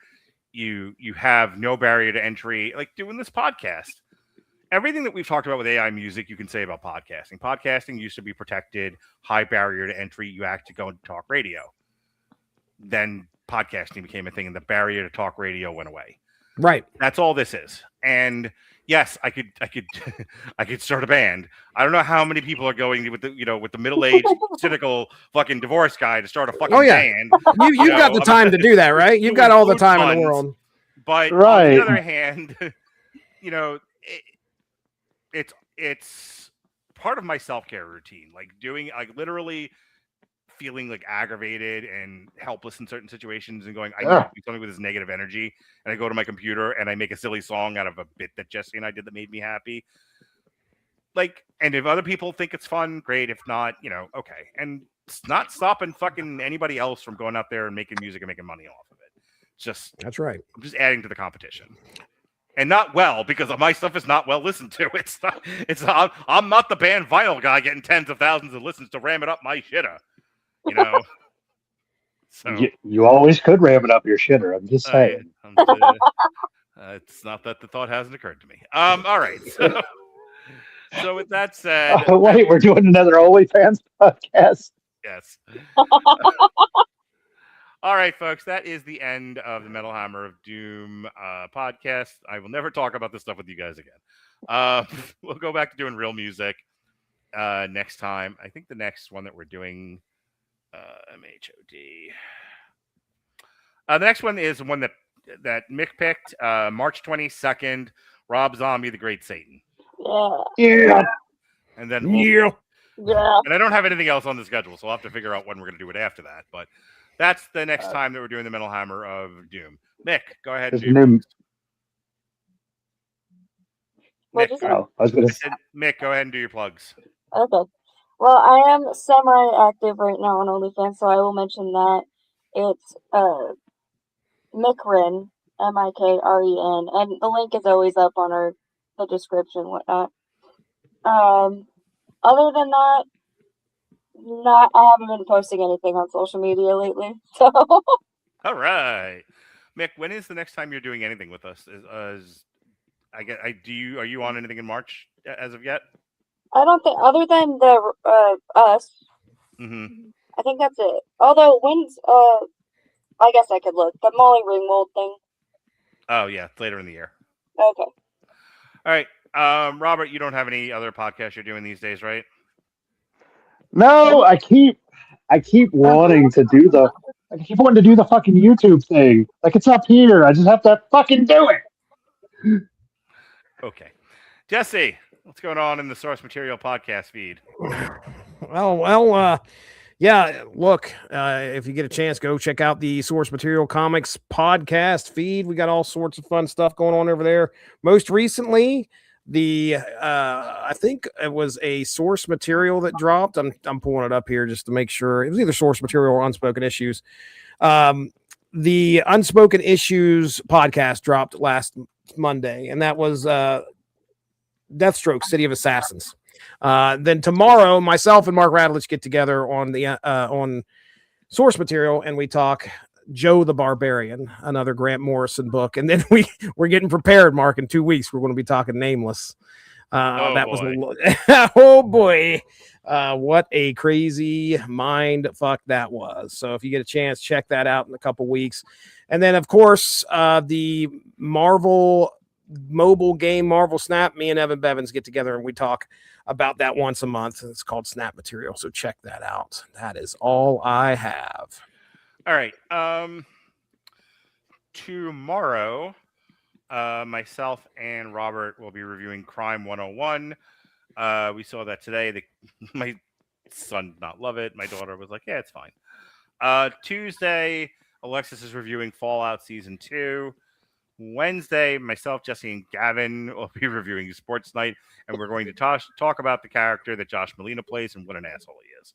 you have no barrier to entry, like doing this podcast. Everything that we've talked about with AI music, you can say about podcasting. Podcasting used to be protected, high barrier to entry. You had to go into talk radio. Then podcasting became a thing, and the barrier to talk radio went away. Right. That's all this is. And yes, I could I could start a band. I don't know how many people are going with the middle-aged cynical fucking divorce guy to start a fucking band. You've got the time to do that, right? You've got all the time in the world. But on the other hand, it's part of my self-care routine, like literally feeling like aggravated and helpless in certain situations and going, I need to do something with this negative energy. And I go to my computer and I make a silly song out of a bit that Jesse and I did that made me happy. Like, and if other people think it's fun, great. If not, okay. And it's not stopping fucking anybody else from going out there and making music and making money off of it. That's right. I'm just adding to the competition. and not well, because my stuff is not well listened to. I'm not the band Vinyl guy getting tens of thousands of listens to ram it up my shitter, you know. So you always could ram it up your shitter. I'm just saying. It's not that the thought hasn't occurred to me. All right. So with that said, Wait, we're doing another OnlyFans podcast. Yes. All right, folks, that is the end of the Metal Hammer of Doom podcast. I will never talk about this stuff with you guys again. We'll go back to doing real music next time. I think the next one that we're doing, MHOD. The next one is one that Mick picked, March 22nd, Rob Zombie, The Great Satan. Yeah. And then Yeah. And I don't have anything else on the schedule, so I'll have to figure out when we're going to do it after that. But that's the next time that we're doing the Metal Hammer of Doom. Mick, go ahead and do Mick, Mick, go ahead and do your plugs. Okay. Well, I am semi-active right now on OnlyFans, so I will mention that. It's Mikren, Mikren, and the link is always up on the description, whatnot. Other than that, I haven't been posting anything on social media lately. So. All right, Mick. When is the next time you're doing anything with us? Are you on anything in March as of yet? I don't think, other than the us. Mm-hmm. I think that's it. Although when's I guess I could look the Molly Ringwald thing. Oh yeah, it's later in the year. Okay. All right, Robert, you don't have any other podcasts you're doing these days, right? No, I keep wanting to do the fucking YouTube thing. Like, it's up here. I just have to fucking do it. Okay, Jesse, what's going on in the Source Material podcast feed? Yeah, look, if you get a chance, go check out the Source Material Comics podcast feed. We got all sorts of fun stuff going on over there. Most recently, I think it was a Source Material that dropped. I'm pulling it up here just to make sure. It was either Source Material or Unspoken Issues. The Unspoken Issues podcast dropped last Monday, and that was Deathstroke, City of Assassins. Then tomorrow, myself and Mark Radlich get together on the on Source Material, and we talk Joe the Barbarian, another Grant Morrison book. And then we're getting prepared, Mark. In 2 weeks, we're going to be talking Nameless. Oh boy, what a crazy mind fuck that was. So if you get a chance, check that out in a couple weeks. And then, of course, the Marvel mobile game, Marvel Snap, me and Evan Bevins get together and we talk about that once a month. It's called Snap Material, so check that out. That is all I have. All right. Tomorrow, myself and Robert will be reviewing Crime 101. We saw that today. My son did not love it. My daughter was like, yeah, it's fine. Tuesday, Alexis is reviewing Fallout Season 2. Wednesday, myself, Jesse, and Gavin will be reviewing Sports Night, and we're going to talk about the character that Josh Molina plays and what an asshole he is.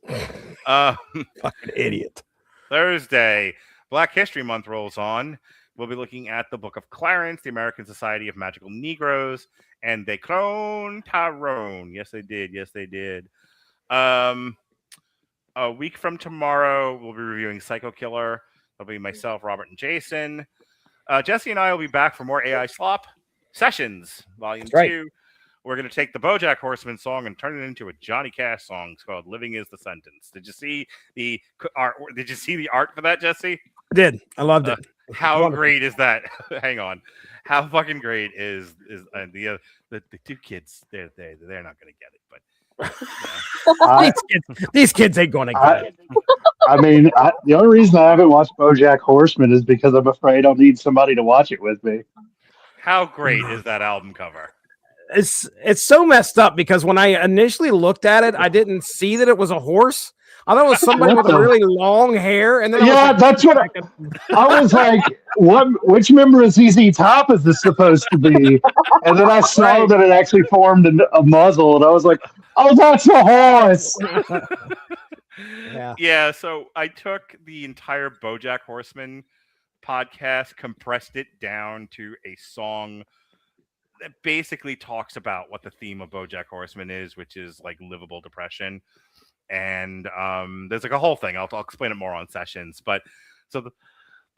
Fucking idiot. Thursday, Black History Month rolls on. We'll be looking at the Book of Clarence, the American Society of Magical Negroes, and they cloned Tyrone. Yes, they did. Yes, they did. A week from tomorrow, we'll be reviewing Psycho Killer. It'll be myself, Robert, and Jason. Jesse and I will be back for more AI Slop Sessions, Volume 2. We're going to take the BoJack Horseman song and turn it into a Johnny Cash song. It's called "Living Is the Sentence." Did you see the art? Did you see the art for that, Jesse? I did. I loved it. How great is that? Hang on. How fucking great is the two kids? They're not going to get it, but these kids ain't going to get it. I mean, the only reason I haven't watched BoJack Horseman is because I'm afraid I'll need somebody to watch it with me. How great is that album cover? It's so messed up because when I initially looked at it, I didn't see that it was a horse. I thought it was somebody with really long hair, and then that's what I was like. Which member of ZZ Top is this supposed to be? And then I saw that it actually formed a muzzle, and I was like, "Oh, that's a horse." Yeah. So I took the entire BoJack Horseman podcast, compressed it down to a song that basically talks about what the theme of BoJack Horseman is, which is like livable depression. And there's like a whole thing. I'll explain it more on sessions. But so the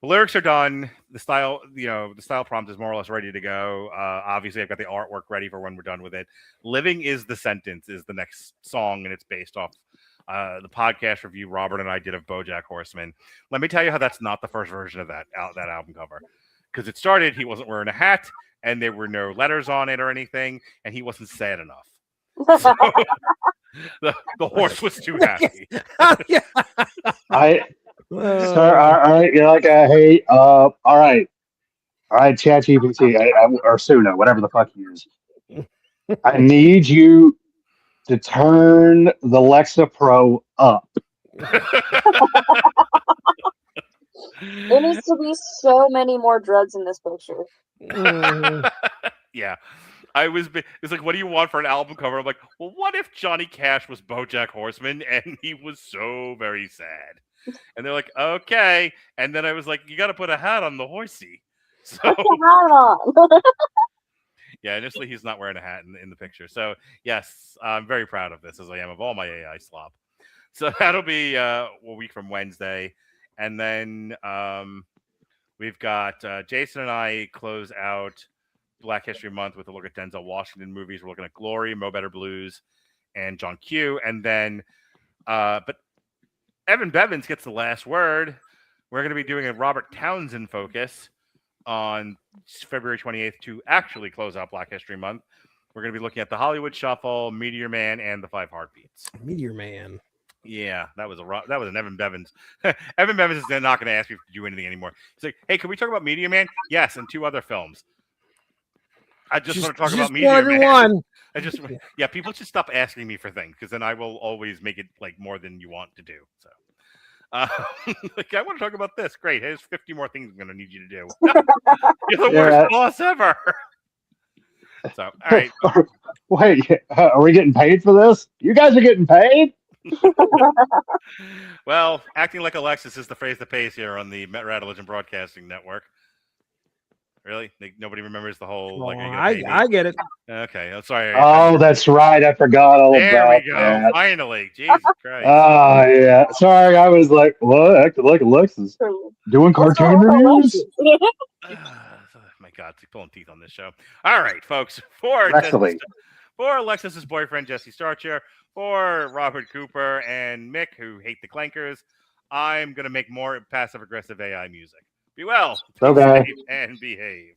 lyrics are done. The style, the style prompt is more or less ready to go. Obviously, I've got the artwork ready for when we're done with it. Living is the Sentence is the next song, and it's based off the podcast review Robert and I did of BoJack Horseman. Let me tell you how that's not the first version of that album cover. Because it started, he wasn't wearing a hat, and there were no letters on it or anything, and he wasn't sad enough. So, the horse was too happy. Sir, all right, you're like, hey, all right, ChatGPT, or Suno, whatever the fuck you use. I need you to turn the Lexa Pro up. There needs to be so many more drugs in this picture. Yeah. It's like, what do you want for an album cover? I'm like, well, what if Johnny Cash was BoJack Horseman and he was so very sad? And they're like, okay. And then I was like, you got to put a hat on the horsey. So, put the hat on. Yeah, initially he's not wearing a hat in the picture. So, yes, I'm very proud of this, as I am of all my AI slop. So that'll be a week from Wednesday. And then we've got Jason and I close out Black History Month with a look at Denzel Washington movies. We're looking at Glory, Mo Better Blues, and John Q. And then, but Evan Bevins gets the last word. We're going to be doing a Robert Townsend focus on February 28th to actually close out Black History Month. We're going to be looking at the Hollywood Shuffle, Meteor Man, and the Five Heartbeats. Meteor Man. Yeah, that was an Evan Bevins. Evan Bevins is not going to ask me to do anything anymore. He's like, hey, can we talk about Meteor Man? Yes, and 2 other films. I just want to talk about Meteor Man. People should stop asking me for things, because then I will always make it like more than you want to do. So, like, I want to talk about this. Great. Here's 50 more things I'm going to need you to do. You're the worst boss ever. So, all right. Wait, are we getting paid for this? You guys are getting paid? Well, acting like Alexis is the phrase that pays here on the Rattlegion Broadcasting Network. Really? Nobody remembers the whole I get it. Okay, I'm sorry. Oh, that's right. I forgot all about that. There we go. Finally. Jesus Christ. Oh, yeah. Sorry, I was like, what? Acting like Alexis. Doing cartoon reviews? My God, he's pulling teeth on this show. All right, folks. For Alexis's boyfriend, Jesse Starcher, for Robert Cooper and Mick, who hate the Clankers, I'm going to make more passive-aggressive AI music. Be well, be safe, and behave.